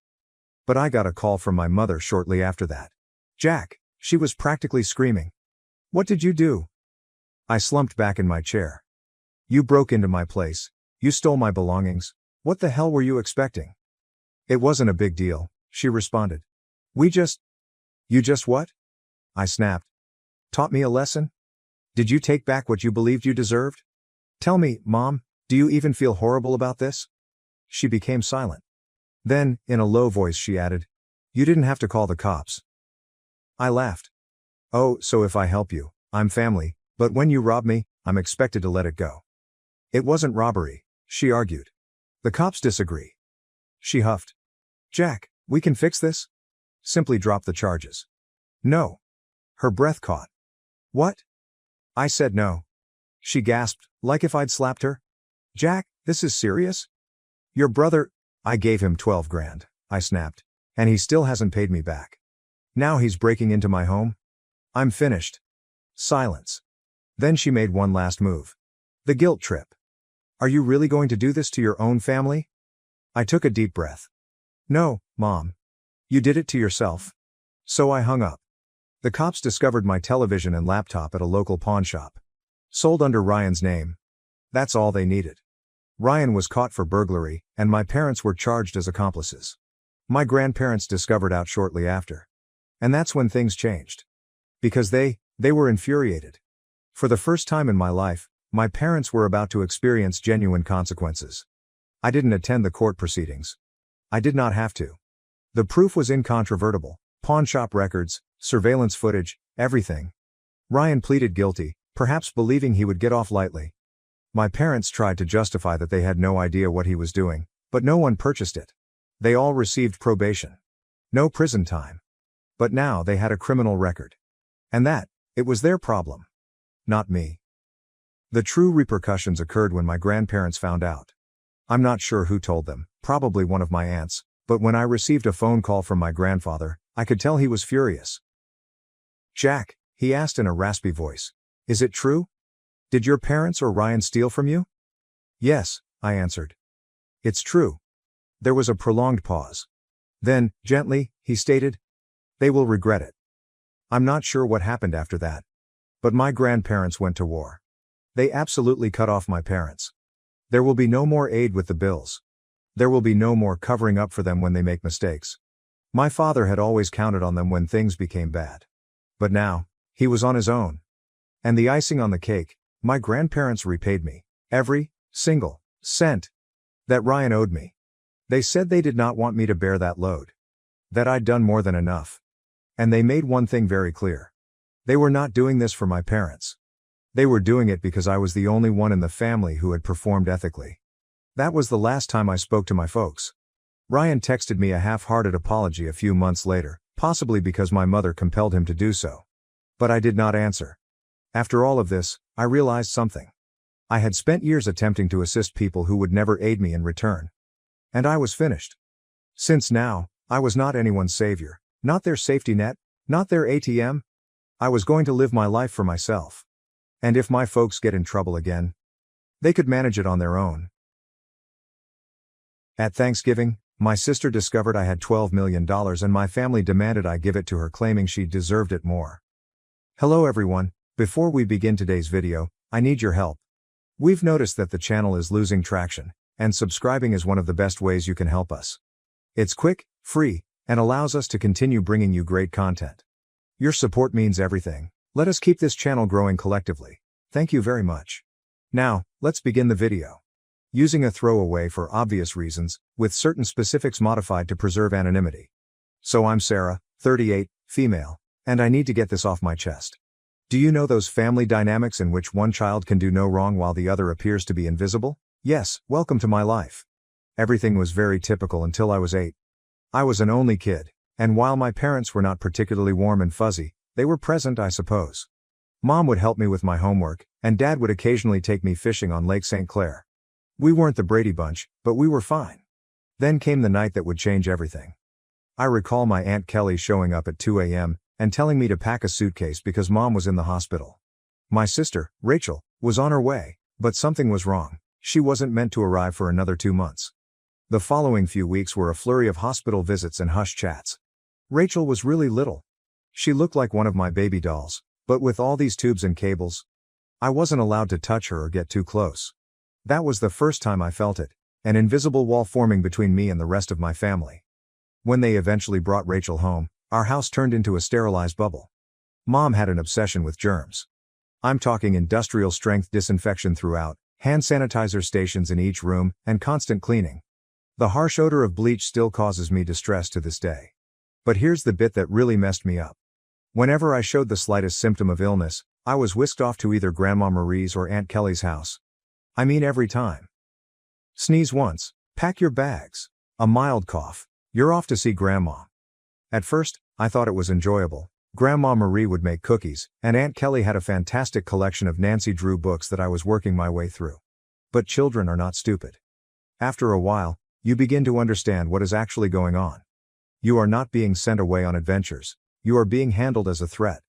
But I got a call from my mother shortly after that. Jack, she was practically screaming. What did you do? I slumped back in my chair. You broke into my place. You stole my belongings. What the hell were you expecting? It wasn't a big deal, she responded. You just what? I snapped. Taught me a lesson? Did you take back what you believed you deserved? Tell me, Mom, do you even feel horrible about this? She became silent. Then, in a low voice she added, you didn't have to call the cops. I laughed. Oh, so if I help you, I'm family, but when you rob me, I'm expected to let it go. It wasn't robbery, she argued. The cops disagree. She huffed. Jack, we can fix this? Simply drop the charges. No. Her breath caught. What? I said no. She gasped, like if I'd slapped her. Jack, this is serious? Your brother, I gave him 12 grand, I snapped. And he still hasn't paid me back. Now he's breaking into my home? I'm finished. Silence. Then she made one last move. The guilt trip. Are you really going to do this to your own family? I took a deep breath. No, Mom. You did it to yourself. So I hung up. The cops discovered my television and laptop at a local pawn shop. Sold under Ryan's name. That's all they needed. Ryan was caught for burglary, and my parents were charged as accomplices. My grandparents discovered out shortly after. And that's when things changed. Because they were infuriated. For the first time in my life, my parents were about to experience genuine consequences. I didn't attend the court proceedings. I did not have to. The proof was incontrovertible. Pawn shop records, surveillance footage, everything. Ryan pleaded guilty, perhaps believing he would get off lightly. My parents tried to justify that they had no idea what he was doing, but no one purchased it. They all received probation. No prison time. But now they had a criminal record. And it was their problem. Not me. The true repercussions occurred when my grandparents found out. I'm not sure who told them, probably one of my aunts, but when I received a phone call from my grandfather, I could tell he was furious. Jack, he asked in a raspy voice, is it true? Did your parents or Ryan steal from you? Yes, I answered. It's true. There was a prolonged pause. Then, gently, he stated, they will regret it. I'm not sure what happened after that. But my grandparents went to war. They absolutely cut off my parents. There will be no more aid with the bills. There will be no more covering up for them when they make mistakes. My father had always counted on them when things became bad. But now, he was on his own. And the icing on the cake, my grandparents repaid me every single cent that Ryan owed me. They said they did not want me to bear that load. That I'd done more than enough. And they made one thing very clear. They were not doing this for my parents. They were doing it because I was the only one in the family who had performed ethically. That was the last time I spoke to my folks. Ryan texted me a half-hearted apology a few months later, possibly because my mother compelled him to do so. But I did not answer. After all of this, I realized something. I had spent years attempting to assist people who would never aid me in return. And I was finished. Since now, I was not anyone's savior, not their safety net, not their ATM, I was going to live my life for myself. And if my folks get in trouble again, they could manage it on their own. At Thanksgiving, my sister discovered I had $12 million and my family demanded I give it to her, claiming she deserved it more. Hello everyone, before we begin today's video, I need your help. We've noticed that the channel is losing traction, and subscribing is one of the best ways you can help us. It's quick, free, and allows us to continue bringing you great content. Your support means everything. Let us keep this channel growing collectively. Thank you very much. Now, let's begin the video. Using a throwaway for obvious reasons, with certain specifics modified to preserve anonymity. So I'm Sarah, 38, female, and I need to get this off my chest. Do you know those family dynamics in which one child can do no wrong while the other appears to be invisible? Yes, welcome to my life. Everything was very typical until I was 8. I was an only kid, and while my parents were not particularly warm and fuzzy, they were present, I suppose. Mom would help me with my homework, and Dad would occasionally take me fishing on Lake St. Clair. We weren't the Brady Bunch, but we were fine. Then came the night that would change everything. I recall my Aunt Kelly showing up at 2 a.m. and telling me to pack a suitcase because Mom was in the hospital. My sister, Rachel, was on her way, but something was wrong. She wasn't meant to arrive for another 2 months. The following few weeks were a flurry of hospital visits and hush chats. Rachel was really little. She looked like one of my baby dolls, but with all these tubes and cables, I wasn't allowed to touch her or get too close. That was the first time I felt it, an invisible wall forming between me and the rest of my family. When they eventually brought Rachel home, our house turned into a sterilized bubble. Mom had an obsession with germs. I'm talking industrial strength disinfection throughout, hand sanitizer stations in each room, and constant cleaning. The harsh odor of bleach still causes me distress to this day. But here's the bit that really messed me up. Whenever I showed the slightest symptom of illness, I was whisked off to either Grandma Marie's or Aunt Kelly's house. I mean every time. Sneeze once, pack your bags. A mild cough, you're off to see Grandma. At first, I thought it was enjoyable. Grandma Marie would make cookies, and Aunt Kelly had a fantastic collection of Nancy Drew books that I was working my way through. But children are not stupid. After a while, you begin to understand what is actually going on. You are not being sent away on adventures, you are being handled as a threat.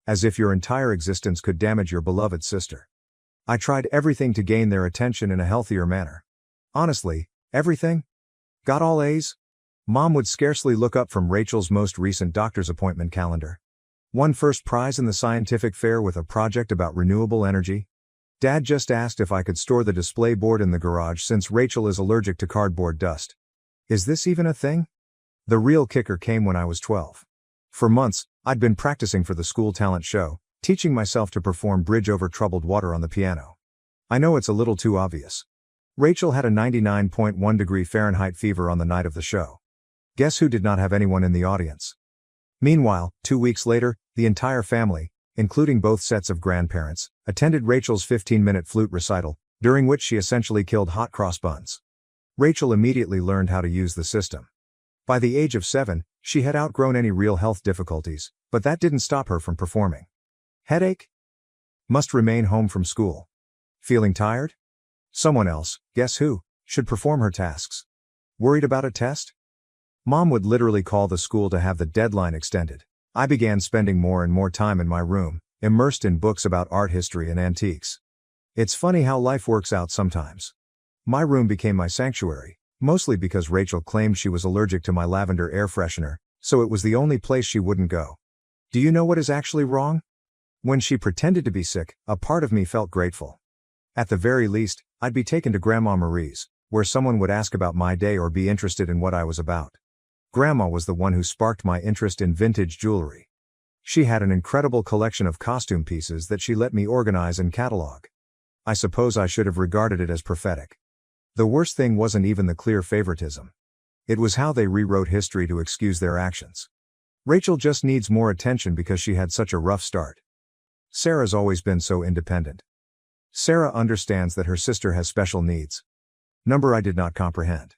As if your entire existence could damage your beloved sister. I tried everything to gain their attention in a healthier manner. Honestly, everything? Got all A's? Mom would scarcely look up from Rachel's most recent doctor's appointment calendar. Won first prize in the scientific fair with a project about renewable energy. Dad just asked if I could store the display board in the garage since Rachel is allergic to cardboard dust. Is this even a thing? The real kicker came when I was 12. For months, I'd been practicing for the school talent show, teaching myself to perform Bridge Over Troubled Water on the piano. I know it's a little too obvious. Rachel had a 99.1 degree Fahrenheit fever on the night of the show. Guess who did not have anyone in the audience? Meanwhile, 2 weeks later, the entire family, including both sets of grandparents, attended Rachel's 15-minute flute recital, during which she essentially killed hot cross buns. Rachel immediately learned how to use the system. By the age of 7, she had outgrown any real health difficulties, but that didn't stop her from performing. Headache? Must remain home from school. Feeling tired? Someone else, guess who, should perform her tasks. Worried about a test? Mom would literally call the school to have the deadline extended. I began spending more and more time in my room, immersed in books about art history and antiques. It's funny how life works out sometimes. My room became my sanctuary, mostly because Rachel claimed she was allergic to my lavender air freshener, so it was the only place she wouldn't go. Do you know what is actually wrong? When she pretended to be sick, a part of me felt grateful. At the very least, I'd be taken to Grandma Marie's, where someone would ask about my day or be interested in what I was about. Grandma was the one who sparked my interest in vintage jewelry. She had an incredible collection of costume pieces that she let me organize and catalog. I suppose I should have regarded it as prophetic. The worst thing wasn't even the clear favoritism. It was how they rewrote history to excuse their actions. Rachel just needs more attention because she had such a rough start. Sarah's always been so independent. Sarah understands that her sister has special needs. Number I did not comprehend.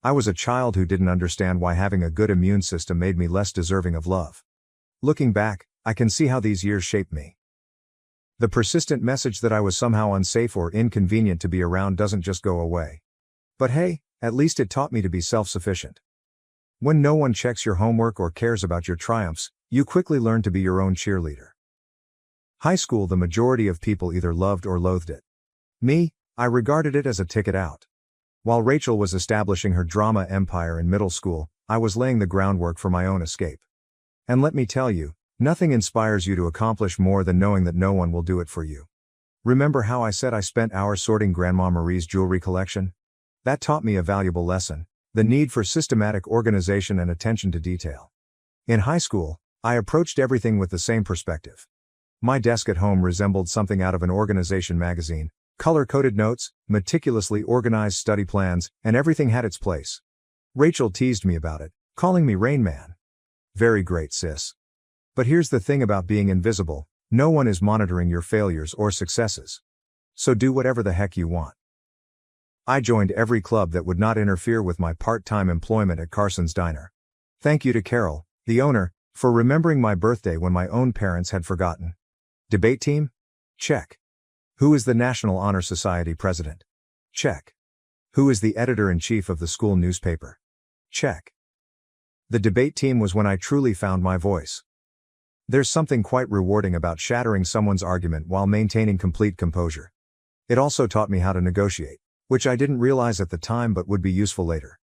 I was a child who didn't understand why having a good immune system made me less deserving of love. Looking back, I can see how these years shaped me. The persistent message that I was somehow unsafe or inconvenient to be around doesn't just go away. But hey, at least it taught me to be self-sufficient. When no one checks your homework or cares about your triumphs, you quickly learn to be your own cheerleader. High school, the majority of people either loved or loathed it. Me, I regarded it as a ticket out. While Rachel was establishing her drama empire in middle school, I was laying the groundwork for my own escape. And let me tell you, nothing inspires you to accomplish more than knowing that no one will do it for you. Remember how I said I spent hours sorting Grandma Marie's jewelry collection? That taught me a valuable lesson: the need for systematic organization and attention to detail. In high school, I approached everything with the same perspective. My desk at home resembled something out of an organization magazine: color-coded notes, meticulously organized study plans, and everything had its place. Rachel teased me about it, calling me Rain Man. Very great, sis. But here's the thing about being invisible: no one is monitoring your failures or successes. So do whatever the heck you want. I joined every club that would not interfere with my part-time employment at Carson's Diner. Thank you to Carol, the owner, for remembering my birthday when my own parents had forgotten. Debate team? Check. Who is the National Honor Society president? Check. Who is the editor-in-chief of the school newspaper? Check. The debate team was when I truly found my voice. There's something quite rewarding about shattering someone's argument while maintaining complete composure. It also taught me how to negotiate, which I didn't realize at the time but would be useful later.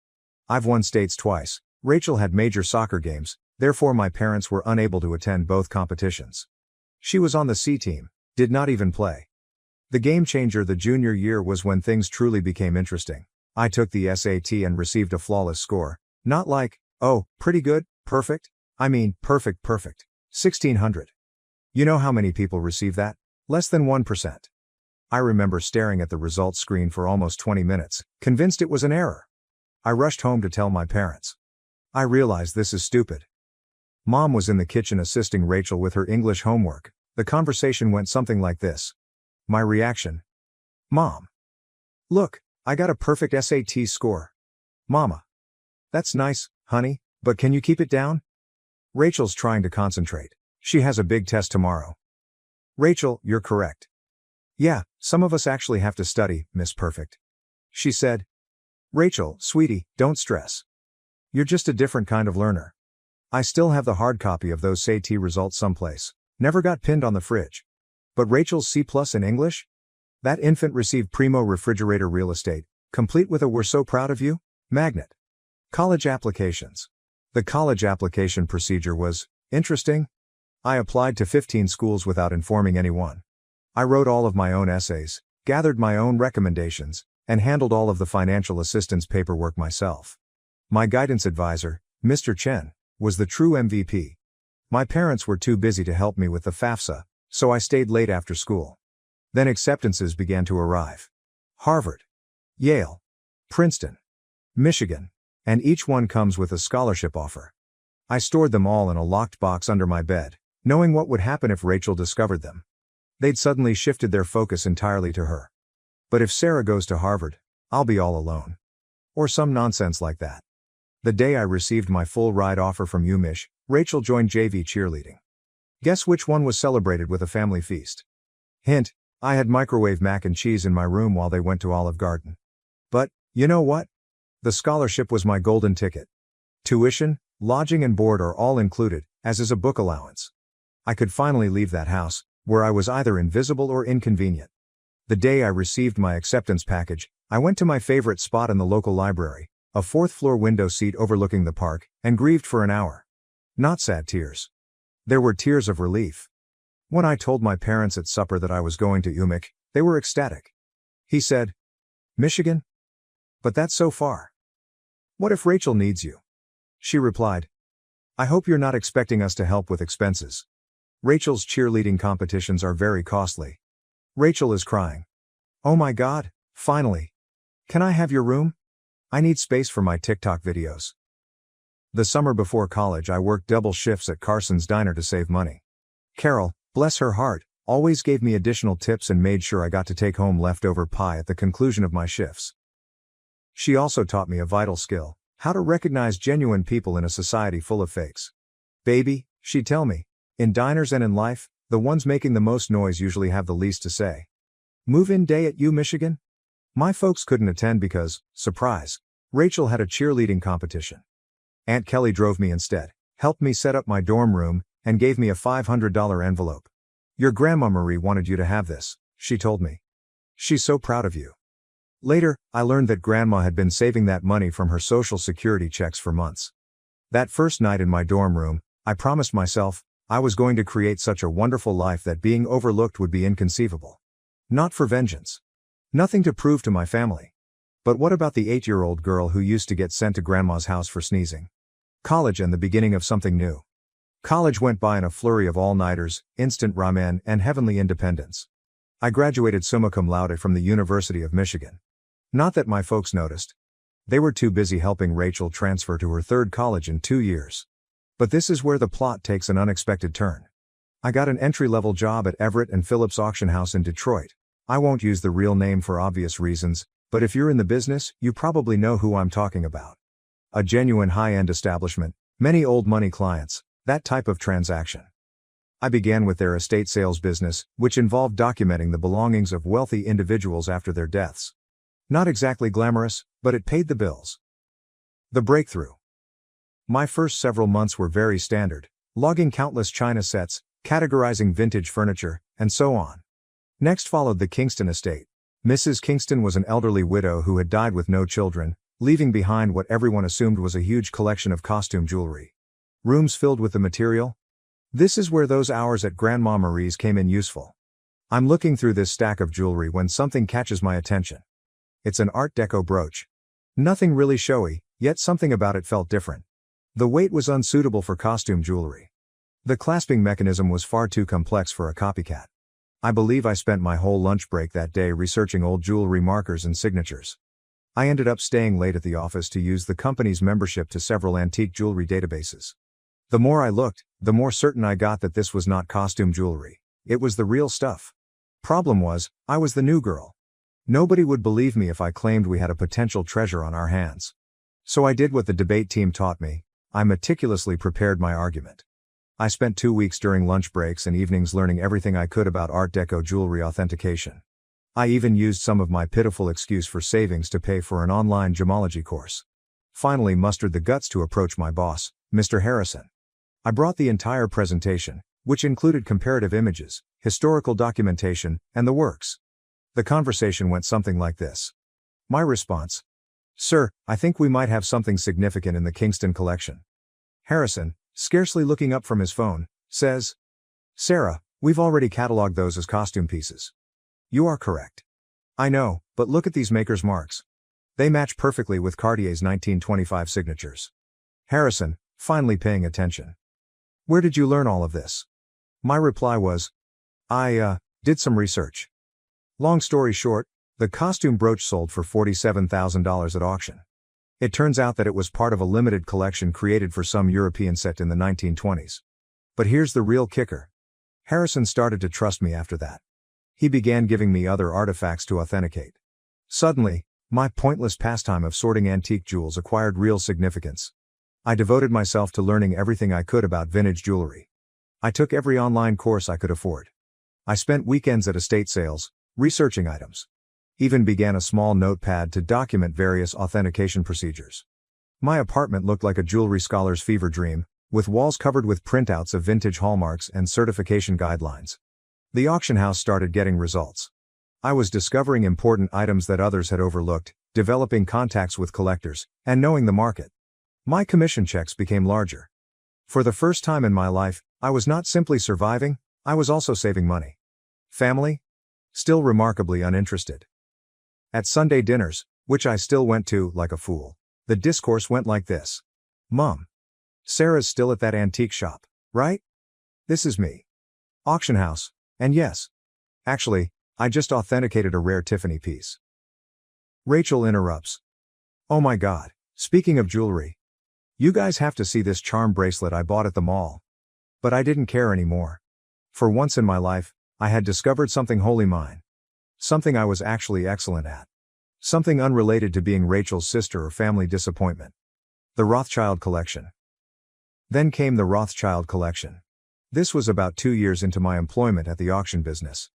I've won states twice. Rachel had major soccer games, therefore my parents were unable to attend both competitions. She was on the C team, did not even play. The game changer the junior year was when things truly became interesting. I took the SAT and received a flawless score. Not like, oh, pretty good, perfect. I mean, perfect. 1600. You know how many people receive that? Less than 1%. I remember staring at the results screen for almost 20 minutes, convinced it was an error. I rushed home to tell my parents. I realized this is stupid. Mom was in the kitchen assisting Rachel with her English homework. The conversation went something like this. My reaction: Mom. Look, I got a perfect SAT score. Mama. That's nice, honey, but can you keep it down? Rachel's trying to concentrate. She has a big test tomorrow. Rachel, you're correct. Yeah, some of us actually have to study, Miss Perfect. She said. Rachel, sweetie, don't stress. You're just a different kind of learner. I still have the hard copy of those SAT results someplace. Never got pinned on the fridge. But Rachel's C+ in English? That infant received primo refrigerator real estate, complete with a "we're so proud of you" magnet. College applications. The college application procedure was interesting. I applied to 15 schools without informing anyone. I wrote all of my own essays, gathered my own recommendations, and handled all of the financial assistance paperwork myself. My guidance advisor, Mr. Chen, was the true MVP. My parents were too busy to help me with the FAFSA, so I stayed late after school. Then acceptances began to arrive. Harvard, Yale, Princeton, Michigan, and each one comes with a scholarship offer. I stored them all in a locked box under my bed, knowing what would happen if Rachel discovered them. They'd suddenly shifted their focus entirely to her. But if Sarah goes to Harvard, I'll be all alone. Or some nonsense like that. The day I received my full ride offer from UMich, Rachel joined JV cheerleading. Guess which one was celebrated with a family feast? Hint, I had microwave mac and cheese in my room while they went to Olive Garden. But, you know what? The scholarship was my golden ticket. Tuition, lodging and board are all included, as is a book allowance. I could finally leave that house, where I was either invisible or inconvenient. The day I received my acceptance package, I went to my favorite spot in the local library, a 4th-floor window seat overlooking the park, and grieved for an hour. Not sad tears. There were tears of relief. When I told my parents at supper that I was going to UMich, they were ecstatic. He said, Michigan? But that's so far. What if Rachel needs you? She replied, I hope you're not expecting us to help with expenses. Rachel's cheerleading competitions are very costly. Rachel is crying. Oh my God, finally. Can I have your room? I need space for my TikTok videos. The summer before college I worked double shifts at Carson's Diner to save money. Carol, bless her heart, always gave me additional tips and made sure I got to take home leftover pie at the conclusion of my shifts. She also taught me a vital skill: how to recognize genuine people in a society full of fakes. Baby, she'd tell me, in diners and in life, the ones making the most noise usually have the least to say. Move-in day at Michigan? My folks couldn't attend because, surprise, Rachel had a cheerleading competition. Aunt Kelly drove me instead, helped me set up my dorm room, and gave me a $500 envelope. Your Grandma Marie wanted you to have this, she told me. She's so proud of you. Later, I learned that Grandma had been saving that money from her Social Security checks for months. That first night in my dorm room, I promised myself, I was going to create such a wonderful life that being overlooked would be inconceivable. Not for vengeance. Nothing to prove to my family. But what about the 8-year-old girl who used to get sent to Grandma's house for sneezing? College and the beginning of something new. College went by in a flurry of all-nighters, instant ramen, and heavenly independence. I graduated summa cum laude from the University of Michigan. Not that my folks noticed. They were too busy helping Rachel transfer to her third college in 2 years. But this is where the plot takes an unexpected turn. I got an entry-level job at Everett and Phillips Auction House in Detroit. I won't use the real name for obvious reasons, but if you're in the business, you probably know who I'm talking about. A genuine high-end establishment, many old money clients, that type of transaction. I began with their estate sales business, which involved documenting the belongings of wealthy individuals after their deaths. Not exactly glamorous, but it paid the bills. The breakthrough. My first several months were very standard, logging countless china sets, categorizing vintage furniture, and so on. Next followed the Kingston estate. Mrs. Kingston was an elderly widow who had died with no children, leaving behind what everyone assumed was a huge collection of costume jewelry. Rooms filled with the material? This is where those hours at Grandma Marie's came in useful. I'm looking through this stack of jewelry when something catches my attention. It's an Art Deco brooch. Nothing really showy, yet something about it felt different. The weight was unsuitable for costume jewelry. The clasping mechanism was far too complex for a copycat. I believe I spent my whole lunch break that day researching old jewelry markers and signatures. I ended up staying late at the office to use the company's membership to several antique jewelry databases. The more I looked, the more certain I got that this was not costume jewelry. It was the real stuff. Problem was, I was the new girl. Nobody would believe me if I claimed we had a potential treasure on our hands. So I did what the debate team taught me. I meticulously prepared my argument. I spent 2 weeks during lunch breaks and evenings learning everything I could about Art Deco jewelry authentication. I even used some of my pitiful excuse for savings to pay for an online gemology course. Finally mustered the guts to approach my boss, Mr. Harrison. I brought the entire presentation, which included comparative images, historical documentation, and the works. The conversation went something like this. My response: Sir, I think we might have something significant in the Kingston collection. Harrison, scarcely looking up from his phone, says, Sarah, we've already cataloged those as costume pieces. You are correct. I know, but look at these maker's marks. They match perfectly with Cartier's 1925 signatures. Harrison, finally paying attention. Where did you learn all of this? My reply was, I did some research. Long story short, the costume brooch sold for $47,000 at auction. It turns out that it was part of a limited collection created for some European set in the 1920s. But here's the real kicker. Harrison started to trust me after that. He began giving me other artifacts to authenticate. Suddenly, my pointless pastime of sorting antique jewels acquired real significance. I devoted myself to learning everything I could about vintage jewelry. I took every online course I could afford. I spent weekends at estate sales, researching items. Even began a small notepad to document various authentication procedures. My apartment looked like a jewelry scholar's fever dream, with walls covered with printouts of vintage hallmarks and certification guidelines. The auction house started getting results. I was discovering important items that others had overlooked, developing contacts with collectors, and knowing the market. My commission checks became larger. For the first time in my life, I was not simply surviving, I was also saving money. Family? Still remarkably uninterested. At Sunday dinners, which I still went to like a fool, the discourse went like this. Mom. Sarah's still at that antique shop, right? This is me. Auction house, and yes. Actually, I just authenticated a rare Tiffany piece. Rachel interrupts. Oh my God, speaking of jewelry. You guys have to see this charm bracelet I bought at the mall. But I didn't care anymore. For once in my life, I had discovered something wholly mine. Something I was actually excellent at. Something unrelated to being Rachel's sister or family disappointment. The Rothschild collection. Then came the Rothschild collection. This was about 2 years into my employment at the auction business.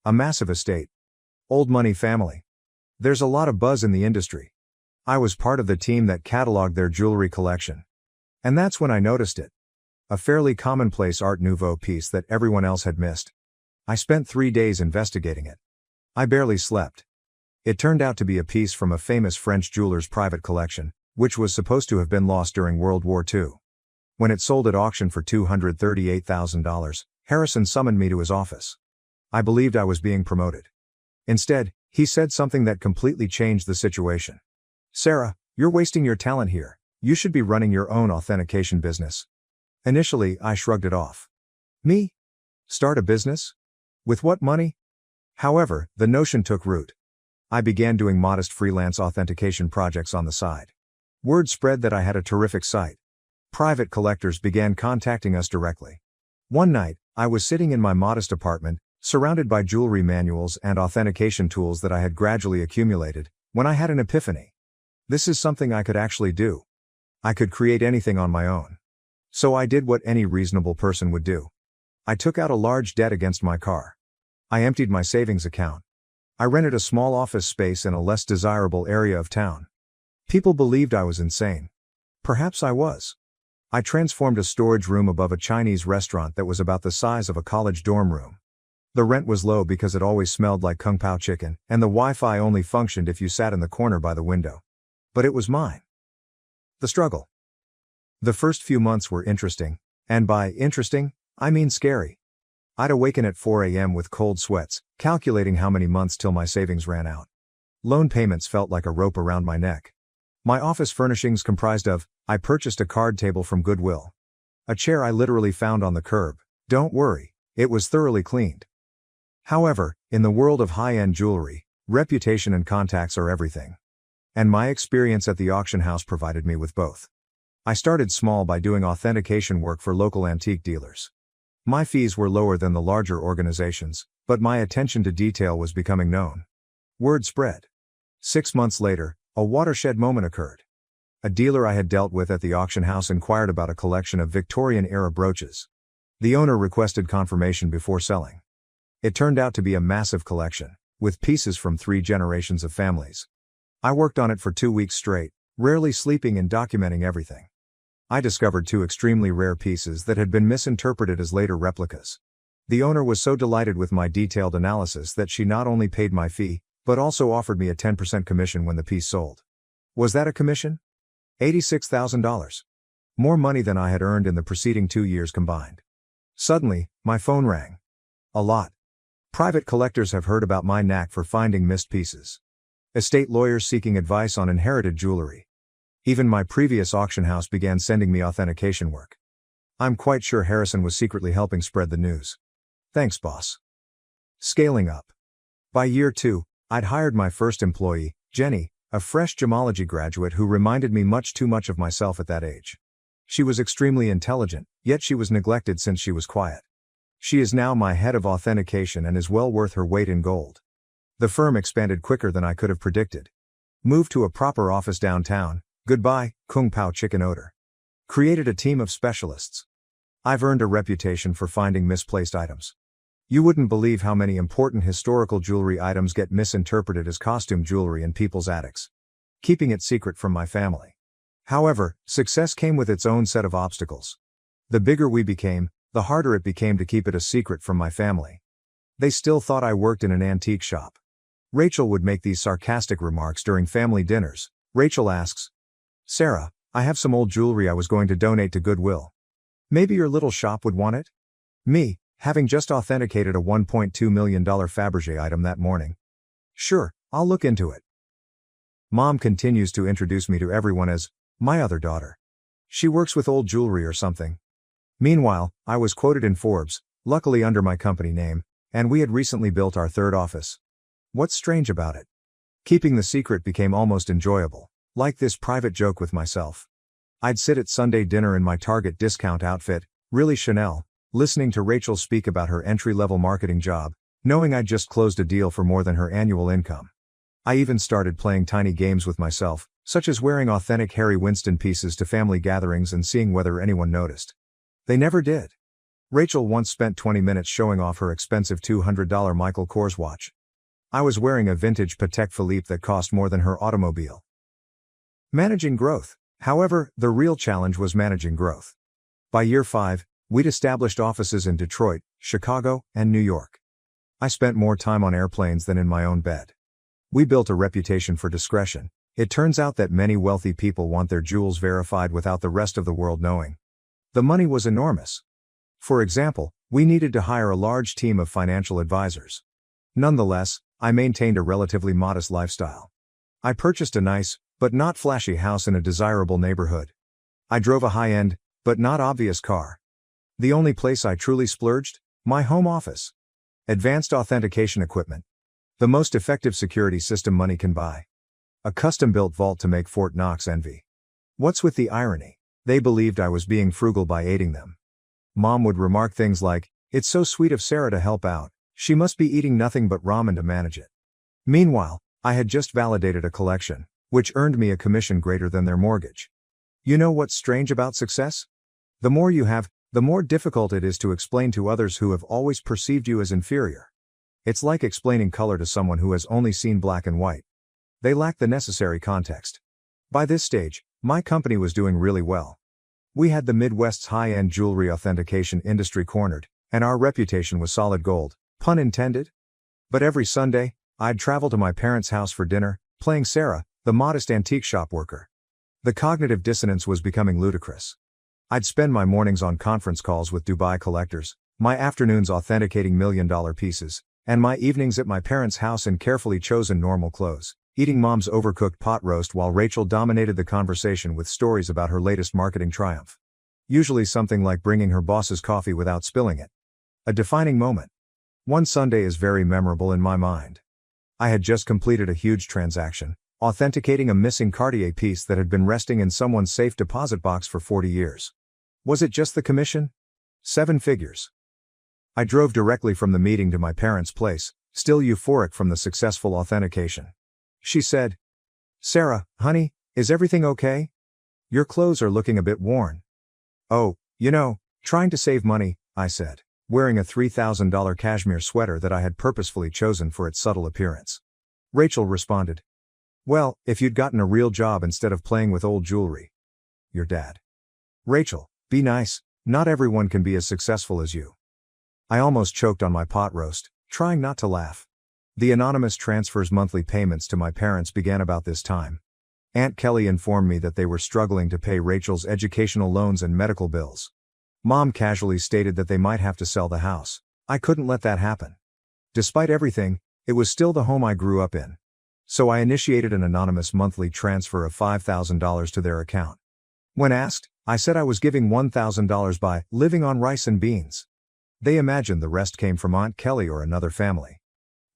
A massive estate. Old money family. There's a lot of buzz in the industry. I was part of the team that cataloged their jewelry collection. And that's when I noticed it. A fairly commonplace Art Nouveau piece that everyone else had missed. I spent 3 days investigating it. I barely slept. It turned out to be a piece from a famous French jeweler's private collection, which was supposed to have been lost during World War II. When it sold at auction for $238,000, Harrison summoned me to his office. I believed I was being promoted. Instead, he said something that completely changed the situation. "Sarah, you're wasting your talent here. You should be running your own authentication business." Initially, I shrugged it off. Me? Start a business? With what money? However, the notion took root. I began doing modest freelance authentication projects on the side. Word spread that I had a terrific site. Private collectors began contacting us directly. One night, I was sitting in my modest apartment, surrounded by jewelry manuals and authentication tools that I had gradually accumulated, when I had an epiphany. This is something I could actually do. I could create anything on my own. So I did what any reasonable person would do. I took out a large debt against my car. I emptied my savings account. I rented a small office space in a less desirable area of town. People believed I was insane. Perhaps I was. I transformed a storage room above a Chinese restaurant that was about the size of a college dorm room. The rent was low because it always smelled like Kung Pao chicken, and the Wi-Fi only functioned if you sat in the corner by the window. But it was mine. The struggle. The first few months were interesting, and by interesting, I mean scary. I'd awaken at 4 a.m. with cold sweats, calculating how many months till my savings ran out. Loan payments felt like a rope around my neck. My office furnishings comprised of, I purchased a card table from Goodwill. A chair I literally found on the curb. Don't worry, it was thoroughly cleaned. However, in the world of high-end jewelry, reputation and contacts are everything. And my experience at the auction house provided me with both. I started small by doing authentication work for local antique dealers. My fees were lower than the larger organizations, but my attention to detail was becoming known. Word spread. 6 months later, a watershed moment occurred. A dealer I had dealt with at the auction house inquired about a collection of Victorian-era brooches. The owner requested confirmation before selling. It turned out to be a massive collection, with pieces from 3 generations of families. I worked on it for 2 weeks straight, rarely sleeping and documenting everything. I discovered 2 extremely rare pieces that had been misinterpreted as later replicas. The owner was so delighted with my detailed analysis that she not only paid my fee, but also offered me a 10% commission when the piece sold. Was that a commission? $86,000. More money than I had earned in the preceding 2 years combined. Suddenly, my phone rang. A lot. Private collectors have heard about my knack for finding missed pieces. Estate lawyers seeking advice on inherited jewelry. Even my previous auction house began sending me authentication work. I'm quite sure Harrison was secretly helping spread the news. Thanks, boss. Scaling up. By year 2, I'd hired my first employee, Jenny, a fresh gemology graduate who reminded me much too much of myself at that age. She was extremely intelligent, yet she was neglected since she was quiet. She is now my head of authentication and is well worth her weight in gold. The firm expanded quicker than I could have predicted. Moved to a proper office downtown. Goodbye, Kung Pao chicken odor. Created a team of specialists. I've earned a reputation for finding misplaced items. You wouldn't believe how many important historical jewelry items get misinterpreted as costume jewelry in people's attics. Keeping it secret from my family. However, success came with its own set of obstacles. The bigger we became, the harder it became to keep it a secret from my family. They still thought I worked in an antique shop. Rachel would make these sarcastic remarks during family dinners. Rachel asks, "Sarah, I have some old jewelry I was going to donate to Goodwill. Maybe your little shop would want it?" Me, having just authenticated a $1.2 million Fabergé item that morning. "Sure, I'll look into it." Mom continues to introduce me to everyone as, my other daughter. She works with old jewelry or something. Meanwhile, I was quoted in Forbes, luckily under my company name, and we had recently built our 3rd office. What's strange about it? Keeping the secret became almost enjoyable. Like this private joke with myself. I'd sit at Sunday dinner in my Target discount outfit, really Chanel, listening to Rachel speak about her entry-level marketing job, knowing I'd just closed a deal for more than her annual income. I even started playing tiny games with myself, such as wearing authentic Harry Winston pieces to family gatherings and seeing whether anyone noticed. They never did. Rachel once spent 20 minutes showing off her expensive $200 Michael Kors watch. I was wearing a vintage Patek Philippe that cost more than her automobile. Managing growth. However, the real challenge was managing growth. By year 5, we'd established offices in Detroit, Chicago, and New York. I spent more time on airplanes than in my own bed. We built a reputation for discretion. It turns out that many wealthy people want their jewels verified without the rest of the world knowing. The money was enormous. For example, we needed to hire a large team of financial advisors. Nonetheless, I maintained a relatively modest lifestyle. I purchased a nice, but not flashy house in a desirable neighborhood. I drove a high-end, but not obvious car. The only place I truly splurged? My home office. Advanced authentication equipment. The most effective security system money can buy. A custom-built vault to make Fort Knox envy. What's with the irony? They believed I was being frugal by aiding them. Mom would remark things like, "It's so sweet of Sarah to help out. She must be eating nothing but ramen to manage it." Meanwhile, I had just validated a collection, which earned me a commission greater than their mortgage. You know what's strange about success? The more you have, the more difficult it is to explain to others who have always perceived you as inferior. It's like explaining color to someone who has only seen black and white. They lack the necessary context. By this stage, my company was doing really well. We had the Midwest's high-end jewelry authentication industry cornered, and our reputation was solid gold, pun intended. But every Sunday, I'd travel to my parents' house for dinner, playing Sarah, the modest antique shop worker. The cognitive dissonance was becoming ludicrous. I'd spend my mornings on conference calls with Dubai collectors, my afternoons authenticating million-dollar pieces, and my evenings at my parents' house in carefully chosen normal clothes, eating Mom's overcooked pot roast while Rachel dominated the conversation with stories about her latest marketing triumph. Usually something like bringing her boss's coffee without spilling it. A defining moment. One Sunday is very memorable in my mind. I had just completed a huge transaction, authenticating a missing Cartier piece that had been resting in someone's safe deposit box for 40 years. Was it just the commission? 7 figures. I drove directly from the meeting to my parents' place, still euphoric from the successful authentication. She said, "Sarah, honey, is everything okay? Your clothes are looking a bit worn." "Oh, trying to save money," I said, wearing a $3,000 cashmere sweater that I had purposefully chosen for its subtle appearance. Rachel responded, "Well, if you'd gotten a real job instead of playing with old jewelry. Your dad." "Rachel, be nice, not everyone can be as successful as you." I almost choked on my pot roast, trying not to laugh. The anonymous transfers monthly payments to my parents began about this time. Aunt Kelly informed me that they were struggling to pay Rachel's educational loans and medical bills. Mom casually stated that they might have to sell the house. I couldn't let that happen. Despite everything, it was still the home I grew up in. So I initiated an anonymous monthly transfer of $5,000 to their account. When asked, I said I was giving $1,000 by living on rice and beans. They imagined the rest came from Aunt Kelly or another family.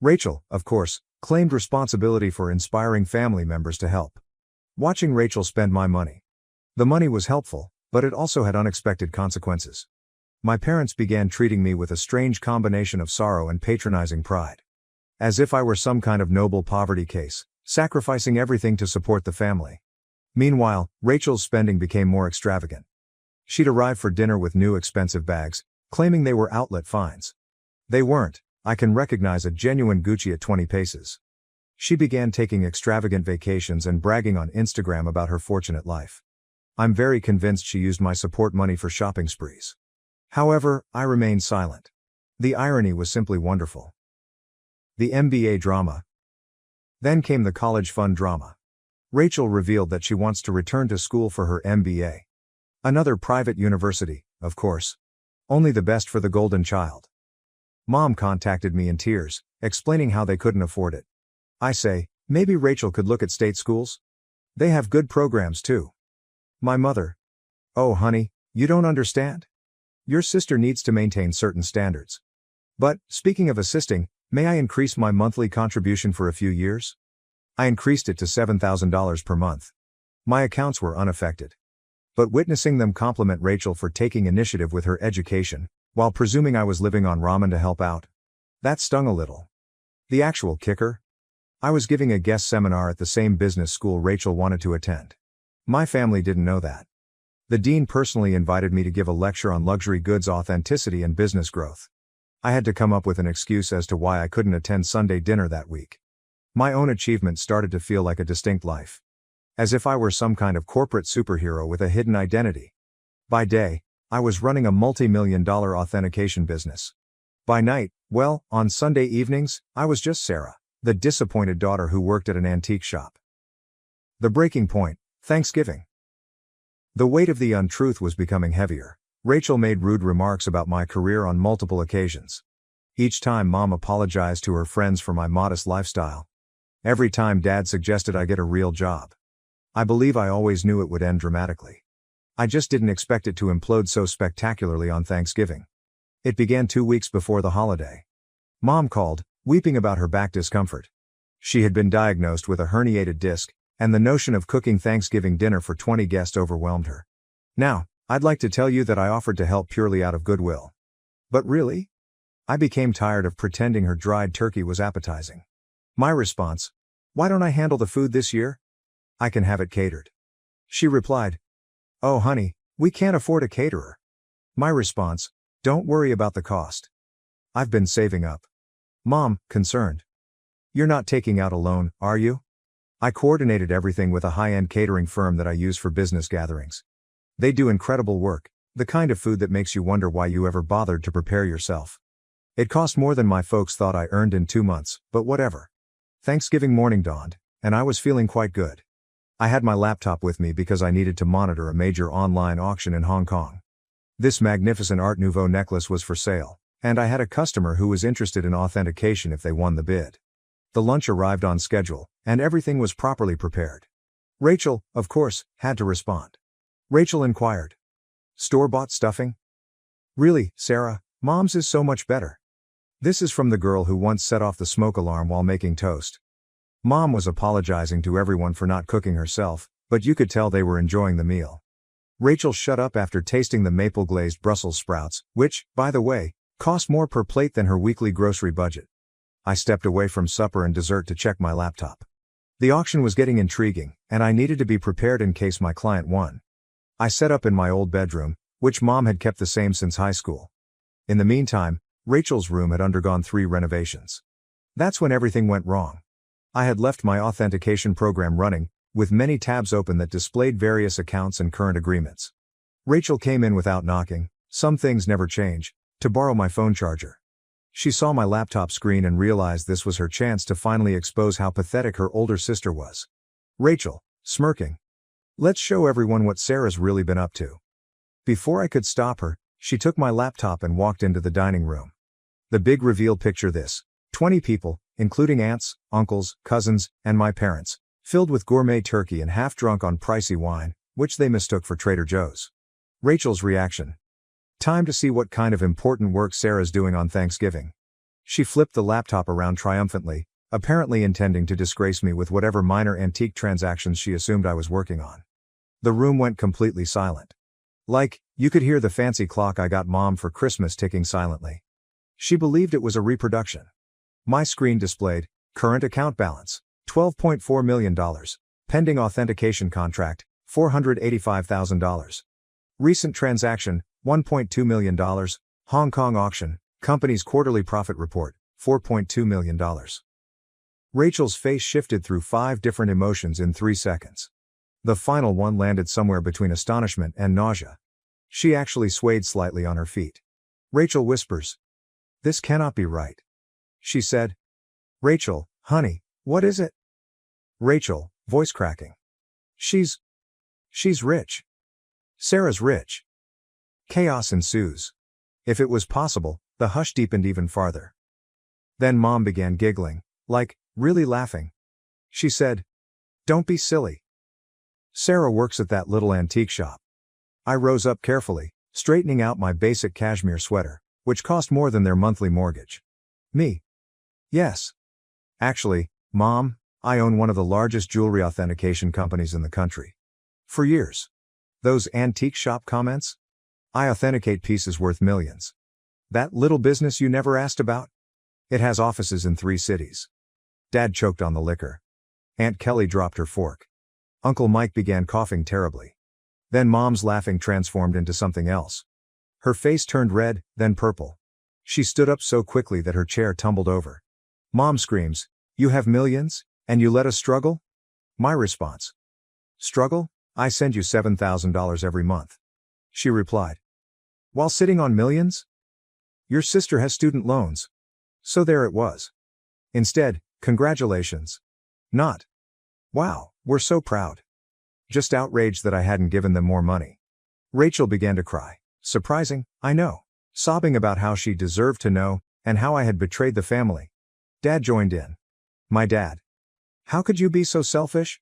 Rachel, of course, claimed responsibility for inspiring family members to help. Watching Rachel spend my money. The money was helpful, but it also had unexpected consequences. My parents began treating me with a strange combination of sorrow and patronizing pride. As if I were some kind of noble poverty case, sacrificing everything to support the family. Meanwhile, Rachel's spending became more extravagant. She'd arrive for dinner with new expensive bags, claiming they were outlet finds. They weren't. I can recognize a genuine Gucci at 20 paces. She began taking extravagant vacations and bragging on Instagram about her fortunate life. I'm very convinced she used my support money for shopping sprees. However, I remained silent. The irony was simply wonderful. The MBA drama. Then came the college fund drama. Rachel revealed that she wants to return to school for her MBA. Another private university, of course. Only the best for the golden child. Mom contacted me in tears, explaining how they couldn't afford it. I say, maybe Rachel could look at state schools? They have good programs too. My mother. Oh honey, you don't understand? Your sister needs to maintain certain standards. But, speaking of assisting, may I increase my monthly contribution for a few years? I increased it to $7,000 per month. My accounts were unaffected. But witnessing them compliment Rachel for taking initiative with her education, while presuming I was living on ramen to help out, that stung a little. The actual kicker? I was giving a guest seminar at the same business school Rachel wanted to attend. My family didn't know that. The dean personally invited me to give a lecture on luxury goods authenticity and business growth. I had to come up with an excuse as to why I couldn't attend Sunday dinner that week. My own achievement started to feel like a distinct life. As if I were some kind of corporate superhero with a hidden identity. By day, I was running a multi-million-dollar authentication business. By night, well, on Sunday evenings, I was just Sarah, the disappointed daughter who worked at an antique shop. The breaking point, Thanksgiving. The weight of the untruth was becoming heavier. Rachel made rude remarks about my career on multiple occasions. Each time Mom apologized to her friends for my modest lifestyle. Every time Dad suggested I get a real job. I believe I always knew it would end dramatically. I just didn't expect it to implode so spectacularly on Thanksgiving. It began 2 weeks before the holiday. Mom called, weeping about her back discomfort. She had been diagnosed with a herniated disc, and the notion of cooking Thanksgiving dinner for 20 guests overwhelmed her. Now, I'd like to tell you that I offered to help purely out of goodwill. But really? I became tired of pretending her dried turkey was appetizing. My response: why don't I handle the food this year? I can have it catered. She replied, oh honey, we can't afford a caterer. My response: don't worry about the cost. I've been saving up. Mom, concerned. You're not taking out a loan, are you? I coordinated everything with a high-end catering firm that I use for business gatherings. They do incredible work, the kind of food that makes you wonder why you ever bothered to prepare yourself. It cost more than my folks thought I earned in 2 months, but whatever. Thanksgiving morning dawned, and I was feeling quite good. I had my laptop with me because I needed to monitor a major online auction in Hong Kong. This magnificent Art Nouveau necklace was for sale, and I had a customer who was interested in authentication if they won the bid. The lunch arrived on schedule, and everything was properly prepared. Rachel, of course, had to respond. Rachel inquired. Store-bought stuffing? Really, Sarah, Mom's is so much better. This is from the girl who once set off the smoke alarm while making toast. Mom was apologizing to everyone for not cooking herself, but you could tell they were enjoying the meal. Rachel shut up after tasting the maple-glazed Brussels sprouts, which, by the way, cost more per plate than her weekly grocery budget. I stepped away from supper and dessert to check my laptop. The auction was getting intriguing, and I needed to be prepared in case my client won. I set up in my old bedroom, which Mom had kept the same since high school. In the meantime, Rachel's room had undergone 3 renovations. That's when everything went wrong. I had left my authentication program running, with many tabs open that displayed various accounts and current agreements. Rachel came in without knocking, some things never change, to borrow my phone charger. She saw my laptop screen and realized this was her chance to finally expose how pathetic her older sister was. Rachel, smirking. Let's show everyone what Sarah's really been up to. Before I could stop her, she took my laptop and walked into the dining room. The big reveal: picture this. 20 people, including aunts, uncles, cousins, and my parents, filled with gourmet turkey and half drunk on pricey wine, which they mistook for Trader Joe's. Rachel's reaction. Time to see what kind of important work Sarah's doing on Thanksgiving. She flipped the laptop around triumphantly, apparently intending to disgrace me with whatever minor antique transactions she assumed I was working on. The room went completely silent. You could hear the fancy clock I got Mom for Christmas ticking silently. She believed it was a reproduction. My screen displayed, current account balance, $12.4 million, pending authentication contract, $485,000. Recent transaction, $1.2 million, Hong Kong auction, company's quarterly profit report, $4.2 million. Rachel's face shifted through 5 different emotions in 3 seconds. The final one landed somewhere between astonishment and nausea. She actually swayed slightly on her feet. Rachel whispers. This cannot be right. She said. Rachel, honey, what is it? Rachel, voice cracking. She's rich. Sarah's rich. Chaos ensues. If it was possible, the hush deepened even farther. Then Mom began giggling, really laughing. She said, don't be silly. Sarah works at that little antique shop. I rose up carefully, straightening out my basic cashmere sweater, which cost more than their monthly mortgage. Me? Yes. Actually, Mom, I own one of the largest jewelry authentication companies in the country. For years. Those antique shop comments? I authenticate pieces worth millions. That little business you never asked about? It has offices in 3 cities. Dad choked on the liquor. Aunt Kelly dropped her fork. Uncle Mike began coughing terribly. Then Mom's laughing transformed into something else. Her face turned red, then purple. She stood up so quickly that her chair tumbled over. Mom screams, you have millions, and you let us struggle? My response. Struggle? I send you $7,000 every month. She replied. While sitting on millions? Your sister has student loans. So there it was. Instead, congratulations. Not, wow, we're so proud. Just outraged that I hadn't given them more money. Rachel began to cry. Surprising, I know. Sobbing about how she deserved to know, and how I had betrayed the family. Dad joined in. My dad. How could you be so selfish?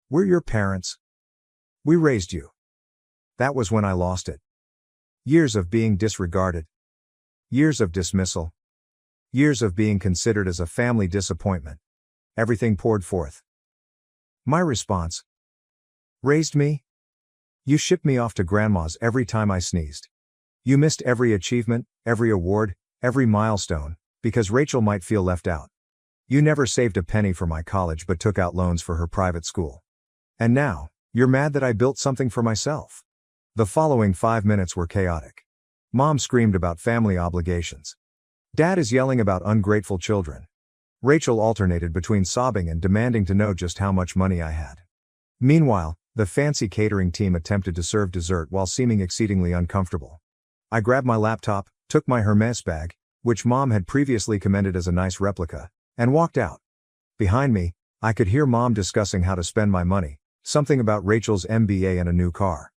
We're your parents. We raised you. That was when I lost it. Years of being disregarded. Years of dismissal. Years of being considered as a family disappointment. Everything poured forth. My response. Raised me? You shipped me off to grandma's every time I sneezed. You missed every achievement, every award, every milestone, because Rachel might feel left out. You never saved a penny for my college but took out loans for her private school. And now, you're mad that I built something for myself. The following 5 minutes were chaotic. Mom screamed about family obligations. Dad is yelling about ungrateful children. Rachel alternated between sobbing and demanding to know just how much money I had. Meanwhile, the fancy catering team attempted to serve dessert while seeming exceedingly uncomfortable. I grabbed my laptop, took my Hermes bag, which Mom had previously commended as a nice replica, and walked out. Behind me, I could hear Mom discussing how to spend my money, something about Rachel's MBA and a new car.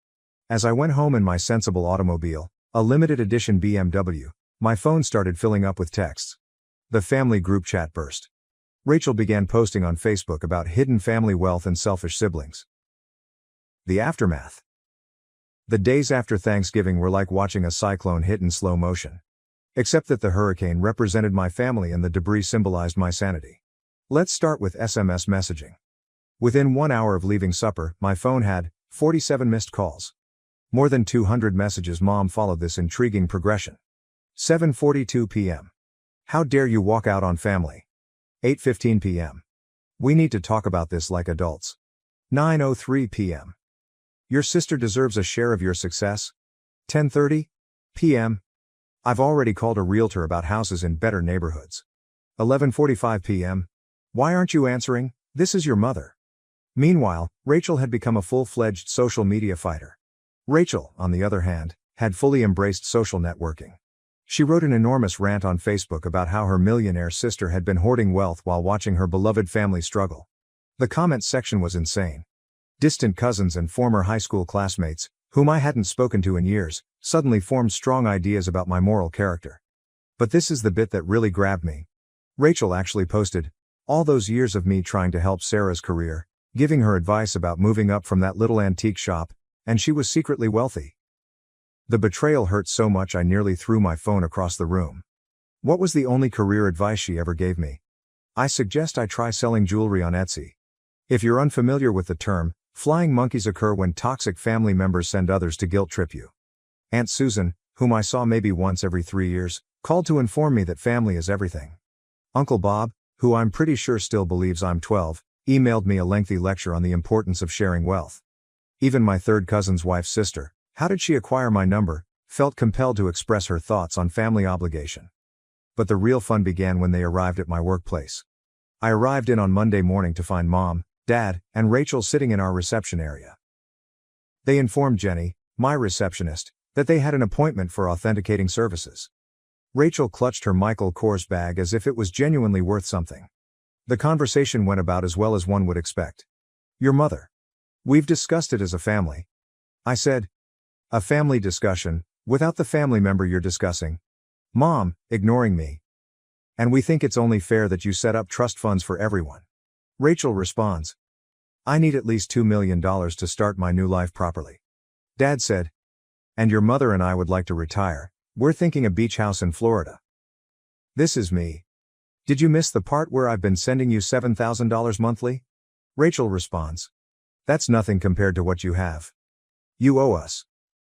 As I went home in my sensible automobile, a limited edition BMW, my phone started filling up with texts. The family group chat burst. Rachel began posting on Facebook about hidden family wealth and selfish siblings. The aftermath. The days after Thanksgiving were like watching a cyclone hit in slow motion. Except that the hurricane represented my family and the debris symbolized my sanity. Let's start with SMS messaging. Within 1 hour of leaving supper, my phone had 47 missed calls. More than 200 messages. Mom followed this intriguing progression. 7:42 p.m. How dare you walk out on family? 8:15 p.m. We need to talk about this like adults. 9:03 p.m. Your sister deserves a share of your success. 10:30 p.m. I've already called a realtor about houses in better neighborhoods. 11:45 p.m. Why aren't you answering? This is your mother. Meanwhile, Rachel had become a full-fledged social media fighter. Rachel, on the other hand, had fully embraced social networking. She wrote an enormous rant on Facebook about how her millionaire sister had been hoarding wealth while watching her beloved family struggle. The comments section was insane. Distant cousins and former high school classmates, whom I hadn't spoken to in years, suddenly formed strong ideas about my moral character. But this is the bit that really grabbed me. Rachel actually posted, all those years of me trying to help Sarah's career, giving her advice about moving up from that little antique shop, and she was secretly wealthy. The betrayal hurt so much I nearly threw my phone across the room. What was the only career advice she ever gave me? I suggest I try selling jewelry on Etsy. If you're unfamiliar with the term, flying monkeys occur when toxic family members send others to guilt trip you. Aunt Susan, whom I saw maybe once every 3 years, called to inform me that family is everything. Uncle Bob, who I'm pretty sure still believes I'm 12, emailed me a lengthy lecture on the importance of sharing wealth. Even my third cousin's wife's sister, how did she acquire my number, felt compelled to express her thoughts on family obligation. But the real fun began when they arrived at my workplace. I arrived in on Monday morning to find Mom, Dad, and Rachel sitting in our reception area. They informed Jenny, my receptionist, that they had an appointment for authenticating services. Rachel clutched her Michael Kors bag as if it was genuinely worth something. The conversation went about as well as one would expect. Your mother. We've discussed it as a family. I said. A family discussion, without the family member you're discussing. Mom, ignoring me. And we think it's only fair that you set up trust funds for everyone. Rachel responds. I need at least $2 million to start my new life properly. Dad said. And your mother and I would like to retire. We're thinking a beach house in Florida. This is me. Did you miss the part where I've been sending you $7,000 monthly? Rachel responds. That's nothing compared to what you have. You owe us.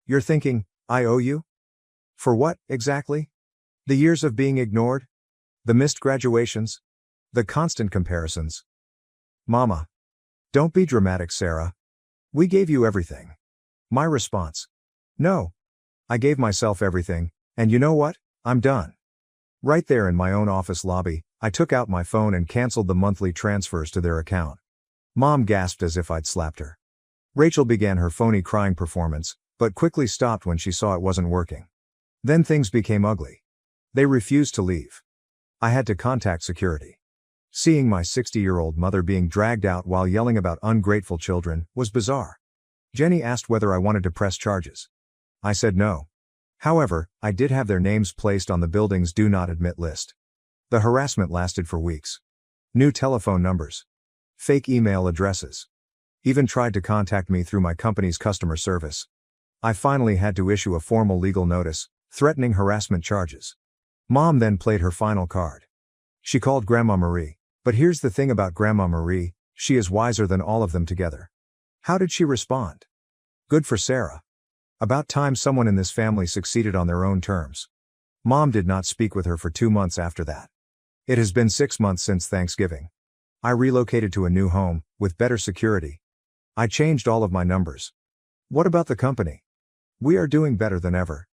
You're thinking, I owe you? For what, exactly? The years of being ignored? The missed graduations? The constant comparisons? Mama. Don't be dramatic, Sarah. We gave you everything. My response. No. I gave myself everything, and you know what? I'm done. Right there in my own office lobby, I took out my phone and canceled the monthly transfers to their account. Mom gasped as if I'd slapped her. Rachel began her phony crying performance, but quickly stopped when she saw it wasn't working. Then things became ugly. They refused to leave. I had to contact security. Seeing my 60-year-old mother being dragged out while yelling about ungrateful children was bizarre. Jenny asked whether I wanted to press charges. I said no. However, I did have their names placed on the building's do not admit list. The harassment lasted for weeks. New telephone numbers. Fake email addresses. Even tried to contact me through my company's customer service. I finally had to issue a formal legal notice, threatening harassment charges. Mom then played her final card. She called Grandma Marie. But here's the thing about Grandma Marie, she is wiser than all of them together. How did she respond? Good for Sarah. About time someone in this family succeeded on their own terms. Mom did not speak with her for 2 months after that. It has been 6 months since Thanksgiving. I relocated to a new home, with better security. I changed all of my numbers. What about the company? We are doing better than ever.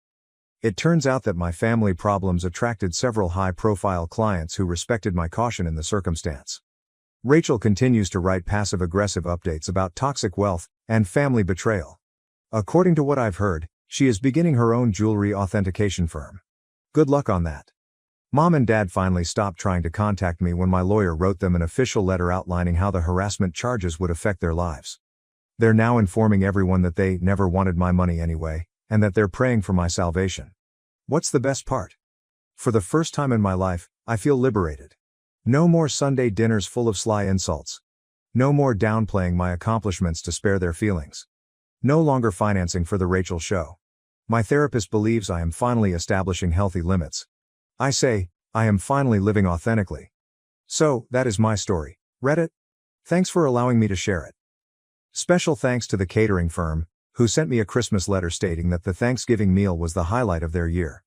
It turns out that my family problems attracted several high-profile clients who respected my caution in the circumstance. Rachel continues to write passive-aggressive updates about toxic wealth and family betrayal. According to what I've heard, she is beginning her own jewelry authentication firm. Good luck on that. Mom and Dad finally stopped trying to contact me when my lawyer wrote them an official letter outlining how the harassment charges would affect their lives. They're now informing everyone that they never wanted my money anyway, and that they're praying for my salvation. What's the best part? For the first time in my life, I feel liberated. No more Sunday dinners full of sly insults. No more downplaying my accomplishments to spare their feelings. No longer financing for the Rachel show. My therapist believes I am finally establishing healthy limits. I say, I am finally living authentically. So, that is my story. Reddit? Thanks for allowing me to share it. Special thanks to the catering firm, who sent me a Christmas letter stating that the Thanksgiving meal was the highlight of their year.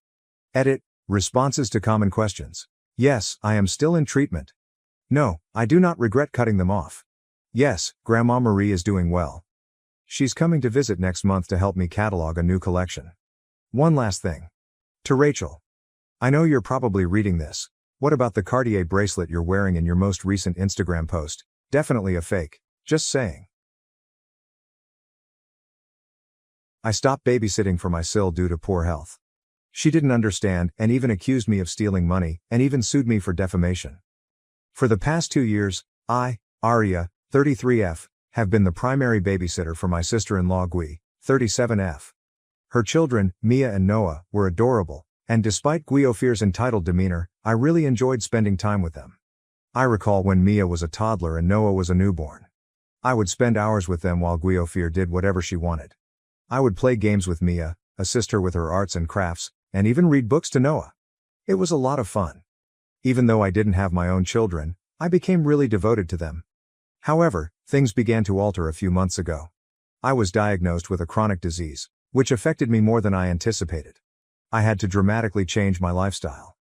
Edit, responses to common questions. Yes, I am still in treatment. No, I do not regret cutting them off. Yes, Grandma Marie is doing well. She's coming to visit next month to help me catalog a new collection. One last thing. To Rachel. I know you're probably reading this. What about the Cartier bracelet you're wearing in your most recent Instagram post? Definitely a fake. Just saying. I stopped babysitting for my Sil due to poor health. She didn't understand and even accused me of stealing money and even sued me for defamation. For the past 2 years, I, Aria, 33F, have been the primary babysitter for my sister-in-law Gui, 37F. Her children, Mia and Noah, were adorable, and despite Gui Ophir's entitled demeanor, I really enjoyed spending time with them. I recall when Mia was a toddler and Noah was a newborn. I would spend hours with them while Gui Ophir did whatever she wanted. I would play games with Mia, assist her with her arts and crafts, and even read books to Noah. It was a lot of fun. Even though I didn't have my own children, I became really devoted to them. However, things began to alter a few months ago. I was diagnosed with a chronic disease, which affected me more than I anticipated. I had to dramatically change my lifestyle.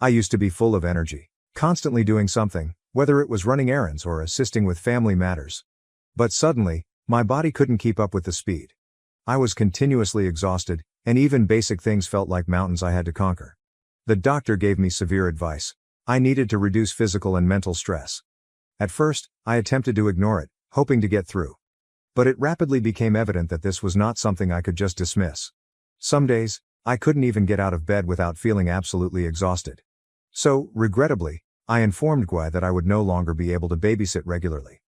I used to be full of energy, constantly doing something, whether it was running errands or assisting with family matters. But suddenly, my body couldn't keep up with the speed. I was continuously exhausted, and even basic things felt like mountains I had to conquer. The doctor gave me severe advice. I needed to reduce physical and mental stress. At first, I attempted to ignore it, hoping to get through. But it rapidly became evident that this was not something I could just dismiss. Some days, I couldn't even get out of bed without feeling absolutely exhausted. So, regrettably, I informed Gui that I would no longer be able to babysit regularly.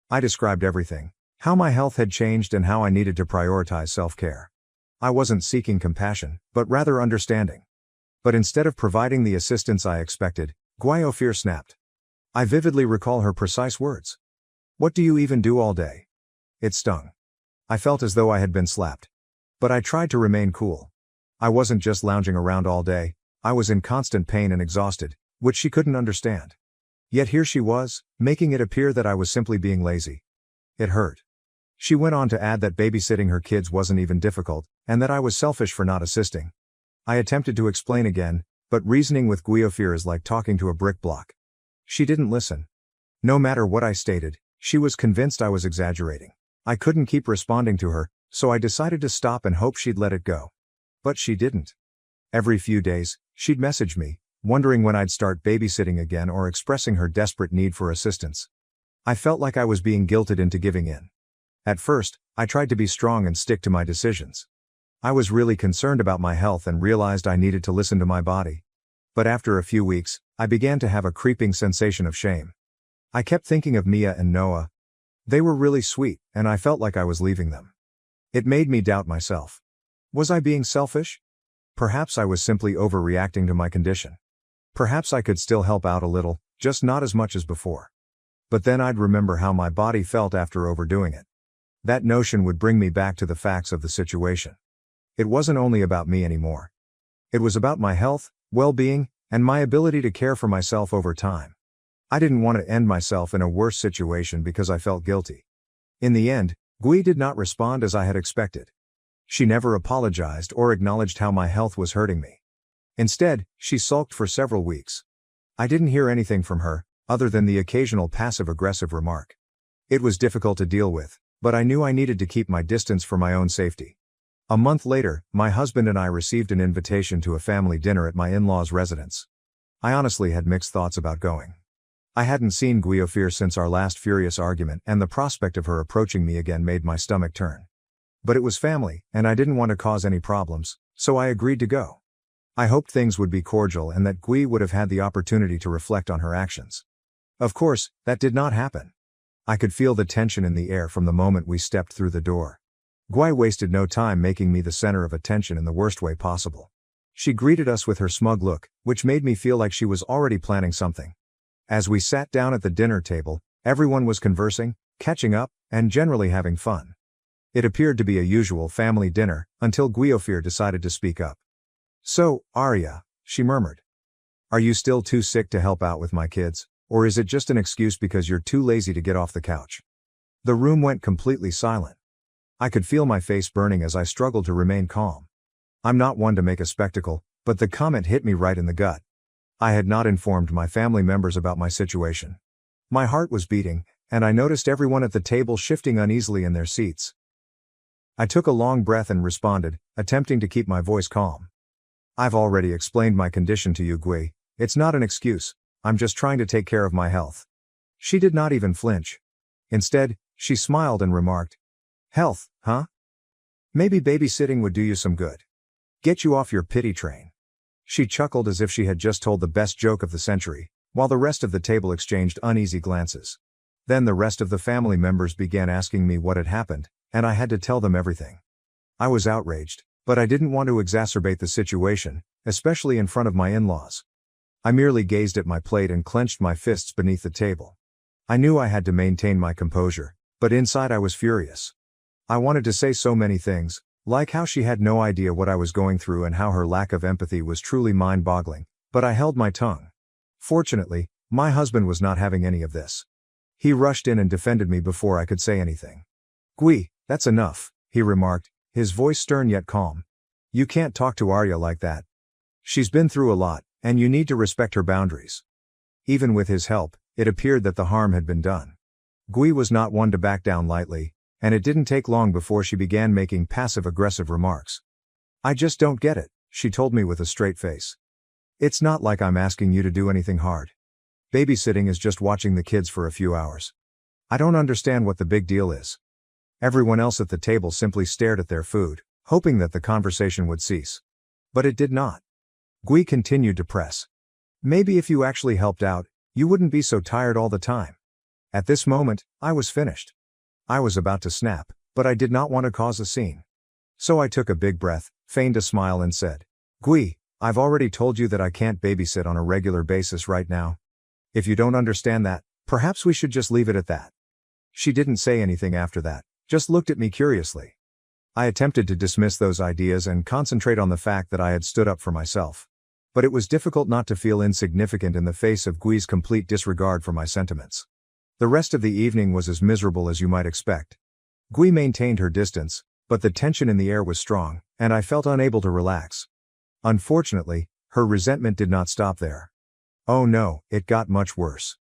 I described everything, how my health had changed and how I needed to prioritize self-care. I wasn't seeking compassion, but rather understanding. But instead of providing the assistance I expected, Gui Ophir snapped. I vividly recall her precise words. "What do you even do all day?" It stung. I felt as though I had been slapped. But I tried to remain cool. I wasn't just lounging around all day, I was in constant pain and exhausted, which she couldn't understand. Yet here she was, making it appear that I was simply being lazy. It hurt. She went on to add that babysitting her kids wasn't even difficult, and that I was selfish for not assisting. I attempted to explain again, but reasoning with Gui Ophir is like talking to a brick block. She didn't listen. No matter what I stated, she was convinced I was exaggerating. I couldn't keep responding to her, so I decided to stop and hope she'd let it go. But she didn't. Every few days, she'd message me, wondering when I'd start babysitting again or expressing her desperate need for assistance. I felt like I was being guilted into giving in. At first, I tried to be strong and stick to my decisions. I was really concerned about my health and realized I needed to listen to my body. But after a few weeks, I began to have a creeping sensation of shame. I kept thinking of Mia and Noah. They were really sweet, and I felt like I was leaving them. It made me doubt myself. Was I being selfish? Perhaps I was simply overreacting to my condition. Perhaps I could still help out a little, just not as much as before. But then I'd remember how my body felt after overdoing it. That notion would bring me back to the facts of the situation. It wasn't only about me anymore. It was about my health, well-being, and my ability to care for myself over time. I didn't want to end myself in a worse situation because I felt guilty. In the end, Gui did not respond as I had expected. She never apologized or acknowledged how my health was hurting me. Instead, she sulked for several weeks. I didn't hear anything from her, other than the occasional passive-aggressive remark. It was difficult to deal with, but I knew I needed to keep my distance for my own safety. A month later, my husband and I received an invitation to a family dinner at my in-laws' residence. I honestly had mixed thoughts about going. I hadn't seen Guiofir since our last furious argument, and the prospect of her approaching me again made my stomach turn. But it was family, and I didn't want to cause any problems, so I agreed to go. I hoped things would be cordial and that Gui would have had the opportunity to reflect on her actions. Of course, that did not happen. I could feel the tension in the air from the moment we stepped through the door. Gui wasted no time making me the center of attention in the worst way possible. She greeted us with her smug look, which made me feel like she was already planning something. As we sat down at the dinner table, everyone was conversing, catching up, and generally having fun. It appeared to be a usual family dinner, until Guiofir decided to speak up. "So, Arya," she murmured. "Are you still too sick to help out with my kids, or is it just an excuse because you're too lazy to get off the couch?" The room went completely silent. I could feel my face burning as I struggled to remain calm. I'm not one to make a spectacle, but the comment hit me right in the gut. I had not informed my family members about my situation. My heart was beating, and I noticed everyone at the table shifting uneasily in their seats. I took a long breath and responded, attempting to keep my voice calm. "I've already explained my condition to you, Gui. It's not an excuse. I'm just trying to take care of my health." She did not even flinch. Instead, she smiled and remarked, "Health, huh? Maybe babysitting would do you some good. Get you off your pity train." She chuckled as if she had just told the best joke of the century, while the rest of the table exchanged uneasy glances. Then the rest of the family members began asking me what had happened, and I had to tell them everything. I was outraged, but I didn't want to exacerbate the situation, especially in front of my in-laws. I merely gazed at my plate and clenched my fists beneath the table. I knew I had to maintain my composure, but inside I was furious. I wanted to say so many things, like how she had no idea what I was going through and how her lack of empathy was truly mind-boggling, but I held my tongue. Fortunately, my husband was not having any of this. He rushed in and defended me before I could say anything. "Gui, that's enough," he remarked, his voice stern yet calm. "You can't talk to Arya like that. She's been through a lot, and you need to respect her boundaries." Even with his help, it appeared that the harm had been done. Gui was not one to back down lightly, and it didn't take long before she began making passive-aggressive remarks. "I just don't get it," she told me with a straight face. "It's not like I'm asking you to do anything hard. Babysitting is just watching the kids for a few hours. I don't understand what the big deal is." Everyone else at the table simply stared at their food, hoping that the conversation would cease. But it did not. Gui continued to press. "Maybe if you actually helped out, you wouldn't be so tired all the time." At this moment, I was finished. I was about to snap, but I did not want to cause a scene. So I took a big breath, feigned a smile and said, "Gui, I've already told you that I can't babysit on a regular basis right now. If you don't understand that, perhaps we should just leave it at that." She didn't say anything after that, just looked at me curiously. I attempted to dismiss those ideas and concentrate on the fact that I had stood up for myself. But it was difficult not to feel insignificant in the face of Gui's complete disregard for my sentiments. The rest of the evening was as miserable as you might expect. Gui maintained her distance, but the tension in the air was strong, and I felt unable to relax. Unfortunately, her resentment did not stop there. Oh no, it got much worse.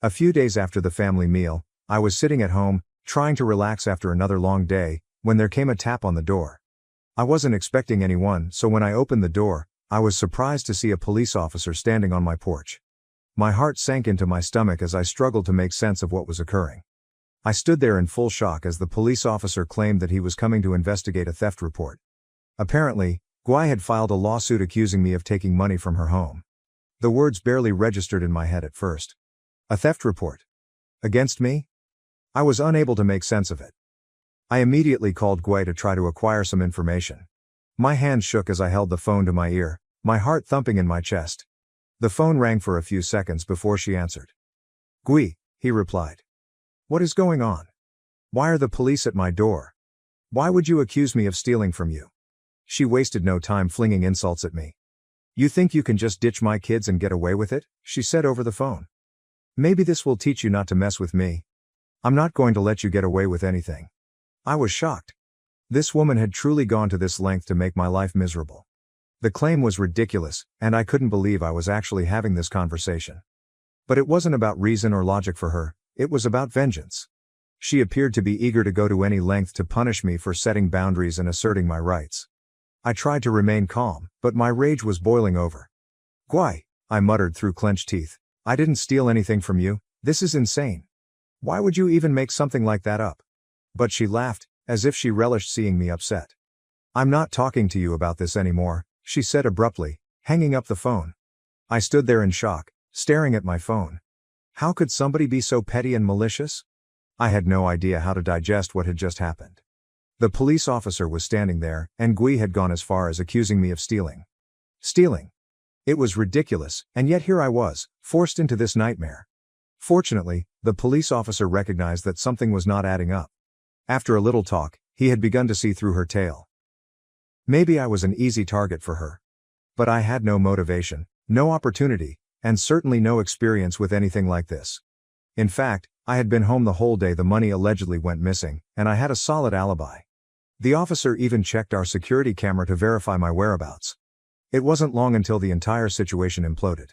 A few days after the family meal, I was sitting at home, trying to relax after another long day, when there came a tap on the door. I wasn't expecting anyone, so when I opened the door, I was surprised to see a police officer standing on my porch. My heart sank into my stomach as I struggled to make sense of what was occurring. I stood there in full shock as the police officer claimed that he was coming to investigate a theft report. Apparently, Gui had filed a lawsuit accusing me of taking money from her home. The words barely registered in my head at first. A theft report. Against me? I was unable to make sense of it. I immediately called Gui to try to acquire some information. My hand shook as I held the phone to my ear, my heart thumping in my chest. The phone rang for a few seconds before she answered. Gui, he replied. What is going on? Why are the police at my door? Why would you accuse me of stealing from you? She wasted no time flinging insults at me. You think you can just ditch my kids and get away with it? She said over the phone. Maybe this will teach you not to mess with me. I'm not going to let you get away with anything. I was shocked. This woman had truly gone to this length to make my life miserable. The claim was ridiculous, and I couldn't believe I was actually having this conversation. But it wasn't about reason or logic for her, it was about vengeance. She appeared to be eager to go to any length to punish me for setting boundaries and asserting my rights. I tried to remain calm, but my rage was boiling over. Gui, I muttered through clenched teeth, I didn't steal anything from you, this is insane. Why would you even make something like that up? But she laughed, as if she relished seeing me upset. I'm not talking to you about this anymore, she said abruptly, hanging up the phone. I stood there in shock, staring at my phone. How could somebody be so petty and malicious? I had no idea how to digest what had just happened. The police officer was standing there, and Gui had gone as far as accusing me of stealing. Stealing. It was ridiculous, and yet here I was, forced into this nightmare. Fortunately, the police officer recognized that something was not adding up. After a little talk, he had begun to see through her tale. Maybe I was an easy target for her. But I had no motivation, no opportunity, and certainly no experience with anything like this. In fact, I had been home the whole day the money allegedly went missing, and I had a solid alibi. The officer even checked our security camera to verify my whereabouts. It wasn't long until the entire situation imploded.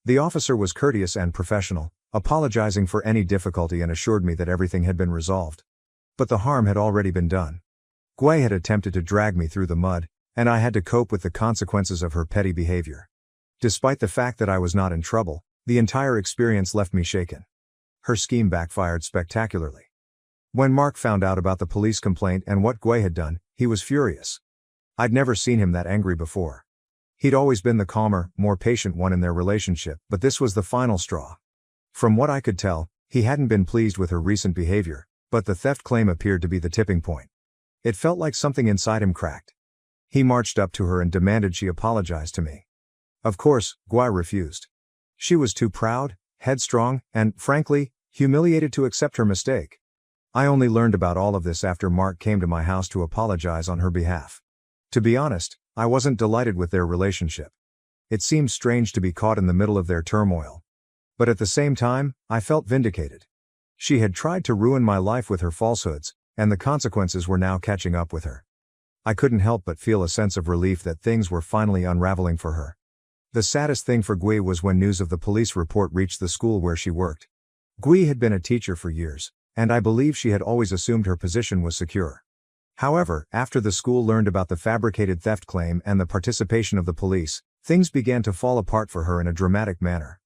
The officer was courteous and professional, apologizing for any difficulty and assured me that everything had been resolved. But the harm had already been done. Gui had attempted to drag me through the mud, and I had to cope with the consequences of her petty behavior. Despite the fact that I was not in trouble, the entire experience left me shaken. Her scheme backfired spectacularly. When Mark found out about the police complaint and what Gui had done, he was furious. I'd never seen him that angry before. He'd always been the calmer, more patient one in their relationship, but this was the final straw. From what I could tell, he hadn't been pleased with her recent behavior, but the theft claim appeared to be the tipping point. It felt like something inside him cracked. He marched up to her and demanded she apologize to me. Of course, Gui refused. She was too proud, headstrong, and, frankly, humiliated to accept her mistake. I only learned about all of this after Mark came to my house to apologize on her behalf. To be honest, I wasn't delighted with their relationship. It seemed strange to be caught in the middle of their turmoil. But at the same time, I felt vindicated. She had tried to ruin my life with her falsehoods, and the consequences were now catching up with her. I couldn't help but feel a sense of relief that things were finally unraveling for her. The saddest thing for Gui was when news of the police report reached the school where she worked. Gui had been a teacher for years, and I believe she had always assumed her position was secure. However, after the school learned about the fabricated theft claim and the participation of the police, things began to fall apart for her in a dramatic manner.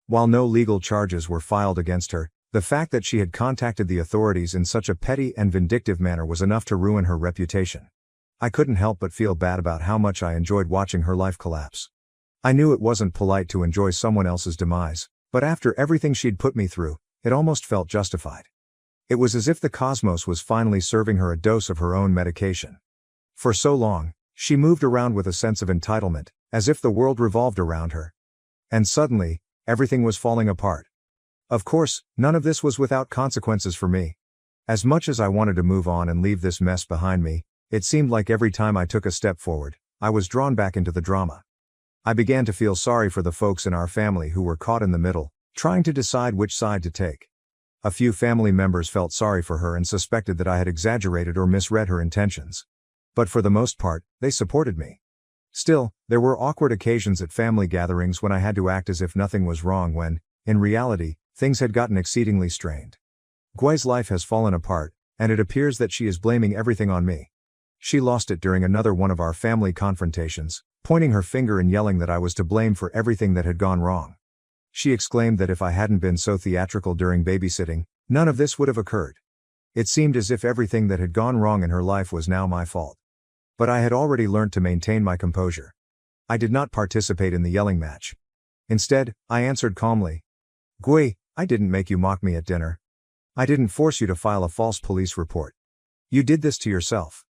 While no legal charges were filed against her, the fact that she had contacted the authorities in such a petty and vindictive manner was enough to ruin her reputation. I couldn't help but feel bad about how much I enjoyed watching her life collapse. I knew it wasn't polite to enjoy someone else's demise, but after everything she'd put me through, it almost felt justified. It was as if the cosmos was finally serving her a dose of her own medication. For so long, she moved around with a sense of entitlement, as if the world revolved around her. And suddenly, everything was falling apart. Of course, none of this was without consequences for me. As much as I wanted to move on and leave this mess behind me, it seemed like every time I took a step forward, I was drawn back into the drama. I began to feel sorry for the folks in our family who were caught in the middle, trying to decide which side to take. A few family members felt sorry for her and suspected that I had exaggerated or misread her intentions. But for the most part, they supported me. Still, there were awkward occasions at family gatherings when I had to act as if nothing was wrong when, in reality, things had gotten exceedingly strained. Gui's life has fallen apart, and it appears that she is blaming everything on me. She lost it during another one of our family confrontations, pointing her finger and yelling that I was to blame for everything that had gone wrong. She exclaimed that if I hadn't been so theatrical during babysitting, none of this would have occurred. It seemed as if everything that had gone wrong in her life was now my fault. But I had already learned to maintain my composure. I did not participate in the yelling match. Instead, I answered calmly. Gui, I didn't make you mock me at dinner. I didn't force you to file a false police report. You did this to yourself.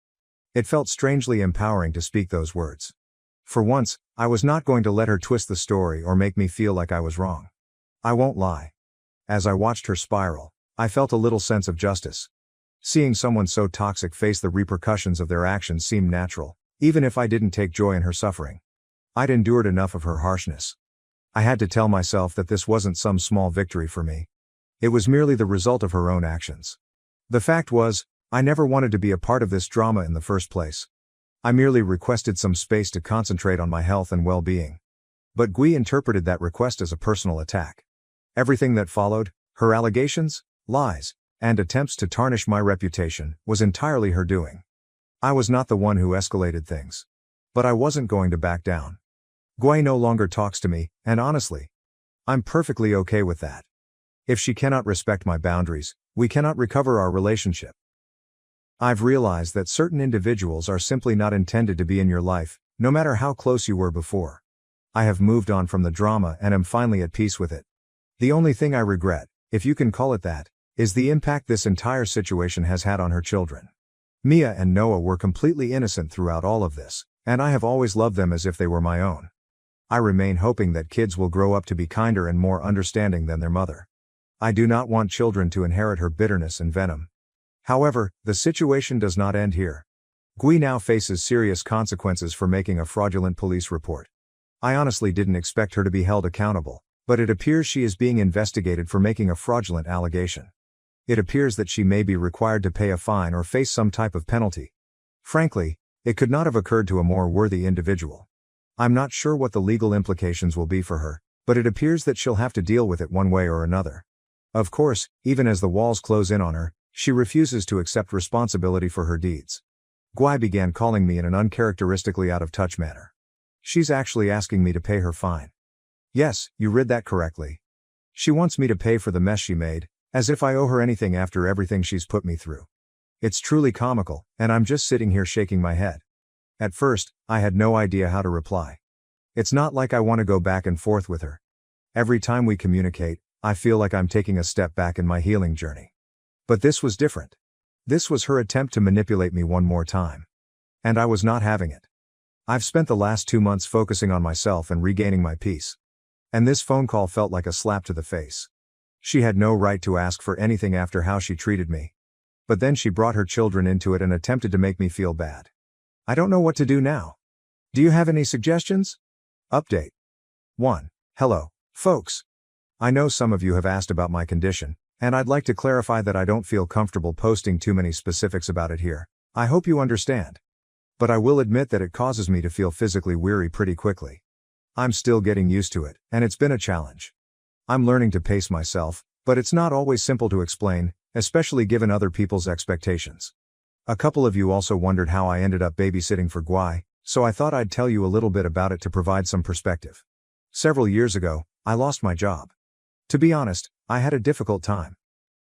It felt strangely empowering to speak those words. For once, I was not going to let her twist the story or make me feel like I was wrong. I won't lie. As I watched her spiral, I felt a little sense of justice. Seeing someone so toxic face the repercussions of their actions seemed natural, even if I didn't take joy in her suffering. I'd endured enough of her harshness. I had to tell myself that this wasn't some small victory for me. It was merely the result of her own actions. The fact was, I never wanted to be a part of this drama in the first place. I merely requested some space to concentrate on my health and well-being. But Gui interpreted that request as a personal attack. Everything that followed, her allegations, lies, and attempts to tarnish my reputation, was entirely her doing. I was not the one who escalated things. But I wasn't going to back down. Gui no longer talks to me, and honestly, I'm perfectly okay with that. If she cannot respect my boundaries, we cannot recover our relationship. I've realized that certain individuals are simply not intended to be in your life, no matter how close you were before. I have moved on from the drama and am finally at peace with it. The only thing I regret, if you can call it that, is the impact this entire situation has had on her children. Mia and Noah were completely innocent throughout all of this, and I have always loved them as if they were my own. I remain hoping that kids will grow up to be kinder and more understanding than their mother. I do not want children to inherit her bitterness and venom. However, the situation does not end here. Gui now faces serious consequences for making a fraudulent police report. I honestly didn't expect her to be held accountable, but it appears she is being investigated for making a fraudulent allegation. It appears that she may be required to pay a fine or face some type of penalty. Frankly, it could not have occurred to a more worthy individual. I'm not sure what the legal implications will be for her, but it appears that she'll have to deal with it one way or another. Of course, even as the walls close in on her, she refuses to accept responsibility for her deeds. Gui began calling me in an uncharacteristically out-of-touch manner. She's actually asking me to pay her fine. Yes, you read that correctly. She wants me to pay for the mess she made, as if I owe her anything after everything she's put me through. It's truly comical, and I'm just sitting here shaking my head. At first, I had no idea how to reply. It's not like I want to go back and forth with her. Every time we communicate, I feel like I'm taking a step back in my healing journey. But this was different. This was her attempt to manipulate me one more time. And I was not having it. I've spent the last 2 months focusing on myself and regaining my peace. And this phone call felt like a slap to the face. She had no right to ask for anything after how she treated me. But then she brought her children into it and attempted to make me feel bad. I don't know what to do now. Do you have any suggestions? Update. 1. Hello, folks. I know some of you have asked about my condition, and I'd like to clarify that I don't feel comfortable posting too many specifics about it here. I hope you understand. But I will admit that it causes me to feel physically weary pretty quickly. I'm still getting used to it, and it's been a challenge. I'm learning to pace myself, but it's not always simple to explain, especially given other people's expectations. A couple of you also wondered how I ended up babysitting for Gui, so I thought I'd tell you a little bit about it to provide some perspective. Several years ago, I lost my job. To be honest, I had a difficult time.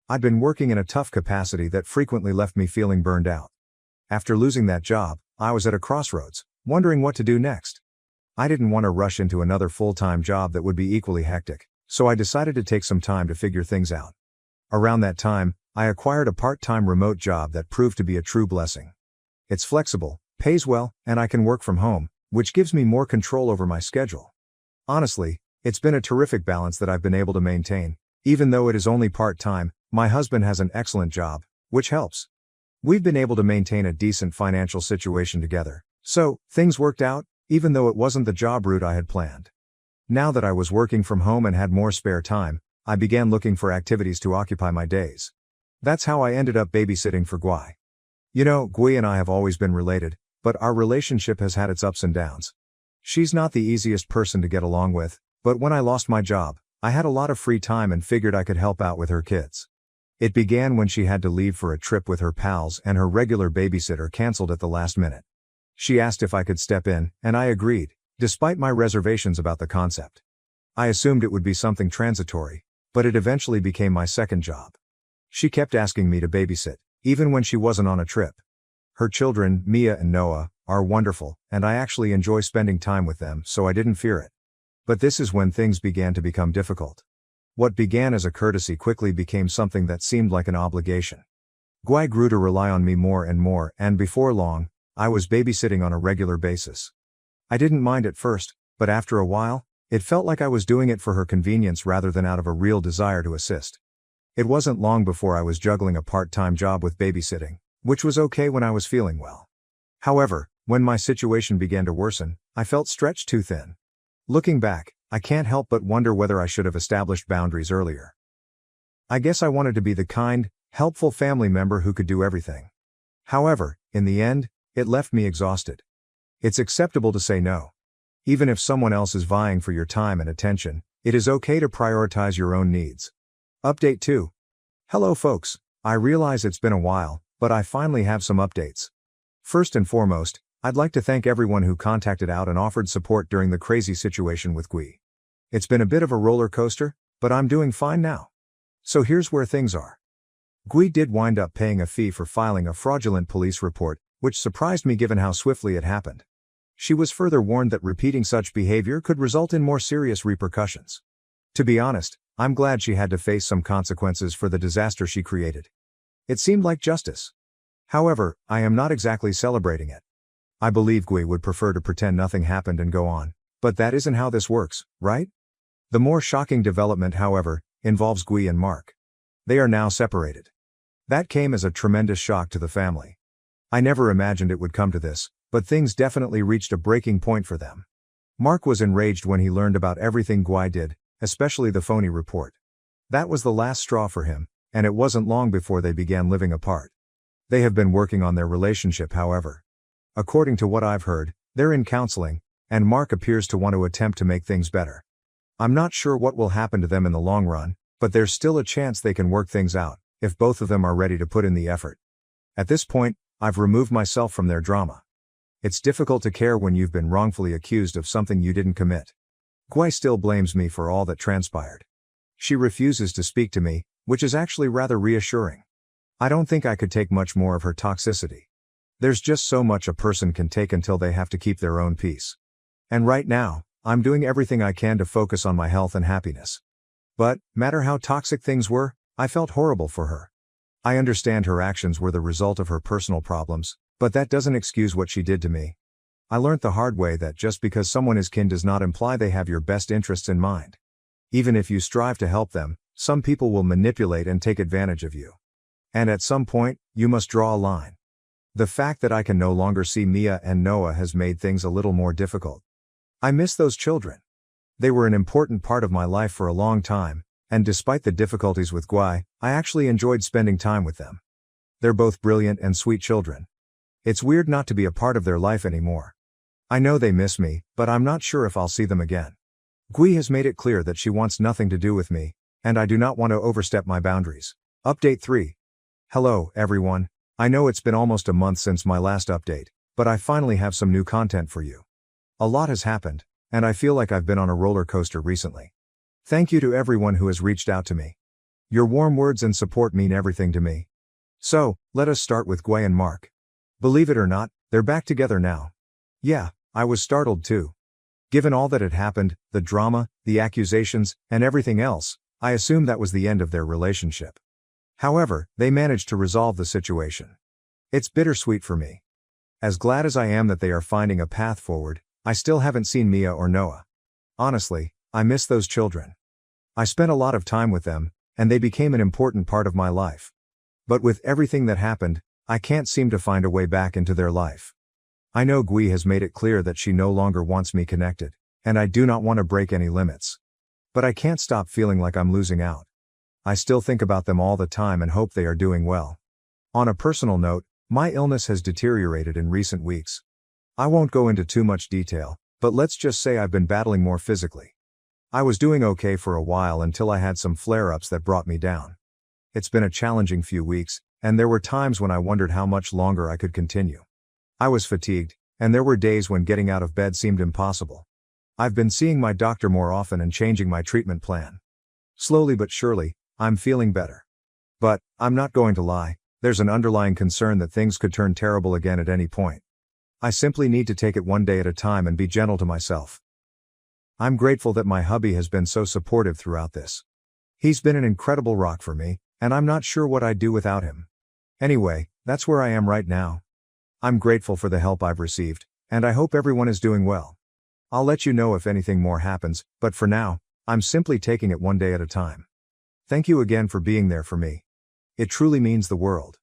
I'd been working in a tough capacity that frequently left me feeling burned out. After losing that job, I was at a crossroads, wondering what to do next. I didn't want to rush into another full-time job that would be equally hectic, so I decided to take some time to figure things out. Around that time, I acquired a part-time remote job that proved to be a true blessing. It's flexible, pays well, and I can work from home, which gives me more control over my schedule. Honestly, it's been a terrific balance that I've been able to maintain. Even though it is only part-time, my husband has an excellent job, which helps. We've been able to maintain a decent financial situation together, so things worked out, even though it wasn't the job route I had planned. Now that I was working from home and had more spare time, I began looking for activities to occupy my days. That's how I ended up babysitting for Gui. You know, Gui and I have always been related, but our relationship has had its ups and downs. She's not the easiest person to get along with, but when I lost my job, I had a lot of free time and figured I could help out with her kids. It began when she had to leave for a trip with her pals and her regular babysitter canceled at the last minute. She asked if I could step in, and I agreed, despite my reservations about the concept. I assumed it would be something transitory, but it eventually became my second job. She kept asking me to babysit, even when she wasn't on a trip. Her children, Mia and Noah, are wonderful, and I actually enjoy spending time with them, so I didn't fear it. But this is when things began to become difficult. What began as a courtesy quickly became something that seemed like an obligation. Gui grew to rely on me more, and before long, I was babysitting on a regular basis. I didn't mind at first, but after a while, it felt like I was doing it for her convenience rather than out of a real desire to assist. It wasn't long before I was juggling a part-time job with babysitting, which was okay when I was feeling well. However, when my situation began to worsen, I felt stretched too thin. Looking back, I can't help but wonder whether I should have established boundaries earlier. I guess I wanted to be the kind, helpful family member who could do everything. However, in the end, it left me exhausted. It's acceptable to say no. Even if someone else is vying for your time and attention, it is okay to prioritize your own needs. Update 2. Hello folks, I realize it's been a while, but I finally have some updates. First and foremost, I'd like to thank everyone who contacted out and offered support during the crazy situation with Gui. It's been a bit of a roller coaster, but I'm doing fine now. So here's where things are. Gui did wind up paying a fee for filing a fraudulent police report, which surprised me given how swiftly it happened. She was further warned that repeating such behavior could result in more serious repercussions. To be honest, I'm glad she had to face some consequences for the disaster she created. It seemed like justice. However, I am not exactly celebrating it. I believe Gui would prefer to pretend nothing happened and go on, but that isn't how this works, right? The more shocking development, however, involves Gui and Mark. They are now separated. That came as a tremendous shock to the family. I never imagined it would come to this, but things definitely reached a breaking point for them. Mark was enraged when he learned about everything Gui did, especially the phony report. That was the last straw for him, and it wasn't long before they began living apart. They have been working on their relationship, however. According to what I've heard, they're in counseling, and Mark appears to want to attempt to make things better. I'm not sure what will happen to them in the long run, but there's still a chance they can work things out, if both of them are ready to put in the effort. At this point, I've removed myself from their drama. It's difficult to care when you've been wrongfully accused of something you didn't commit. Gui still blames me for all that transpired. She refuses to speak to me, which is actually rather reassuring. I don't think I could take much more of her toxicity. There's just so much a person can take until they have to keep their own peace. And right now, I'm doing everything I can to focus on my health and happiness. But, matter how toxic things were, I felt horrible for her. I understand her actions were the result of her personal problems, but that doesn't excuse what she did to me. I learned the hard way that just because someone is kin does not imply they have your best interests in mind. Even if you strive to help them, some people will manipulate and take advantage of you. And at some point, you must draw a line. The fact that I can no longer see Mia and Noah has made things a little more difficult. I miss those children. They were an important part of my life for a long time, and despite the difficulties with Gui, I actually enjoyed spending time with them. They're both brilliant and sweet children. It's weird not to be a part of their life anymore. I know they miss me, but I'm not sure if I'll see them again. Gui has made it clear that she wants nothing to do with me, and I do not want to overstep my boundaries. Update 3. Hello, everyone. I know it's been almost a month since my last update, but I finally have some new content for you. A lot has happened, and I feel like I've been on a roller coaster recently. Thank you to everyone who has reached out to me. Your warm words and support mean everything to me. So, let us start with Gui and Mark. Believe it or not, they're back together now. Yeah, I was startled too. Given all that had happened, the drama, the accusations, and everything else, I assumed that was the end of their relationship. However, they managed to resolve the situation. It's bittersweet for me. As glad as I am that they are finding a path forward, I still haven't seen Mia or Noah. Honestly, I miss those children. I spent a lot of time with them, and they became an important part of my life. But with everything that happened, I can't seem to find a way back into their life. I know Gui has made it clear that she no longer wants me connected, and I do not want to break any limits. But I can't stop feeling like I'm losing out. I still think about them all the time and hope they are doing well. On a personal note, my illness has deteriorated in recent weeks. I won't go into too much detail, but let's just say I've been battling more physically. I was doing okay for a while until I had some flare-ups that brought me down. It's been a challenging few weeks, and there were times when I wondered how much longer I could continue. I was fatigued, and there were days when getting out of bed seemed impossible. I've been seeing my doctor more often and changing my treatment plan. Slowly but surely, I'm feeling better. But, I'm not going to lie, there's an underlying concern that things could turn terrible again at any point. I simply need to take it one day at a time and be gentle to myself. I'm grateful that my hubby has been so supportive throughout this. He's been an incredible rock for me, and I'm not sure what I'd do without him. Anyway, that's where I am right now. I'm grateful for the help I've received, and I hope everyone is doing well. I'll let you know if anything more happens, but for now, I'm simply taking it one day at a time. Thank you again for being there for me. It truly means the world.